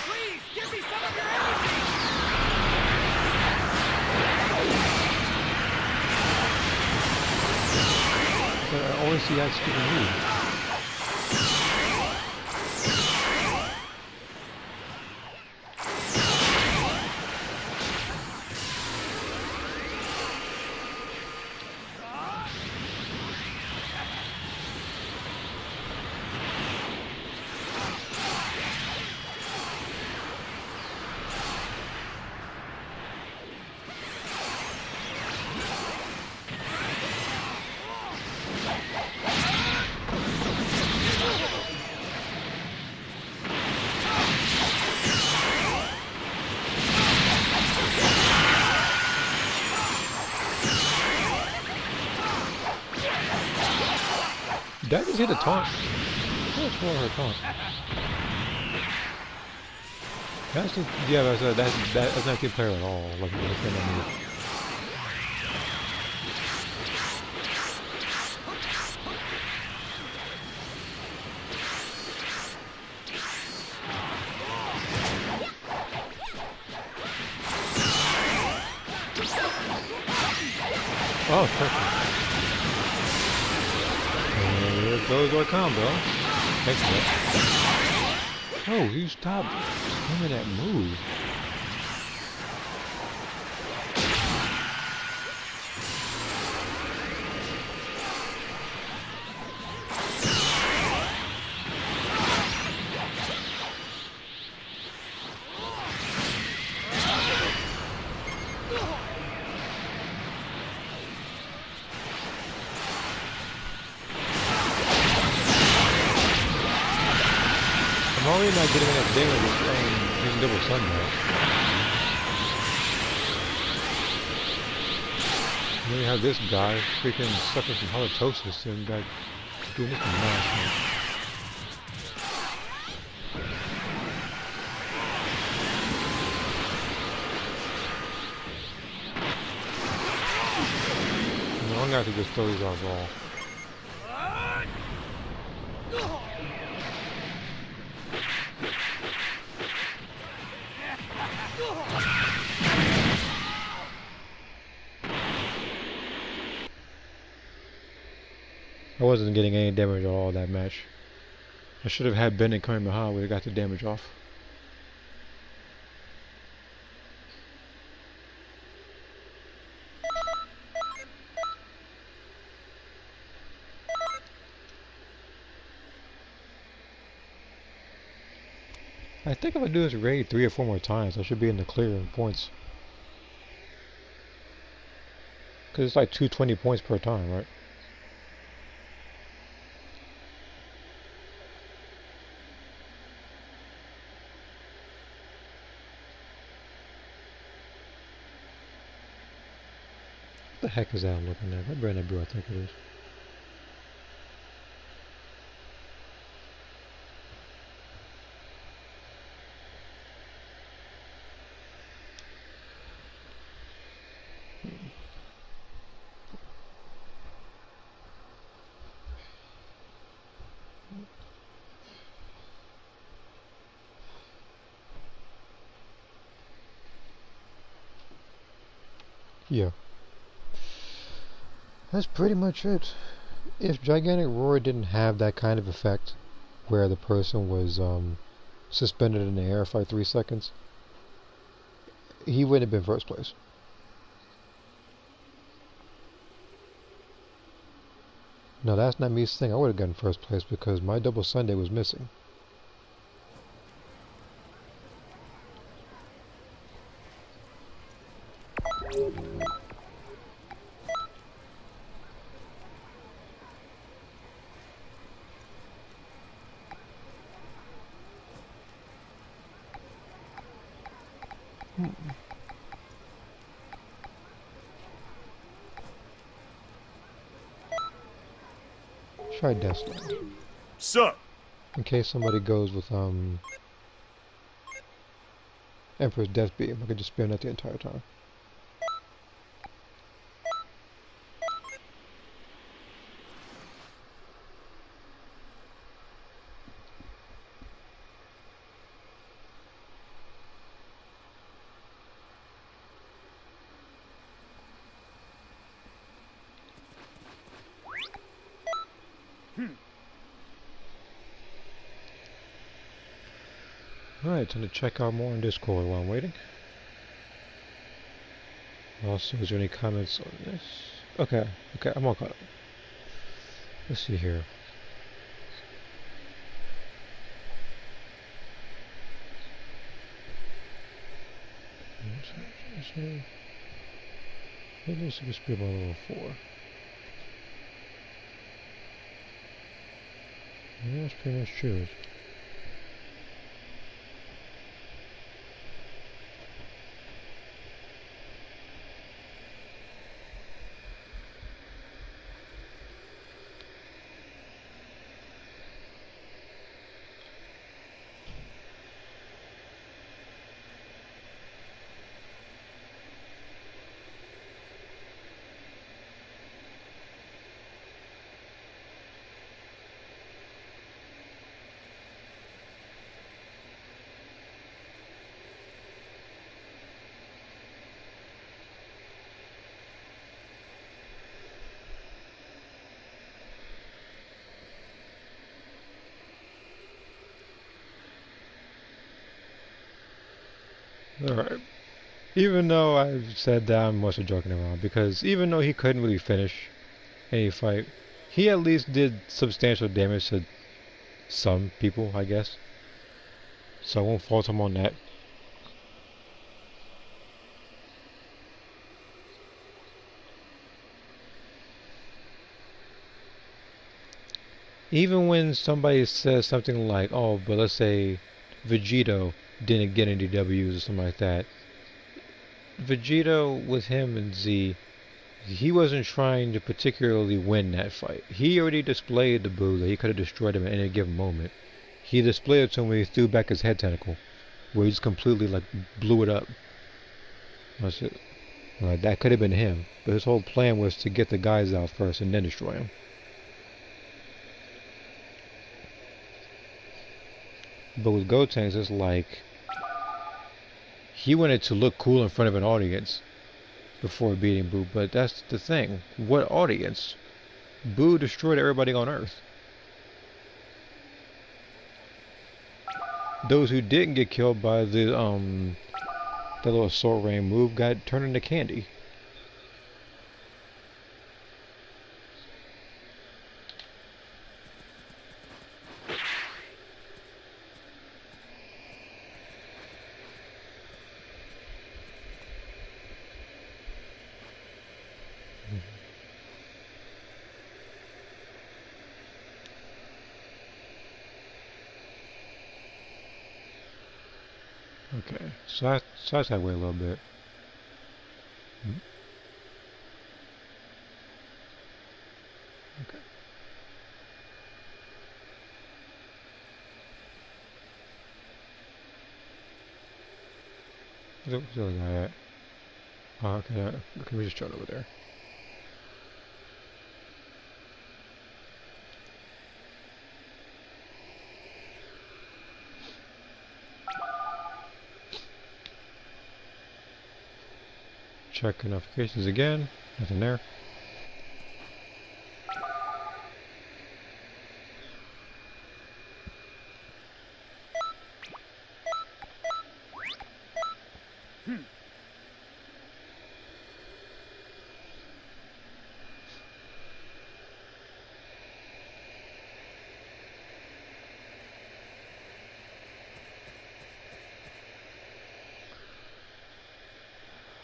Please, give me some of your energy! But I always see that stupid move. Did I just hit a taunt? What's for her taunt? That's just, yeah, that's not a good player at all. Like, that move. Oh, perfect. There goes our combo. Thanks for that. Oh, you stopped spamming that move. only not getting enough damage using double sun now. And then you have this guy freaking suffering from halitosis and got doing this nonsense. No, I'm gonna have to just throw these off all. I wasn't getting any damage at all that match. I should have had Bennett coming behind where he got the damage off. I think if I do this raid 3 or 4 more times, I should be in the clear in points. Because it's like 220 points per time, right? What the heck is that I'm looking at? That better not be what I think it is. Yeah. That's pretty much it. If Gigantic Roar didn't have that kind of effect, where the person was suspended in the air for like 3 seconds, he wouldn't have been first place. No, that's not me saying I would have gotten first place because my double Sunday was missing. Try Deathland. Sup? In case somebody goes with Emperor's Death Beam, I could just spam that the entire time. Alright, time to check out more on Discord while I'm waiting. Also, is there any comments on this? Okay, I'm all caught up. Let's see here. Maybe this will be my level 4. Yeah, that's pretty much true. Alright. Even though I've said that, I'm mostly joking around, because even though he couldn't really finish any fight, he at least did substantial damage to some people, I guess. So I won't fault him on that. Even when somebody says something like, oh, but let's say Vegito didn't get any W's or something like that. Vegito, with him and Z, he wasn't trying to particularly win that fight. He already displayed the Boo that he could have destroyed him at any given moment. He displayed it to him when he threw back his head tentacle, where he just completely like blew it up. That's it. Like, that could have been him, but his whole plan was to get the guys out first and then destroy him. But with Gotenks, it's like he wanted to look cool in front of an audience before beating Boo, but that's the thing. What audience? Boo destroyed everybody on Earth. Those who didn't get killed by the little sword rain move got turned into candy. Okay, so that's that way a little bit. Okay. Still got that. Oh, okay, okay, we just showed over there. Check notifications again. Nothing there.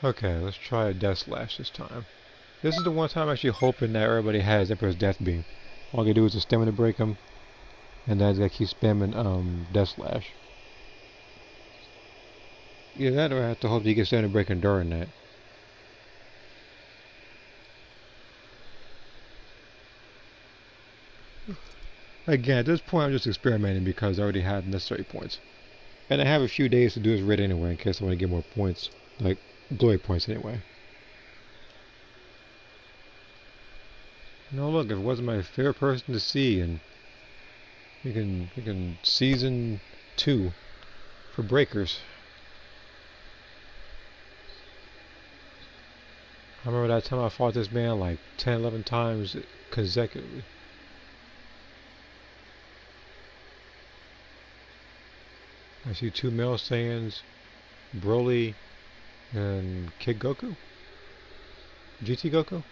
Okay, let's try a Death Slash this time. This is the one time I'm actually hoping that everybody has Emperor's Death Beam. All I can do is just stamina break him, and then I just keep spamming Death Slash. Either that or I have to hope he gets stamina break during that. Again, at this point I'm just experimenting because I already have necessary points. And I have a few days to do this raid anyway in case I want to get more points. Like, glory points anyway. No, look, if it wasn't my favorite person to see, and we can season 2 for breakers. I remember that time I fought this man like 10, 11 times consecutively. I see 2 male Saiyans, Broly, and Kid Goku? GT Goku?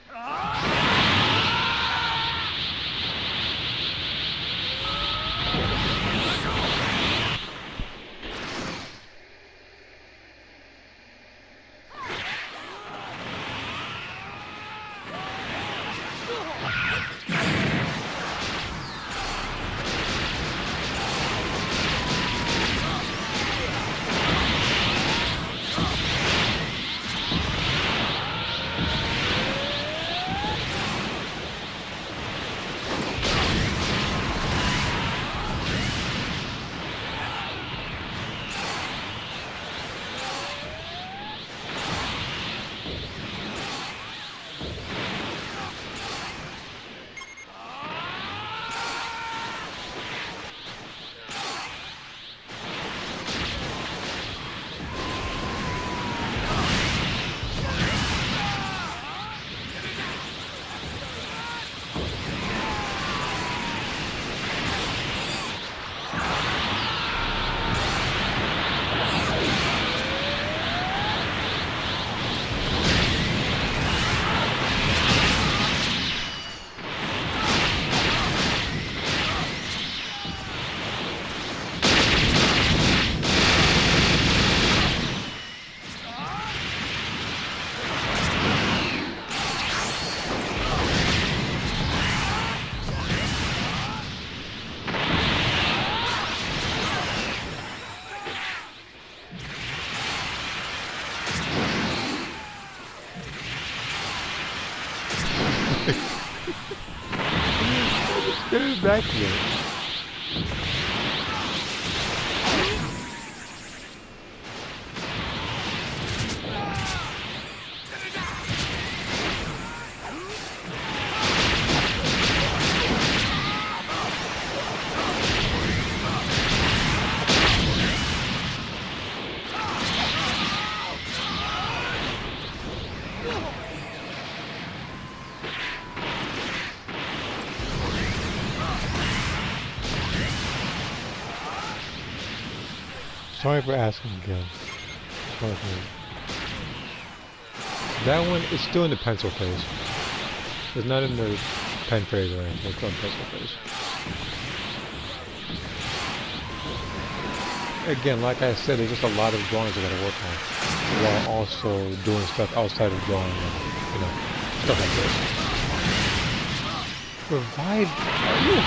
There's back there. Sorry for asking again. That one is still in the pencil phase. It's not in the pen phase or anything. It's still in pencil phase. Again, like I said, there's just a lot of drawings I gotta work on, while also doing stuff outside of drawing, and, you know, stuff like this. Revive? Are you?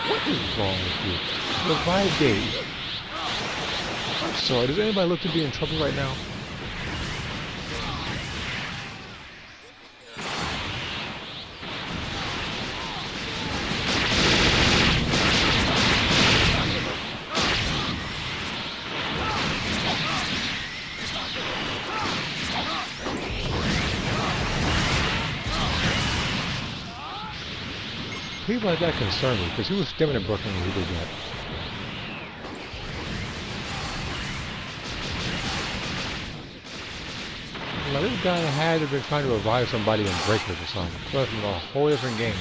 What is wrong with you? Revive days. I'm sorry, does anybody look to be in trouble right now? People like that concern me, because he was stimming in Brooklyn when he did that. Like, this guy had to have been trying to revive somebody in Breakers or something. So from a whole different game.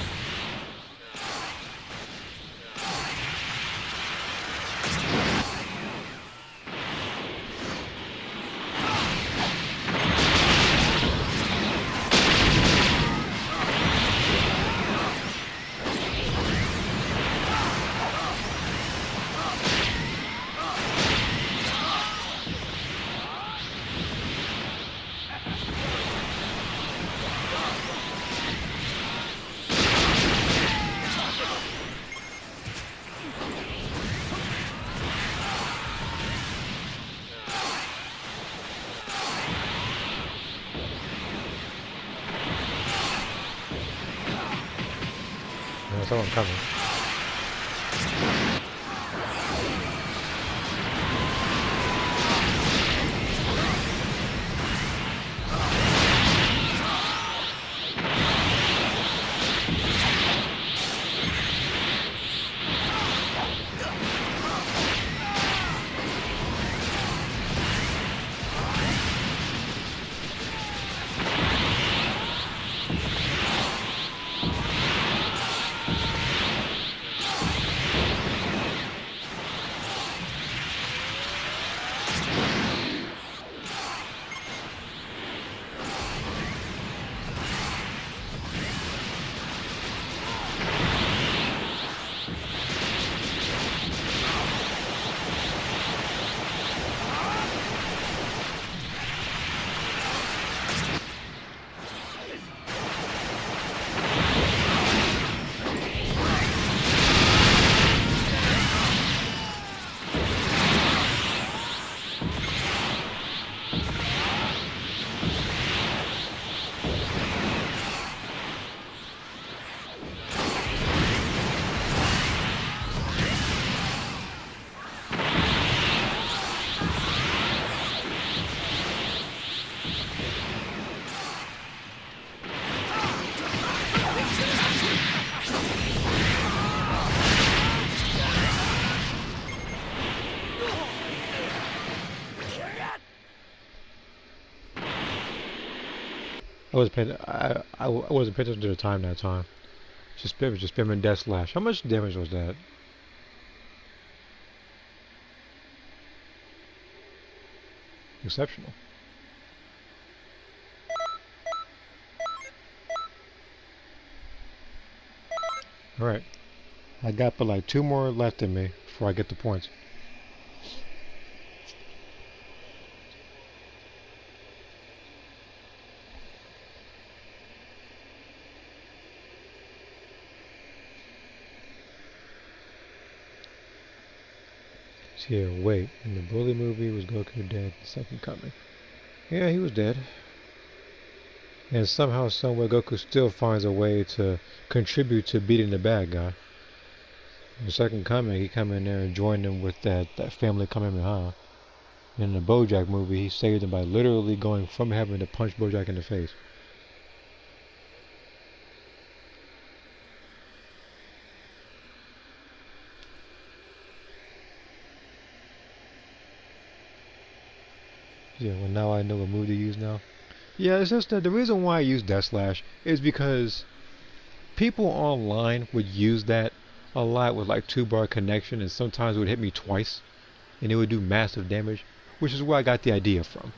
There's someone coming. I wasn't paying attention to the time that time. It was just spamming death slash. How much damage was that? Exceptional. Alright. I got but like 2 more left in me before I get the points. Here, wait. In the Broly movie, was Goku dead? The second coming. Yeah, he was dead. And somehow, someway, Goku still finds a way to contribute to beating the bad guy. The second coming, he come in there and joined them with that family Kamehameha. In the BoJack movie, he saved them by literally going from heaven to punch BoJack in the face. Yeah, well now I know what move to use now. Yeah, it's just that the reason why I use Death Slash is because people online would use that a lot with like 2-bar connection, and sometimes it would hit me twice and it would do massive damage, which is where I got the idea from.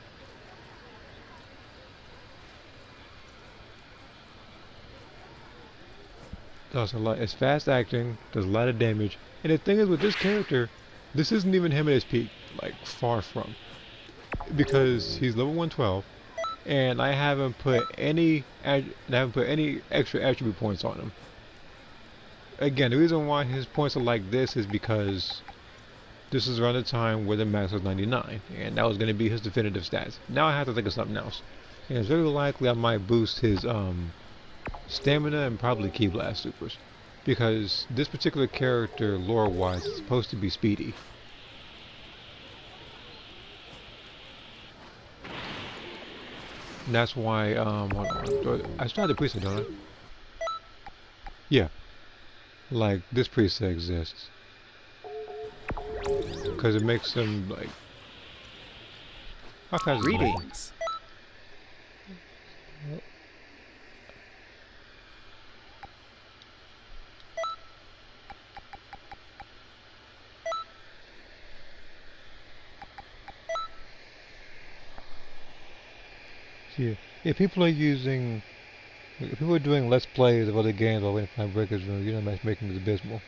Does a lot. It's fast acting, does a lot of damage, and the thing is with this character, this isn't even him at his peak, like far from, because he's level 112, and I haven't put any extra attribute points on him. Again, the reason why his points are like this is because this is around the time where the max was 99, and that was going to be his definitive stats. Now I have to think of something else, and it's very likely I might boost his stamina and probably Ki Blast supers, because this particular character, lore-wise, is supposed to be speedy. And that's why, hold on, I still have the preset, don't I? Yeah, like this preset exists, because it makes them like. How fast is it? Greetings. Yeah, if people are using, if people are doing let's plays of other games while waiting for my breakers room, you know matchmaking is abysmal.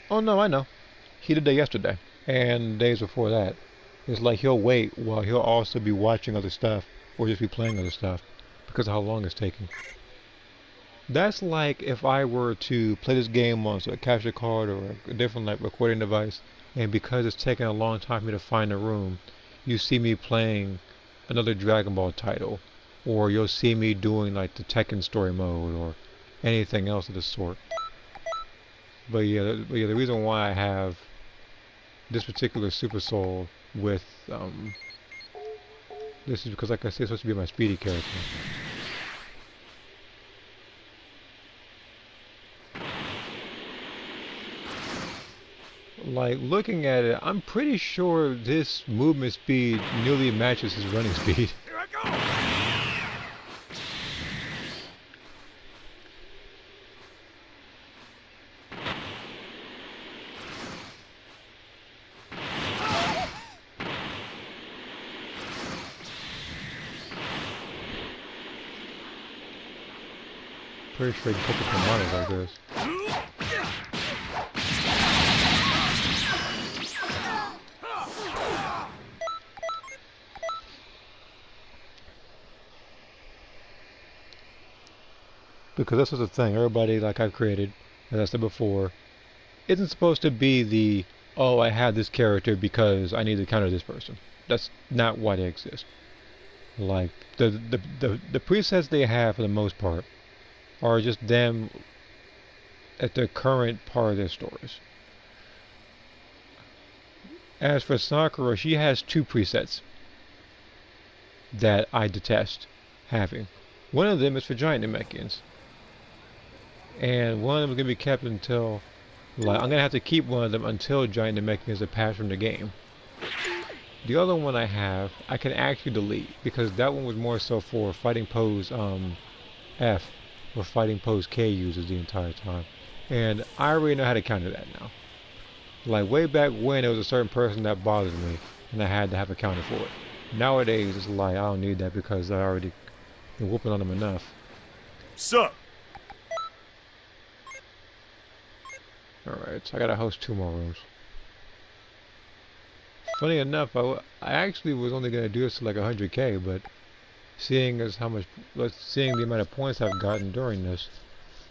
Oh no, I know. He did that yesterday, and days before that. It's like he'll wait while he'll also be watching other stuff, or just be playing other stuff, because of how long it's taking. That's like if I were to play this game on a capture card or a different like recording device, and because it's taking a long time for me to find a room, you see me playing another Dragon Ball title, or you'll see me doing like the Tekken story mode or anything else of the sort. But yeah, the reason why I have this particular Super Soul with this is because, like I said, it's supposed to be my speedy character. Like, looking at it, I'm pretty sure this movement speed nearly matches his running speed. Here I go. Pretty sure he can pick up some models like this. Because this was the thing, everybody, like I've created, as I said before, isn't supposed to be the, oh, I have this character because I need to counter this person. That's not why they exist. Like, the presets they have, for the most part, are just them at the current part of their stories. As for Sakura, she has 2 presets that I detest having. One of them is for giant Namekians, and one of them is going to be kept until, like, I'm going to have to keep one of them until giant Namekians are patched from the game. The other one I have, I can actually delete, because that one was more so for fighting pose F or fighting pose K users the entire time. And I already know how to counter that now. Like way back when, there was a certain person that bothered me, and I had to have a counter for it. Nowadays, it's like, I don't need that because I already been whooping on them enough. Sup? Alright, so I gotta host 2 more rooms. Funny enough, I actually was only gonna do this to like 100k, but seeing as how much, seeing the amount of points I've gotten during this,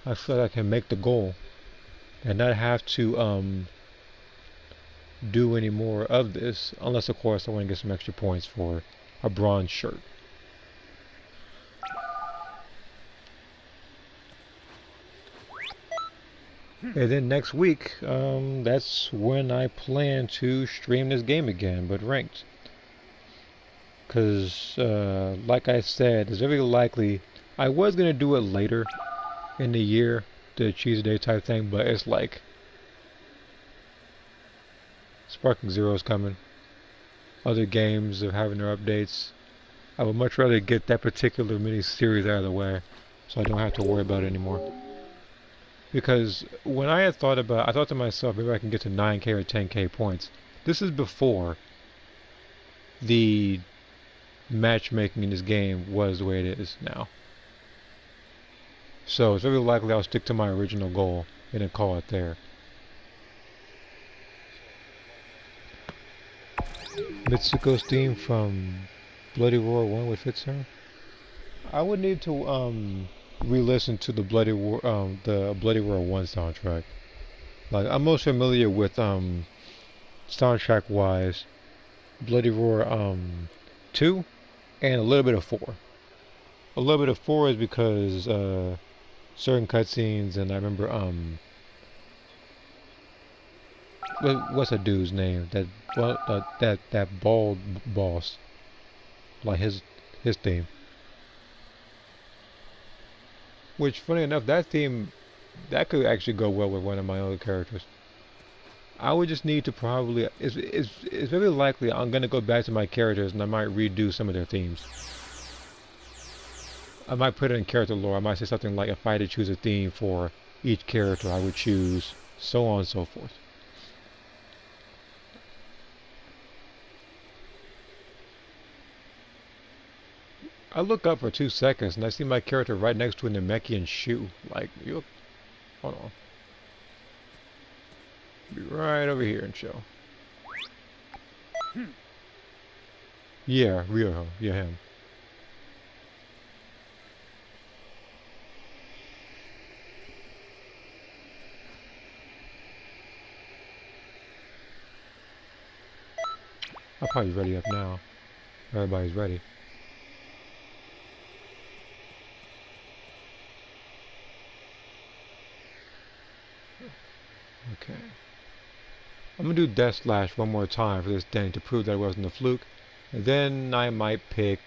I feel like I can make the goal and not have to do any more of this, unless of course I want to get some extra points for a bronze shirt. And then next week, that's when I plan to stream this game again, but ranked. Because, like I said, it's very likely I was going to do it later in the year, the Cheese a Day type thing, but it's like Sparking Zero is coming. Other games are having their updates. I would much rather get that particular mini-series out of the way so I don't have to worry about it anymore. Because when I had thought about, I thought to myself, maybe I can get to 9k or 10k points. This is before the matchmaking in this game was the way it is now. So it's very likely I'll stick to my original goal and then call it there. Mitsuko's theme from Bloody Roar 1 with Fitzhorn. I would need to re-listen to the Bloody Roar 1 soundtrack. Like I'm most familiar with soundtrack wise Bloody Roar 2 and a little bit of 4. A little bit of 4 is because certain cutscenes, and I remember what's that dude's name? That bald boss, like his theme. Which, funny enough, that theme that could actually go well with one of my other characters. I would just need to probably. It's very likely I'm gonna go back to my characters and I might redo some of their themes. I might put it in character lore. I might say something like, if I had to choose a theme for each character, I would choose so on and so forth. I look up for 2 seconds and I see my character right next to a Namekian shoe. Like, you, hold on. Be right over here and show. Yeah, Ryoho. Yeah, him. I'll probably ready up now. Everybody's ready. Okay. I'm gonna do Death Slash one more time for this thing to prove that it wasn't a fluke. And then I might pick.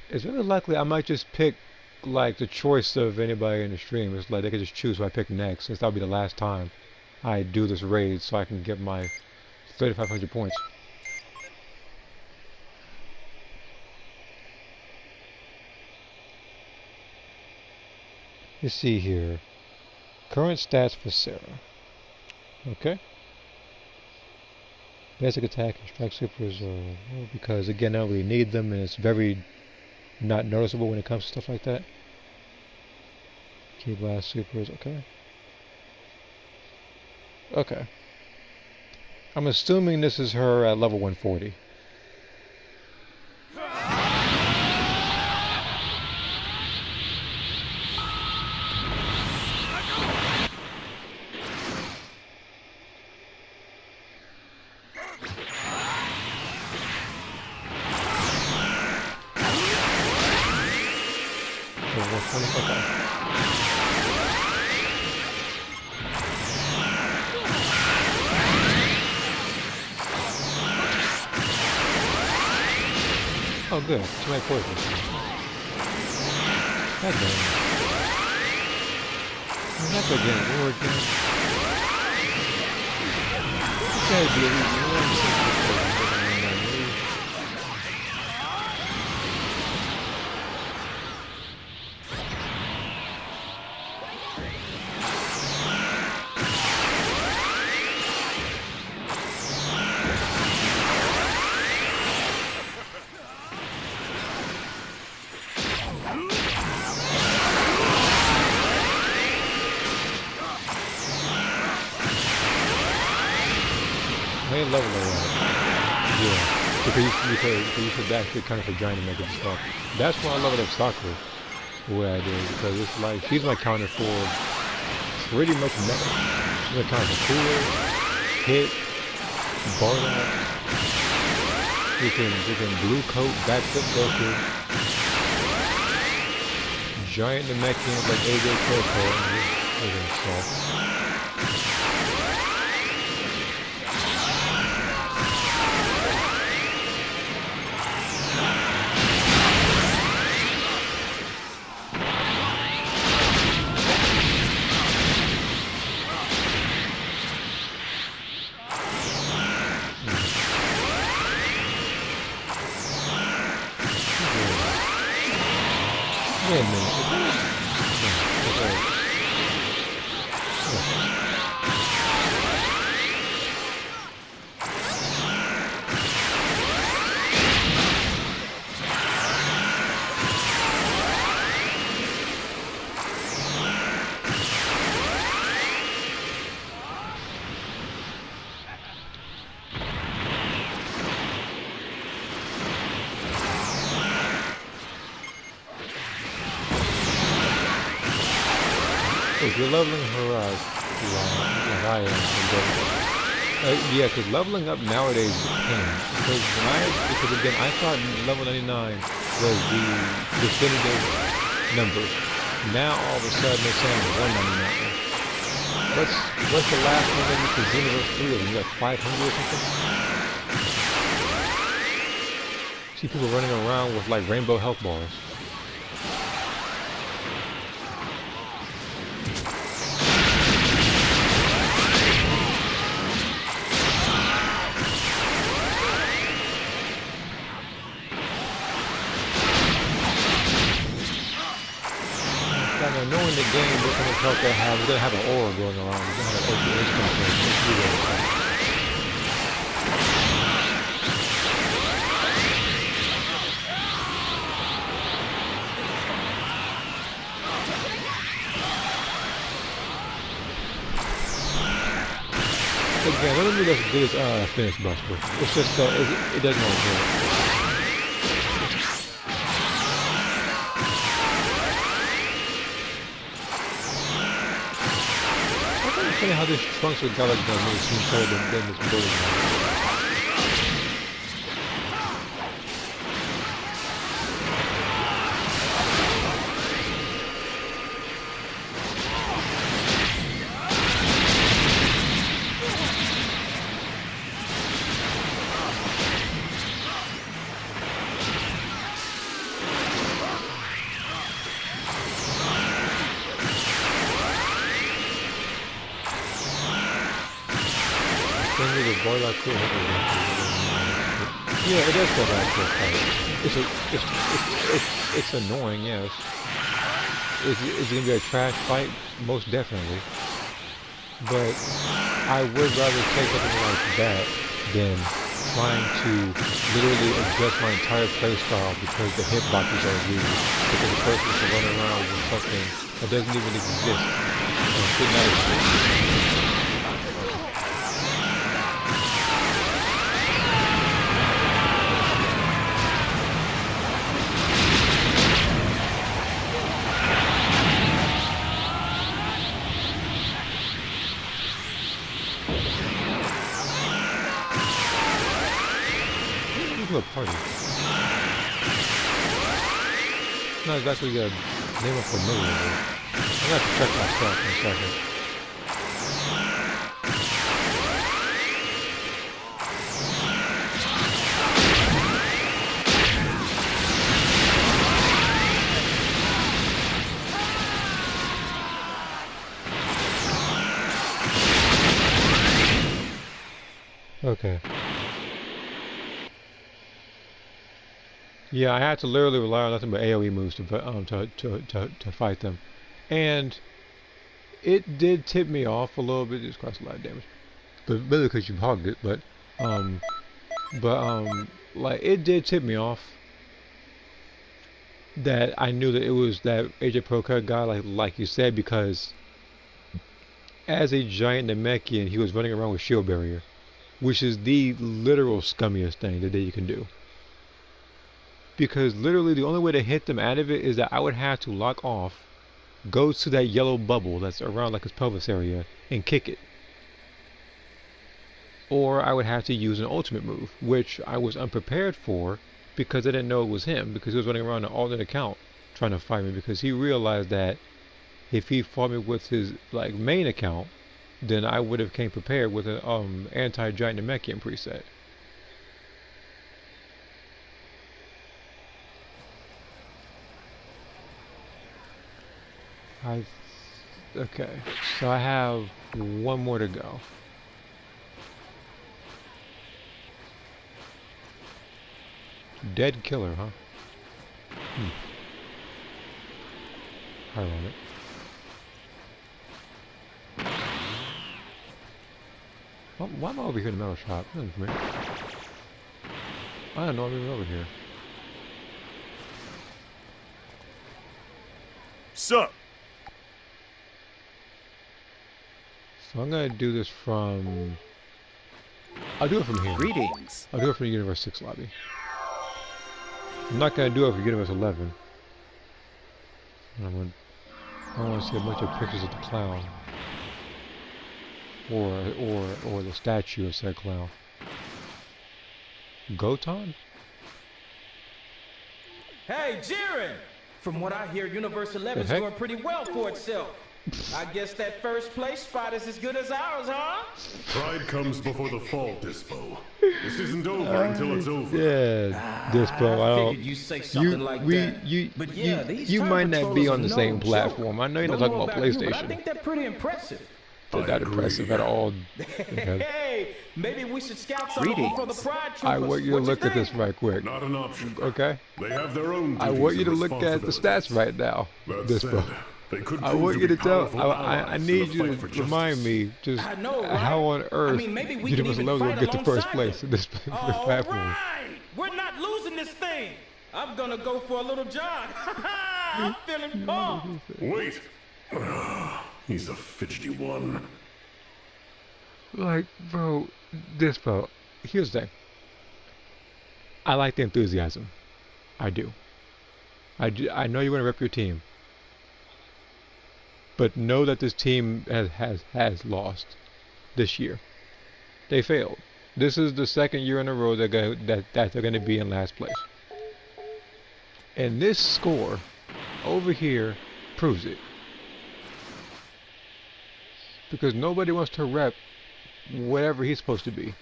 It's really likely I might just pick like the choice of anybody in the stream. It's like they could just choose who I pick next, since that'll be the last time I do this raid, so I can get my 3,500 points. Let's see here. Current stats for Sarah. Okay. Basic attack and strike supers are, well, because again I don't really need them and it's very not noticeable when it comes to stuff like that. Key blast supers, okay. Okay. I'm assuming this is her at level 140. Oh good, too many poisons. That's good. That's again, war again. This guy'd be at least 160. Level yeah, because you could actually kind of a giant to make it stuff. That's why I leveled up Sakura the way I did, because it's like she's my counter for pretty much metal. She's my counter for cooler, hit, Bardock. You can blue coat, backflip Goku, giant Namekians like AJ Coco. Wait a minute. If you're leveling her up, like I am, yeah, because leveling up nowadays is a pain. Because again, I thought level 99 was the definitive number. Now all of a sudden they're saying 199. What's the last one that was the Xenoverse 3 of them? You got 500 or something? See people running around with like rainbow health bars. Knowing the game, what kind of health they have, we're gonna have an aura going around. We're gonna have an OPH again, I don't think that's as good as Finish Buster. It's just that it doesn't always work. Funny how this Trunks with Galaxy does really seem better than this bullet. Yeah, it does go back to a fight. It's annoying, yes. It's gonna be a trash fight, most definitely. But I would rather take something like that than trying to literally adjust my entire playstyle because the hitboxes are weird. Because the person can run around with something that doesn't even exist and should not exist. Party. Not exactly a name I'm familiar with. I'm gonna have to check myself in a second. Okay. Yeah, I had to literally rely on nothing but AoE moves to fight them, and it did tip me off a little bit. It caused a lot of damage, but really because you hogged it. Like it did tip me off that I knew that it was that AJ Pro Cut guy, like you said, because as a giant Namekian, he was running around with shield barrier, which is the literal scummiest thing that you can do. Because literally the only way to hit them out of it is that I would have to lock off, go to that yellow bubble that's around like his pelvis area, and kick it. Or I would have to use an ultimate move, which I was unprepared for because I didn't know it was him, because he was running around an alternate account trying to fight me, because he realized that if he fought me with his like main account, then I would have came prepared with an anti-giant Namekian preset. Okay, so I have one more to go. Dead killer, huh? Ironic. Why am I over here in the metal shop? Nothing for me. I don't know I'm even over here. Sup? So I'm gonna do this from... I'll do it from here. Greetings. I'll do it from the Universe 6 lobby. I'm not gonna do it for Universe 11. I want to see a bunch of pictures of the clown. Or the statue of said clown. Goton? Hey, Jiren! From what I hear, Universe 11 is Hey. doing pretty well for itself. I guess that first place spot is as good as ours, huh? Pride comes before the fall, Dispo. This isn't over until it's over. Yeah, Dispo. I figured you'd say something like that. But yeah, these you time might not be patrollers on the are same no platform. joke. I know you're not Don't talking know about you, but I PlayStation. think they're pretty impressive. They're not impressive at all. Okay. Hey, maybe we should scout some of them for the Pride Troopers. I want you to What look at think? this right quick. Not an option. Okay? They have their own I duties want you to and look at the stats responsibilities. right now. That Dispo. said, they could I prove want to you be to tell. powerful I allies need in the you fight for to remind justice. me just I know, right? how on earth I mean, maybe we Universe can even 11 will fight get to first alongside place them. in this All platform. right, we're not losing this thing. I'm gonna go for a little jog. I'm feeling pumped. Wait! He's a fidgety one. Like, bro, Dispo. Here's the thing. I like the enthusiasm. I do. I know you want to rep your team. But know that this team has lost this year. They failed. This is the second year in a row that they're going to be in last place. And this score over here proves it. Because nobody wants to rep whatever he's supposed to be.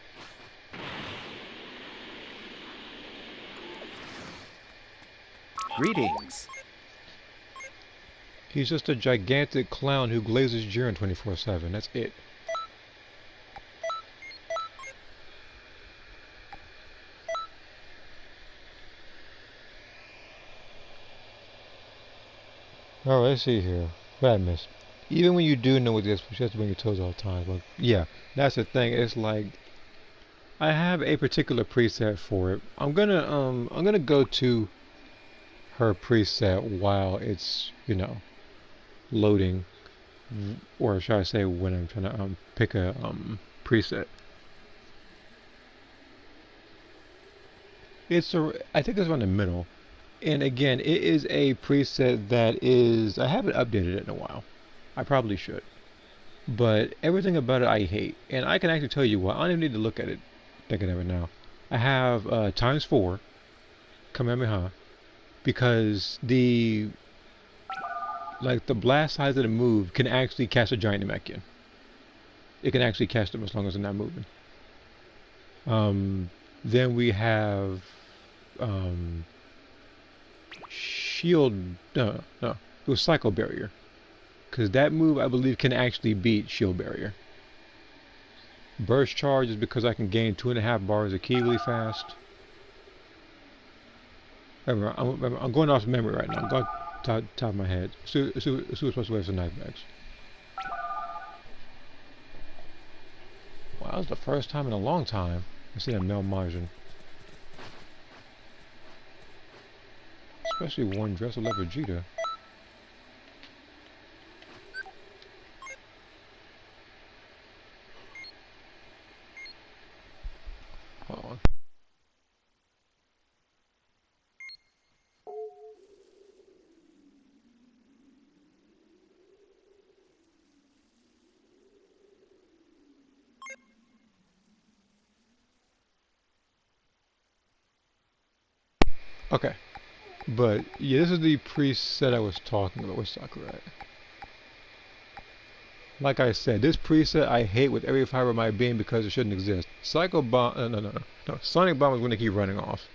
Greetings. He's just a gigantic clown who glazes Jiren 24/7. That's it. Alright, let's see here. What I missed. Even when you do know what this, you have to bring your toes all the time. But yeah, that's the thing. It's like I have a particular preset for it. I'm gonna go to her preset while it's, you know, loading, or should I say when I'm trying to pick a preset. I think it's around the middle, and again, it is a preset that is, I haven't updated it in a while. I probably should, but everything about it I hate, and I can actually tell you why. I don't even need to look at it, thinking of it now. I have ×4 Kamehameha, because the blast size of the move can actually cast a giant Namekian. It can actually cast them as long as they're not moving. Then we have shield. No, it was Cycle Barrier, because that move I believe can actually beat Shield Barrier. Burst Charge is because I can gain 2.5 bars of ki really fast. Remember, I'm going off memory right now. I'm going top of my head. So we're supposed to wear some knife bags. Wow, that was the first time in a long time I've seen a male Majin. Especially one dressed like Vegeta. Hold on. Okay, but yeah, this is the preset I was talking about. Where's Sakura at? Like I said, this preset I hate with every fiber of my being because it shouldn't exist. Psycho Bomb, no. Sonic Bomb is when they keep running off.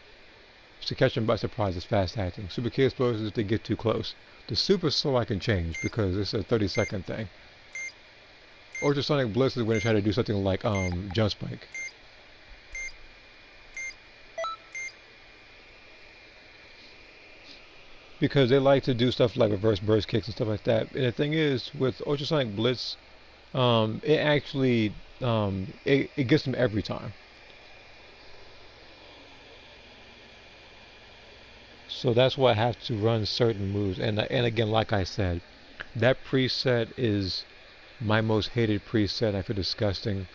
Just to catch them by surprise, it's fast acting. Super K Explosions if they get too close. The Super Slow I can change because it's a 30-second thing. Ultrasonic Blitz is when they try to do something like Jump Spike. Because they like to do stuff like reverse burst kicks and stuff like that. And the thing is, with Ultrasonic Blitz, it actually it gets them every time. So that's why I have to run certain moves. And again, like I said, that preset is my most hated preset. I feel disgusting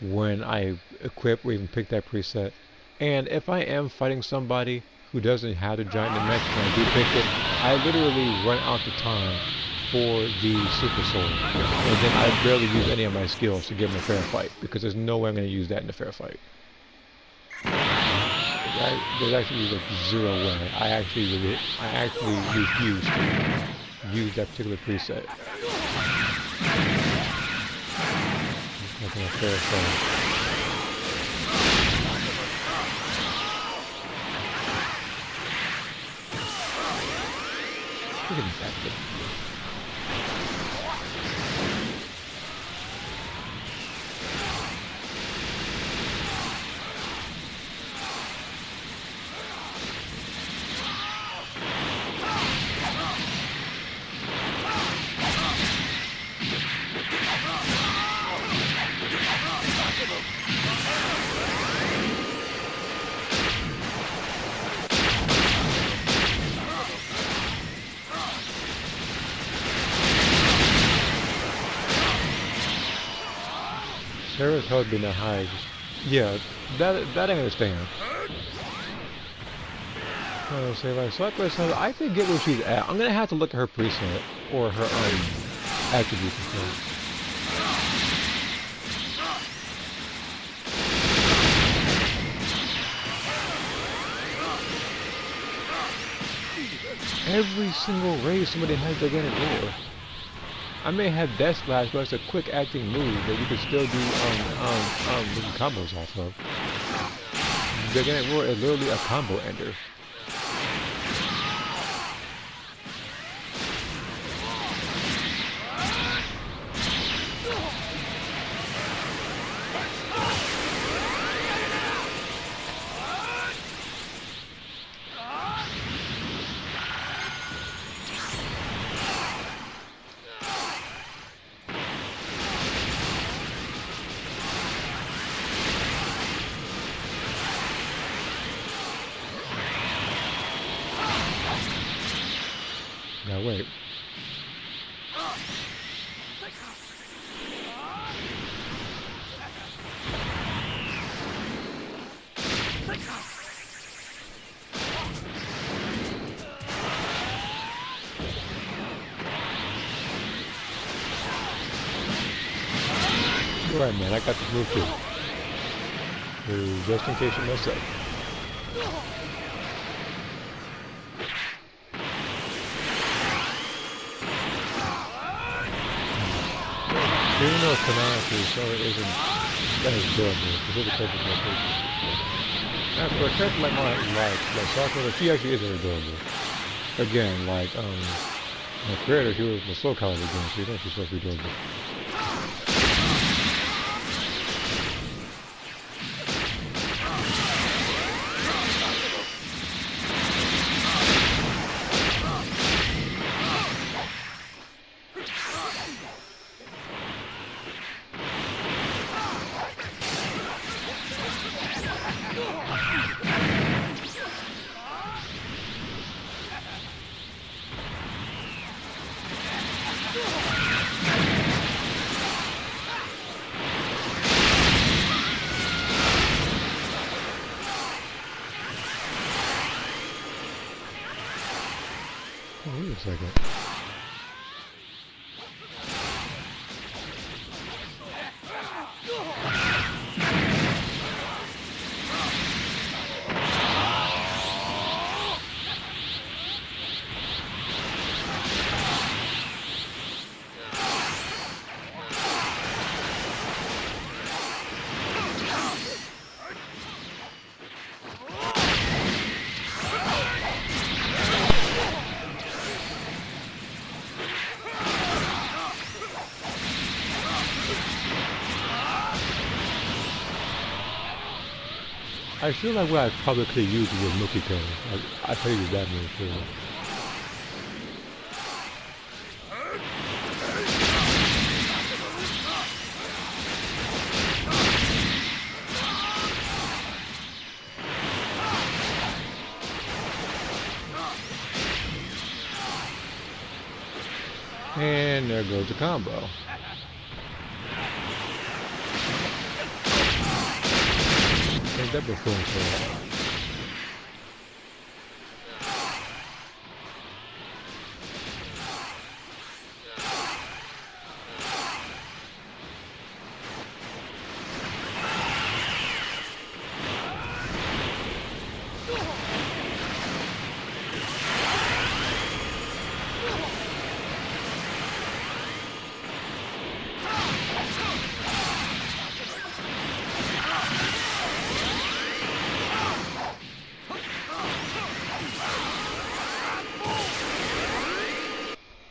when I equip or even pick that preset. And if I am fighting somebody who doesn't have the giant dimension and I do pick it, I literally run out the time for the super sword. And then I barely use any of my skills to give him a fair fight because there's no way I'm going to use that in a fair fight. There's actually like zero way. I actually refuse to use that particular preset. It's not a fair fight. Look at that thing. Sarah's health being that high. Yeah, that I understand. Say like so I forget where she's at. I'm gonna have to look at her preset or her attributes and stuff. Every single raise somebody has gigantic roar. I may have Death Splash, but it's a quick acting move that you can still do combos off of. Gigantic Roar is literally a combo ender. Now wait. Alright man, I got this move too. Just in case you mess up. Even though Konats isn't as durable, because of the purpose of location. As for a character like Sakura, she actually is very durable. Again, like the creator, she was the Soul Calibur game, so you know she's supposed to be durable. Oh, wait a second. I feel like what I probably could have used was Milky Pill. I could have used that move too. And there goes the combo. Ain't that before so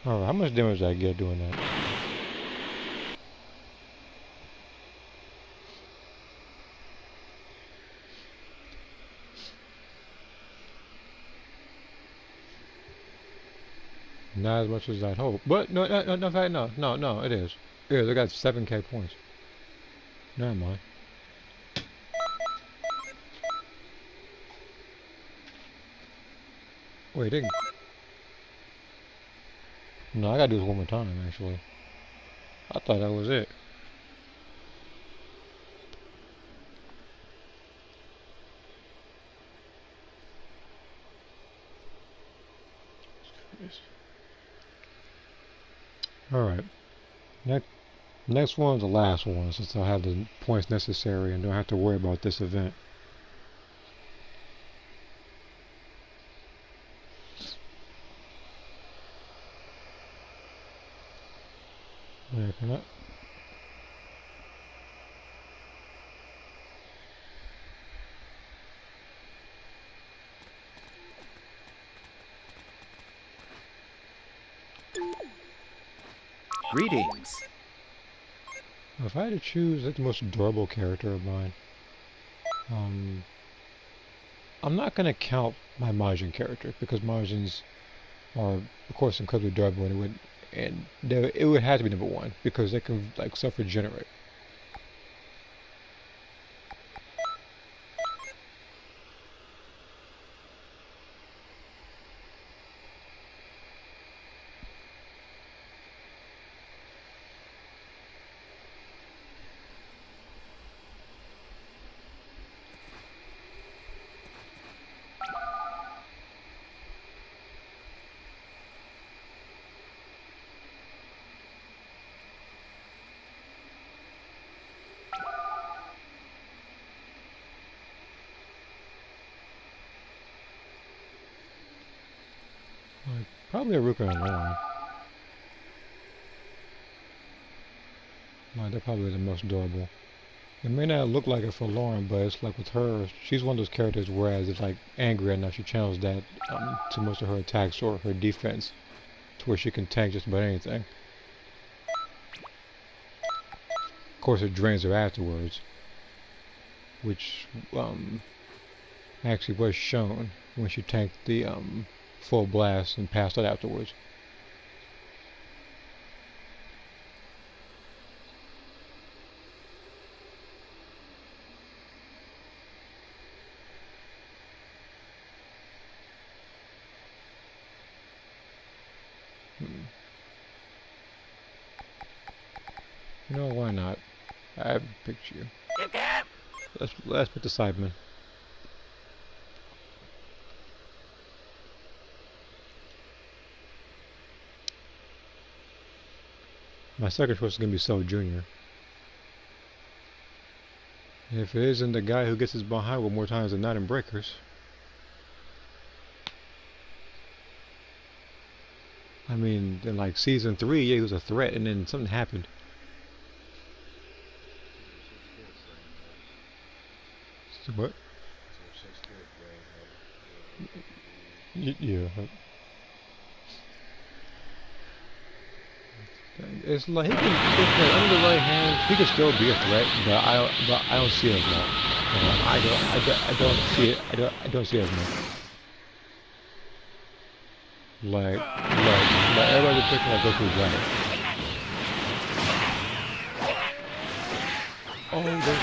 Alright, how much damage did I get doing that? Not as much as I'd hope. But no, it is. It is. I got 7k points. Never mind. Wait, didn't. No, I gotta do this one more time, actually. I thought that was it. Alright. Next one's the last one, since I'll have the points necessary and don't have to worry about this event. Can I? Greetings. If I had to choose like the most adorable character of mine, I'm not gonna count my Majin character because Majins are, of course, incredibly adorable, and it would have to be number one because they can like self-regenerate. Probably a Ruka and Lauren. No, they're probably the most adorable. It may not look like it for Lauren, but it's like with her, she's one of those characters whereas it's like angry enough, she channels that to most of her attacks or her defense to where she can tank just about anything. Of course it drains her afterwards, which actually was shown when she tanked the full blast and passed out afterwards. You know, why not? I haven't picked you. Let's pick the Sidemen. My second choice is going to be Cell Jr. If it isn't the guy who gets his behind one more times than not in Breakers. I mean, in like season 3, yeah, he was a threat, and then something happened. So what? Yeah. It's like he can, if under the right hands, he could still be a threat, but I don't see it as that. I don't see it. I don't see it as much. Like everybody's picking like Goku's right. Oh, there's...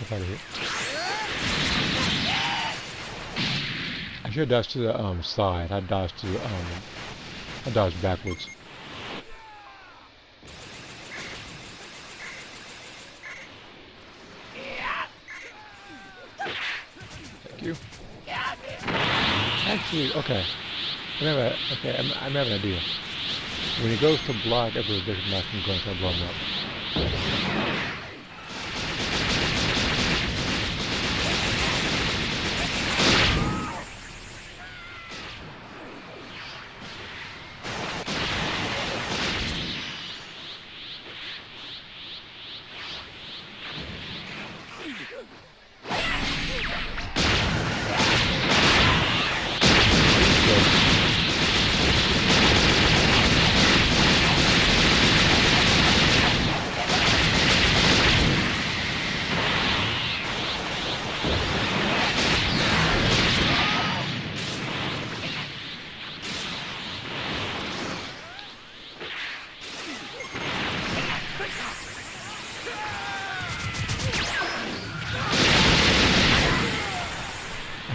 Out of here. I should dodge to the side. I dodged to I dodged backwards. Thank you. Actually, okay. I'm having an idea. When he goes to block, every different match can go and try to blow him up.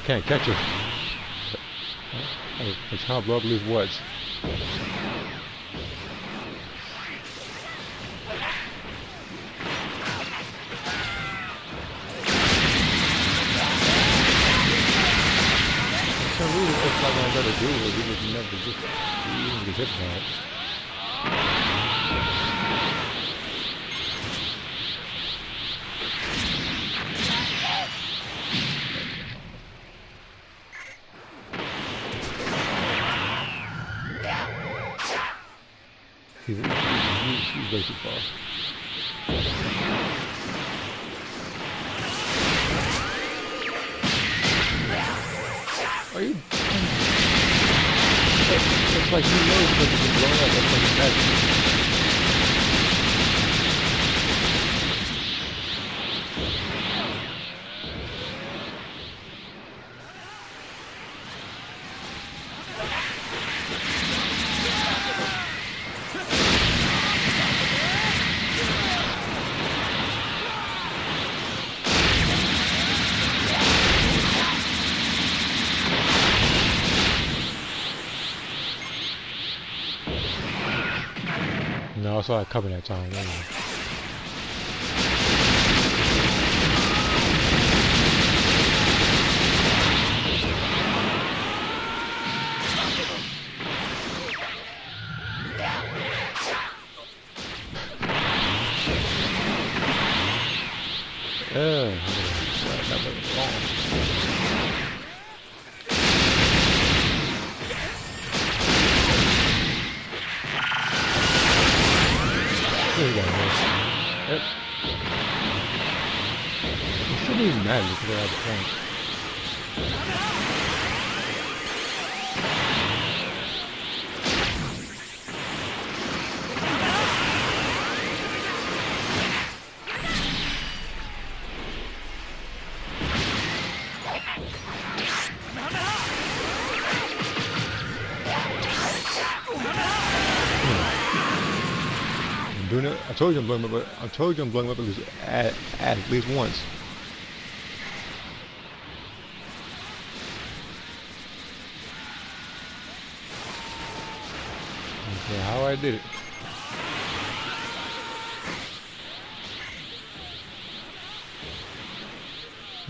Can't catch it. I'm trying to blow up loose woods. So really, it's like I better do it. He was never just even get hit by it. He's way too far. Are you? It's like he knows that he's blown up. That's like that. No, I saw it coming that time. Anyway. That was long. Yep. It shouldn't even matter because they're at the point. Doing it. I told you I'm blowing up. I told you I'm blowing up at least once. Okay, how I did it.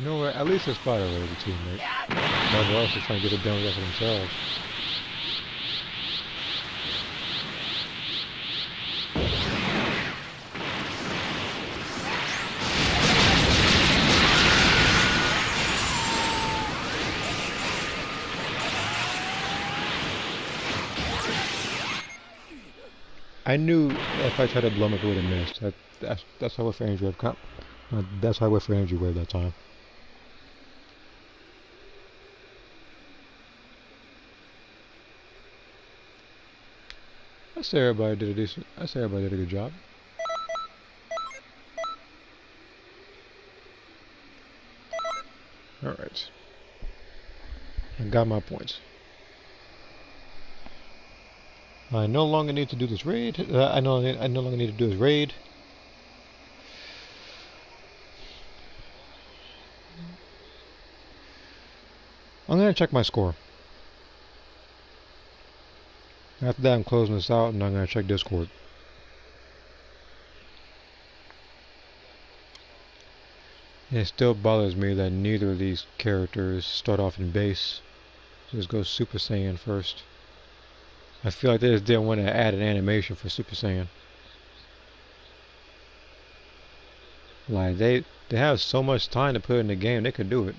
You know what? At least a Spider is a teammate. Whoever else is trying to get it done with for themselves. I knew if I tried to blow him up, I would have missed. That's how I went for Andrew. That's how I went for Andrew Wave that time. I say everybody did a decent. I say everybody did a good job. All right. I got my points. I no longer need to do this raid. I no longer need to do this raid. I'm gonna check my score. After that, I'm closing this out, and I'm gonna check Discord. And it still bothers me that neither of these characters start off in base. Just go Super Saiyan first. I feel like they just didn't want to add an animation for Super Saiyan. Like they have so much time to put in the game, they could do it.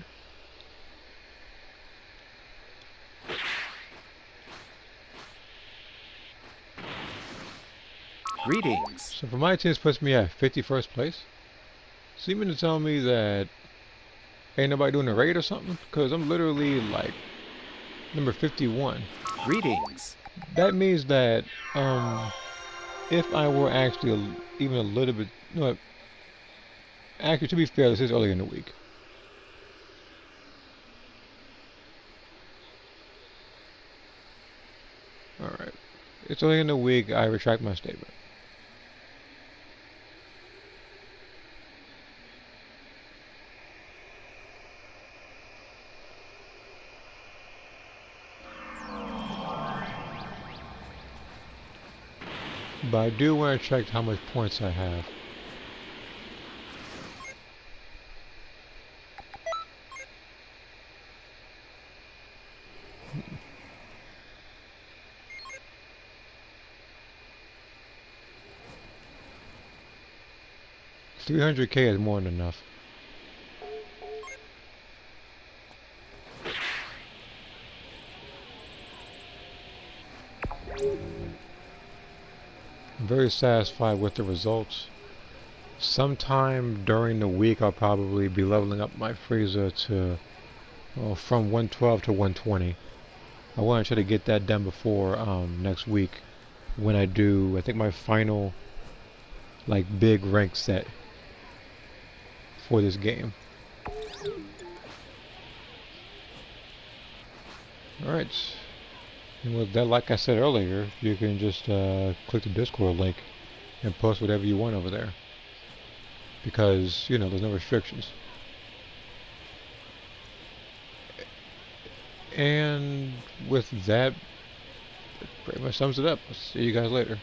Greetings. So for my team, puts me at 51st place. So you mean to tell me that ain't nobody doing a raid or something? Because I'm literally like number 51. Greetings. That means that if I were actually even a little bit, no, actually to be fair, this is early in the week. All right, it's early in the week. I retract my statement. But I do want to check how much points I have. $300K is more than enough. I'm very satisfied with the results. Sometime during the week I'll probably be leveling up my Frieza to from 112 to 120. I want to try to get that done before next week when I do, I think, my final like big rank set for this game. Alright. And with that, like I said earlier, you can just click the Discord link and post whatever you want over there. Because, you know, there's no restrictions. And with that, pretty much sums it up. I'll see you guys later.